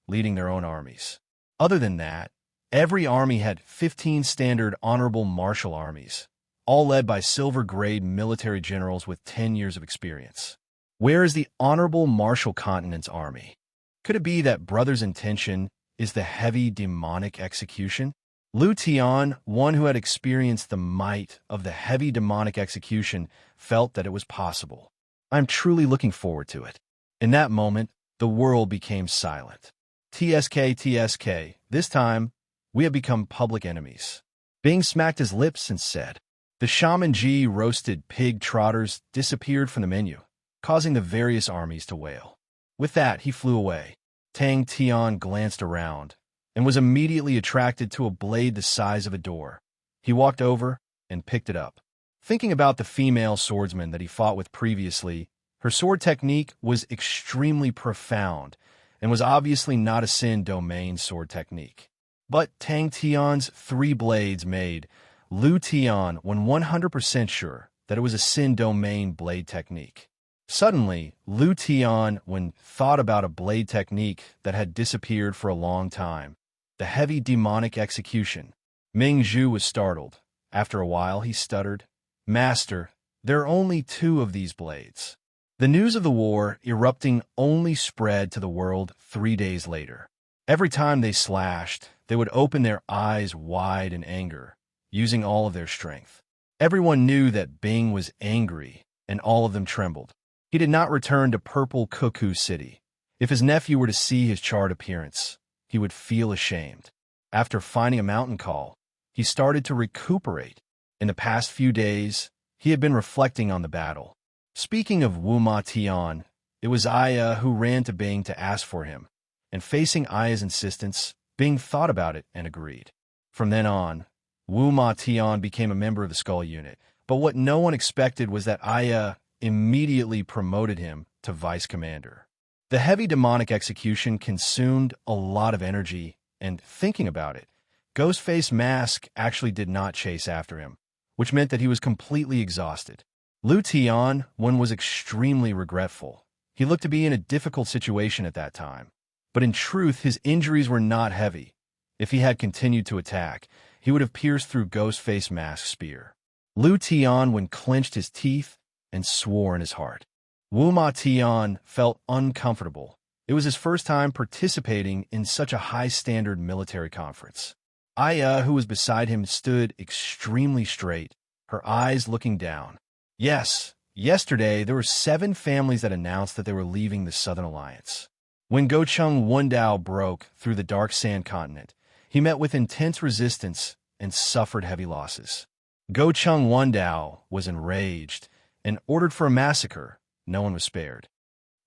leading their own armies. Other than that, every army had 15 standard honorable martial armies, all led by silver-grade military generals with 10 years of experience. Where is the Honorable Martial Continent's army? Could it be that brothers in tension is the heavy demonic execution? Lu Tian, one who had experienced the might of the heavy demonic execution, felt that it was possible. I'm truly looking forward to it. In that moment, the world became silent. TSK, this time, we have become public enemies. Bing smacked his lips and said. The shaman Ji roasted pig trotters disappeared from the menu, causing the various armies to wail. With that, he flew away. Tang Tian glanced around and was immediately attracted to a blade the size of a door. He walked over and picked it up. Thinking about the female swordsman that he fought with previously, her sword technique was extremely profound and was obviously not a Sin domain sword technique. But Tang Tian's 3 blades made Lu Tian 100% sure that it was a Sin domain blade technique. Suddenly, Lu Tian, when thought about a blade technique that had disappeared for a long time, the heavy demonic execution. Ming Zhu was startled. After a while, he stuttered, Master, there are only 2 of these blades. The news of the war erupting only spread to the world 3 days later. Every time they slashed, they would open their eyes wide in anger, using all of their strength. Everyone knew that Bing was angry, and all of them trembled. He did not return to Purple Cuckoo City. If his nephew were to see his charred appearance, he would feel ashamed. After finding a mountain call, he started to recuperate. In the past few days, he had been reflecting on the battle. Speaking of Wu Ma Tian, it was Aya who ran to Bing to ask for him, and facing Aya's insistence, Bing thought about it and agreed. From then on, Wu Ma Tian became a member of the Skull Unit, but what no one expected was that Aya immediately promoted him to vice commander. The heavy demonic execution consumed a lot of energy, and thinking about it, Ghostface Mask actually did not chase after him, which meant that he was completely exhausted. Lu Tian, one was extremely regretful. He looked to be in a difficult situation at that time. But in truth, his injuries were not heavy. If he had continued to attack, he would have pierced through Ghostface Mask's spear. Lu Tian, when clenched his teeth and swore in his heart. Wu Ma Tian felt uncomfortable. It was his first time participating in such a high-standard military conference. Aya, who was beside him, stood extremely straight, her eyes looking down. Yes, yesterday there were 7 families that announced that they were leaving the Southern Alliance. When Gocheng Wundao broke through the Dark Sand continent, he met with intense resistance and suffered heavy losses. Gocheng Wundao was enraged and ordered for a massacre. No one was spared.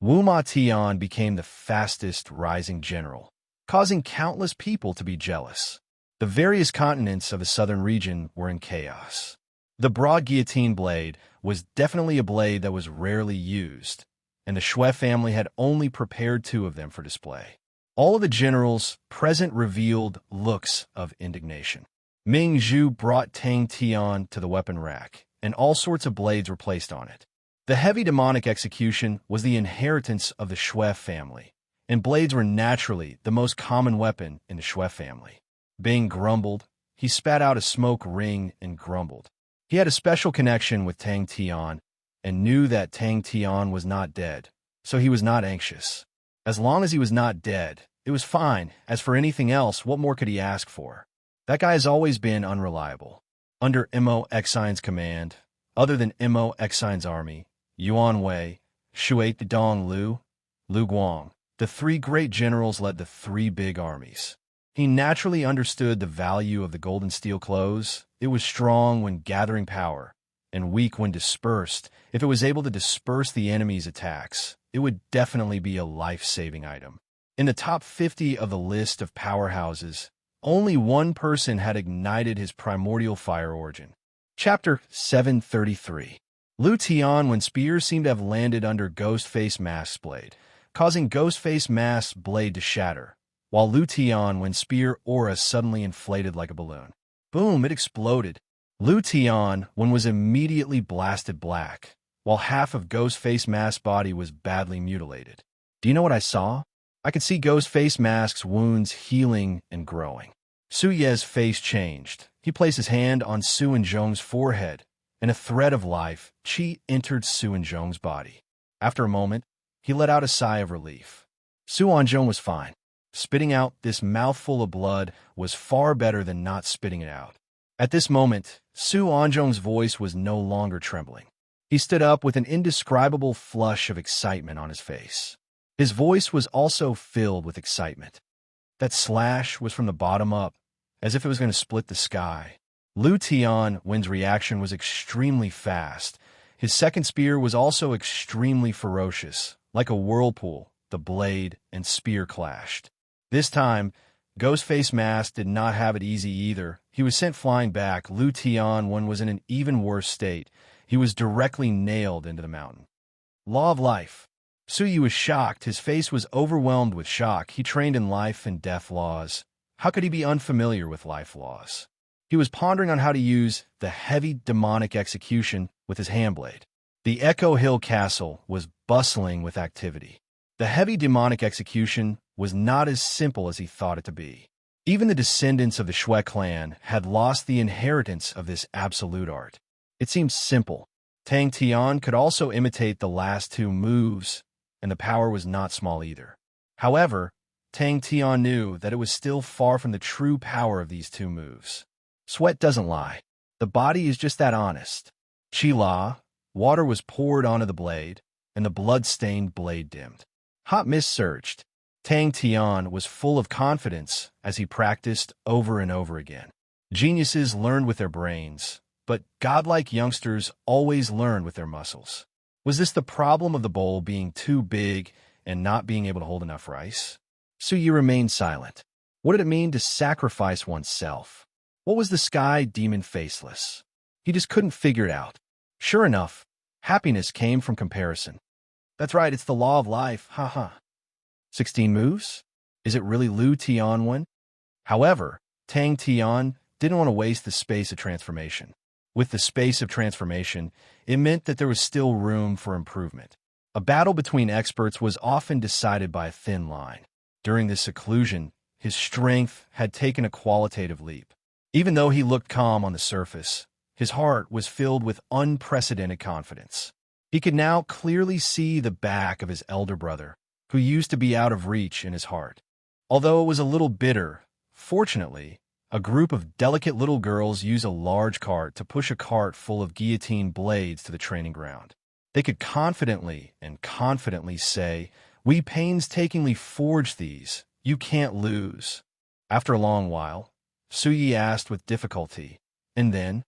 Wu Ma Tian became the fastest rising general, causing countless people to be jealous. The various continents of the southern region were in chaos. The broad guillotine blade was definitely a blade that was rarely used, and the Shui family had only prepared 2 of them for display. All of the generals present revealed looks of indignation. Ming Zhu brought Tang Tian to the weapon rack, and all sorts of blades were placed on it. The heavy demonic execution was the inheritance of the Shui family, and blades were naturally the most common weapon in the Shui family. Bing grumbled. He spat out a smoke ring and grumbled. He had a special connection with Tang Tian and knew that Tang Tian was not dead, so he was not anxious. As long as he was not dead, it was fine. As for anything else, what more could he ask for? That guy has always been unreliable. Under Mo Xine's command, other than Mo Xine's army, Yuan Wei, Shuai Dong Lu, Lu Guang, the 3 great generals led the 3 big armies. He naturally understood the value of the golden steel clothes. It was strong when gathering power, and weak when dispersed. If it was able to disperse the enemy's attacks, it would definitely be a life-saving item. In the top 50 of the list of powerhouses, only one person had ignited his primordial fire origin. Chapter 733. Lu Tian, when spears seemed to have landed under Ghostface Mask's blade, causing Ghostface Mask's blade to shatter, while Lu Tian, when spear aura suddenly inflated like a balloon. Boom, it exploded. Lu Tian, when was immediately blasted black, while half of Ghostface Mask's body was badly mutilated. Do you know what I saw? I could see Ghostface Mask's wounds healing and growing. Su Ye's face changed. He placed his hand on Su Zhong's forehead, and a thread of life, qi, entered Su Zhong's body. After a moment, he let out a sigh of relief. Su Zhong was fine. Spitting out this mouthful of blood was far better than not spitting it out. At this moment, Su Anzhong's voice was no longer trembling. He stood up with an indescribable flush of excitement on his face. His voice was also filled with excitement. That slash was from the bottom up, as if it was going to split the sky. Lu Tianwen's reaction was extremely fast. His second spear was also extremely ferocious. Like a whirlpool, the blade and spear clashed. This time, Ghostface Mask did not have it easy either. He was sent flying back. Lu Tianwen was in an even worse state. He was directly nailed into the mountain. Law of life. Su Yi was shocked. His face was overwhelmed with shock. He trained in life and death laws. How could he be unfamiliar with life laws? He was pondering on how to use the heavy demonic execution with his handblade. The Echo Hill Castle was bustling with activity. The heavy demonic execution was not as simple as he thought it to be. Even the descendants of the Shui clan had lost the inheritance of this absolute art. It seemed simple. Tang Tian could also imitate the last two moves, and the power was not small either. However, Tang Tian knew that it was still far from the true power of these two moves. Sweat doesn't lie. The body is just that honest. Qi La, water was poured onto the blade, and the blood-stained blade dimmed. Hot mist surged. Tang Tian was full of confidence as he practiced over and over again. Geniuses learned with their brains, but godlike youngsters always learn with their muscles. Was this the problem of the bowl being too big and not being able to hold enough rice? Su Yi remained silent. What did it mean to sacrifice oneself? What was the sky demon faceless? He just couldn't figure it out. Sure enough, happiness came from comparison. That's right, it's the law of life, haha. 16 moves? Is it really Lu Tianwen? However, Tang Tian didn't want to waste the space of transformation. With the space of transformation, it meant that there was still room for improvement. A battle between experts was often decided by a thin line. During this seclusion, his strength had taken a qualitative leap. Even though he looked calm on the surface, his heart was filled with unprecedented confidence. He could now clearly see the back of his elder brother, who used to be out of reach in his heart. Although it was a little bitter, fortunately, a group of delicate little girls used a large cart to push a cart full of guillotine blades to the training ground. They could confidently say, "We painstakingly forged these. You can't lose." After a long while, Su Yi asked with difficulty, "And then?"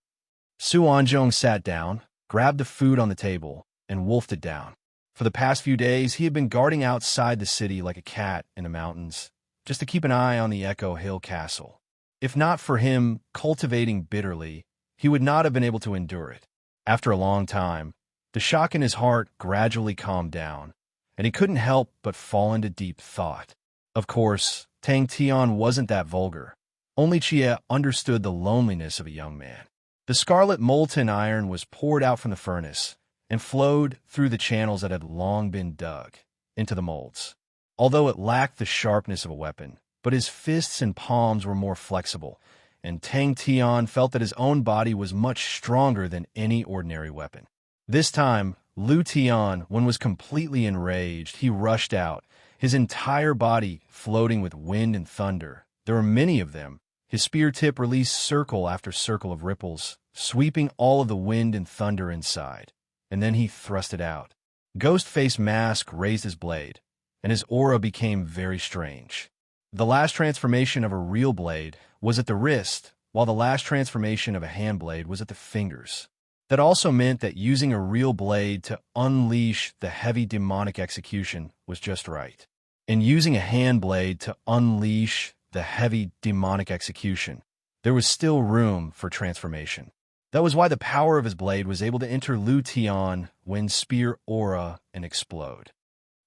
Su Anzhong sat down, grabbed the food on the table, and wolfed it down. For the past few days, he had been guarding outside the city like a cat in the mountains, just to keep an eye on the Echo Hill Castle. If not for him cultivating bitterly, he would not have been able to endure it. After a long time, the shock in his heart gradually calmed down, and he couldn't help but fall into deep thought. Of course, Tang Tian wasn't that vulgar. Only Chia understood the loneliness of a young man. The scarlet molten iron was poured out from the furnace and flowed through the channels that had long been dug into the molds. Although it lacked the sharpness of a weapon, but his fists and palms were more flexible, and Tang Tian felt that his own body was much stronger than any ordinary weapon. This time, Lu Tianwen was completely enraged. He rushed out, his entire body floating with wind and thunder. There were many of them. His spear tip released circle after circle of ripples, sweeping all of the wind and thunder inside. And then he thrust it out. Ghostface Mask raised his blade, and his aura became very strange. The last transformation of a real blade was at the wrist, while the last transformation of a hand blade was at the fingers. That also meant that using a real blade to unleash the heavy demonic execution was just right. And using a hand blade to unleash the heavy demonic execution, there was still room for transformation. That was why the power of his blade was able to enter Lu Tianwen's spear aura and explode.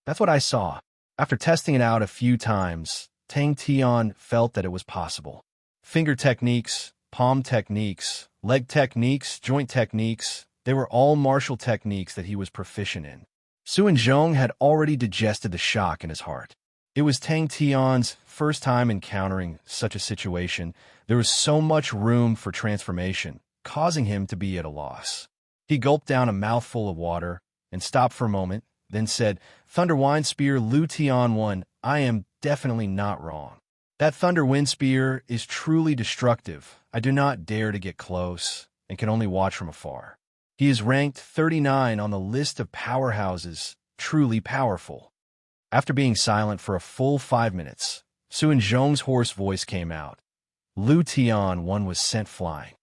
That's what I saw. After testing it out a few times, Tang Tian felt that it was possible. Finger techniques, palm techniques, leg techniques, joint techniques, they were all martial techniques that he was proficient in. Su Anzhong had already digested the shock in his heart. It was Tang Tian's first time encountering such a situation. There was so much room for transformation, causing him to be at a loss. He gulped down a mouthful of water and stopped for a moment, then said, "Thunder Wine Spear Lu Tianwen, I am definitely not wrong. That thunder wind spear is truly destructive. I do not dare to get close and can only watch from afar. He is ranked 39 on the list of powerhouses, truly powerful. After being silent for a full 5 minutes, Su and Zhong's hoarse voice came out. Lu Tian one was sent flying.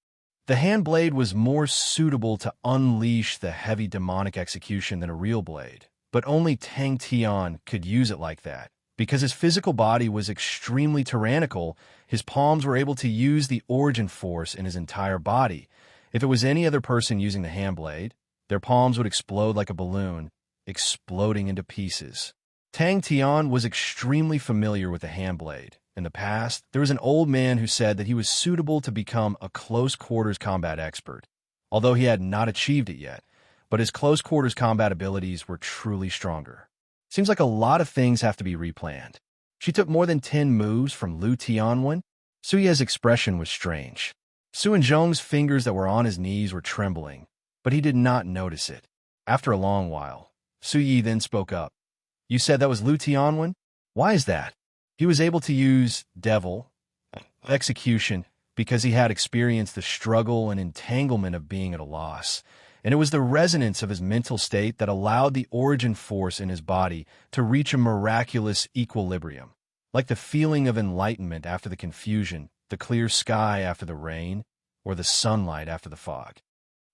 The hand blade was more suitable to unleash the heavy demonic execution than a real blade, but only Tang Tian could use it like that. Because his physical body was extremely tyrannical, his palms were able to use the origin force in his entire body. If it was any other person using the hand blade, their palms would explode like a balloon, exploding into pieces. Tang Tian was extremely familiar with the hand blade. In the past, there was an old man who said that he was suitable to become a close-quarters combat expert, although he had not achieved it yet, but his close-quarters combat abilities were truly stronger. Seems like a lot of things have to be replanned. She took more than 10 moves from Lu Tianwen. Suye's expression was strange. Su and Zhong's fingers that were on his knees were trembling, but he did not notice it. After a long while, Su Yi then spoke up. You said that was Lu Tianwen? Why is that? He was able to use devil execution because he had experienced the struggle and entanglement of being at a loss, and it was the resonance of his mental state that allowed the origin force in his body to reach a miraculous equilibrium, like the feeling of enlightenment after the confusion, the clear sky after the rain, or the sunlight after the fog.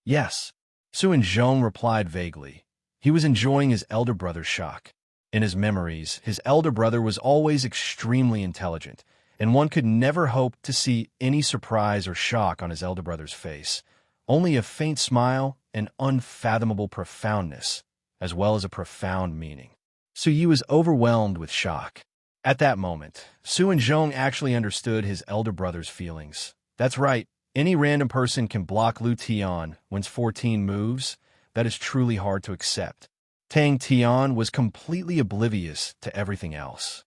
Yes, Su and Zhong replied vaguely. He was enjoying his elder brother's shock. In his memories, his elder brother was always extremely intelligent, and one could never hope to see any surprise or shock on his elder brother's face, only a faint smile and unfathomable profoundness, as well as a profound meaning. Su Yi was overwhelmed with shock. At that moment, Su and Zhong actually understood his elder brother's feelings. That's right, any random person can block Lu Tian when's 14 moves. That is truly hard to accept. Tang Tian was completely oblivious to everything else.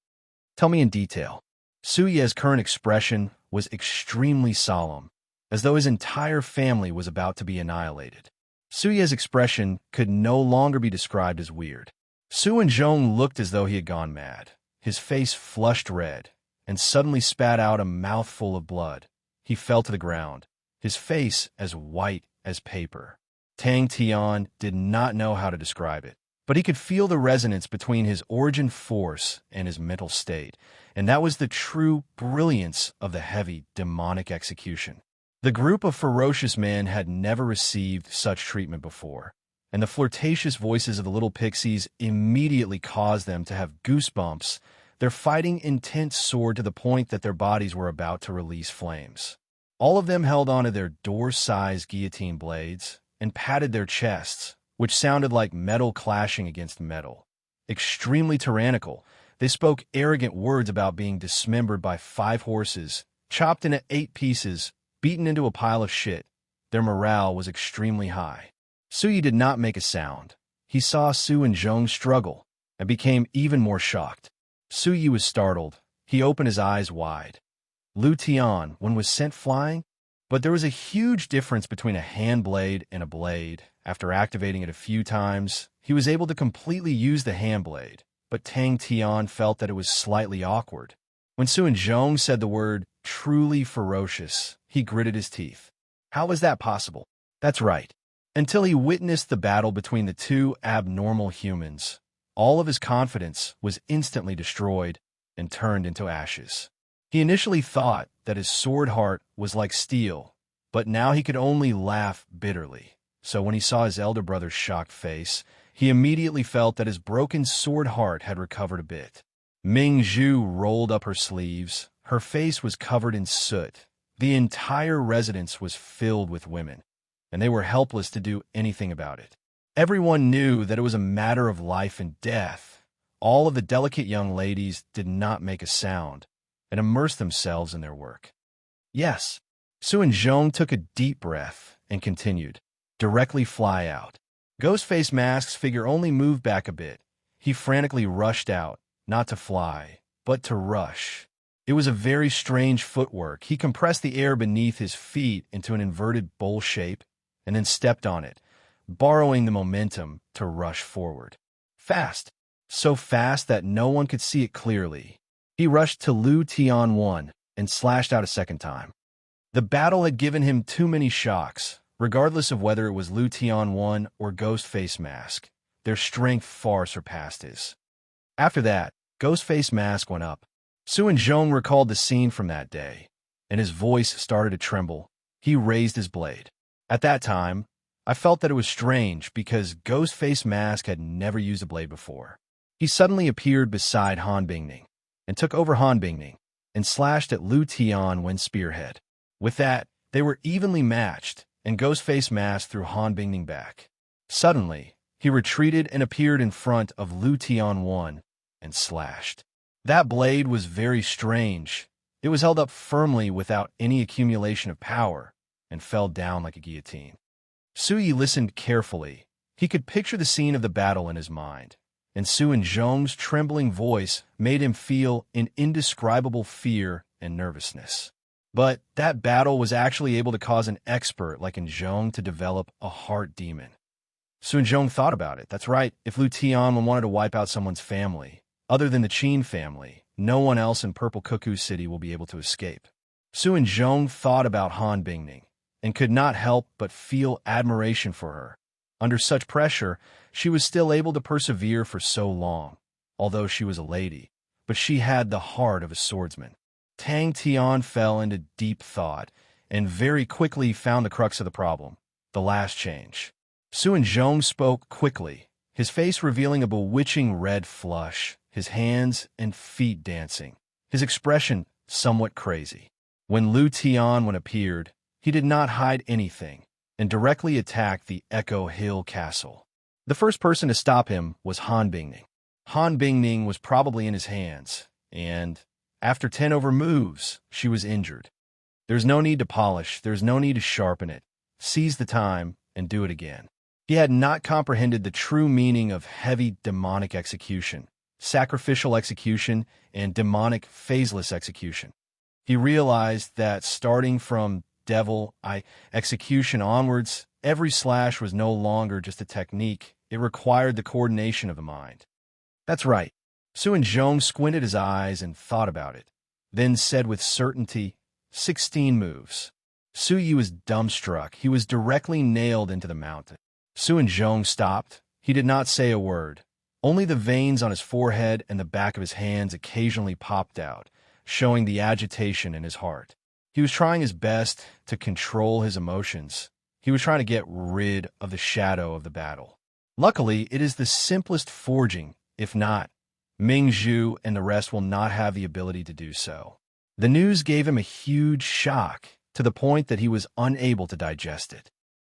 Tell me in detail. Su Ye's current expression was extremely solemn, as though his entire family was about to be annihilated. Su Ye's expression could no longer be described as weird. Su and Zhong looked as though he had gone mad. His face flushed red, and suddenly spat out a mouthful of blood. He fell to the ground, his face as white as paper. Tang Tian did not know how to describe it, but he could feel the resonance between his origin force and his mental state, and that was the true brilliance of the heavy, demonic execution. The group of ferocious men had never received such treatment before, and the flirtatious voices of the little pixies immediately caused them to have goosebumps. Their fighting intent soared to the point that their bodies were about to release flames. All of them held onto their door-sized guillotine blades and patted their chests, which sounded like metal clashing against metal. Extremely tyrannical, they spoke arrogant words about being dismembered by 5 horses, chopped into 8 pieces, beaten into a pile of shit. Their morale was extremely high. Su Yi did not make a sound. He saw Su and Zhong struggle and became even more shocked. Su Yi was startled. He opened his eyes wide. Lu Tian, one was sent flying, but there was a huge difference between a hand blade and a blade. After activating it a few times, he was able to completely use the hand blade, but Tang Tian felt that it was slightly awkward. When Su and Zhong said the word truly ferocious, he gritted his teeth. How was that possible? That's right. Until he witnessed the battle between the two abnormal humans, all of his confidence was instantly destroyed and turned into ashes. He initially thought that his sword heart was like steel, but now he could only laugh bitterly. So when he saw his elder brother's shocked face, he immediately felt that his broken sword heart had recovered a bit. Ming Zhu rolled up her sleeves. Her face was covered in soot. The entire residence was filled with women, and they were helpless to do anything about it. Everyone knew that it was a matter of life and death. All of the delicate young ladies did not make a sound and immersed themselves in their work. Yes, Su and Zhong took a deep breath and continued. Directly fly out. Ghostface Mask's figure only moved back a bit. He frantically rushed out, not to fly, but to rush. It was a very strange footwork. He compressed the air beneath his feet into an inverted bowl shape and then stepped on it, borrowing the momentum to rush forward. Fast. So fast that no one could see it clearly. He rushed to Lu Tian 1 and slashed out a second time. The battle had given him too many shocks, regardless of whether it was Lu Tian 1 or Ghost Face Mask. Their strength far surpassed his. After that, Ghost Face Mask went up. Su and Zhong recalled the scene from that day, and his voice started to tremble. He raised his blade. At that time, I felt that it was strange because Ghost Face Mask had never used a blade before. He suddenly appeared beside Han Bingning and took over Han Bingning and slashed at Lu Tian Wen's spearhead. With that, they were evenly matched, and Ghost Face Mask threw Han Bingning back. Suddenly, he retreated and appeared in front of Lu Tian 1 and slashed. That blade was very strange. It was held up firmly without any accumulation of power and fell down like a guillotine. Suyi listened carefully. He could picture the scene of the battle in his mind, and Su and Zhong's trembling voice made him feel an indescribable fear and nervousness. But that battle was actually able to cause an expert like Zhong to develop a heart demon. Su and Zhong thought about it. That's right, if Lu Tian wanted to wipe out someone's family, other than the Qin family, no one else in Purple Cuckoo City will be able to escape. Su and Zhong thought about Han Bingning and could not help but feel admiration for her. Under such pressure, she was still able to persevere for so long, although she was a lady, but she had the heart of a swordsman. Tang Tian fell into deep thought and very quickly found the crux of the problem, the last change. Su and Zhong spoke quickly, his face revealing a bewitching red flush, his hands and feet dancing, his expression somewhat crazy. When Lu Tian appeared, he did not hide anything and directly attacked the Echo Hill Castle. The first person to stop him was Han Bingning. Han Bingning was probably in his hands, and after 10 over moves, she was injured. There's no need to polish, there's no need to sharpen it. Seize the time and do it again. He had not comprehended the true meaning of heavy demonic execution, sacrificial execution, and demonic phaseless execution. He realized that starting from devil eye execution onwards, every slash was no longer just a technique, it required the coordination of the mind. That's right. Su and Zhong squinted his eyes and thought about it, then said with certainty, 16 moves. Su Yi was dumbstruck. He was directly nailed into the mountain. Su and Zhong stopped. He did not say a word. Only the veins on his forehead and the back of his hands occasionally popped out, showing the agitation in his heart. He was trying his best to control his emotions. He was trying to get rid of the shadow of the battle. Luckily, it is the simplest forging. If not, Ming Zhu and the rest will not have the ability to do so. The news gave him a huge shock, to the point that he was unable to digest it.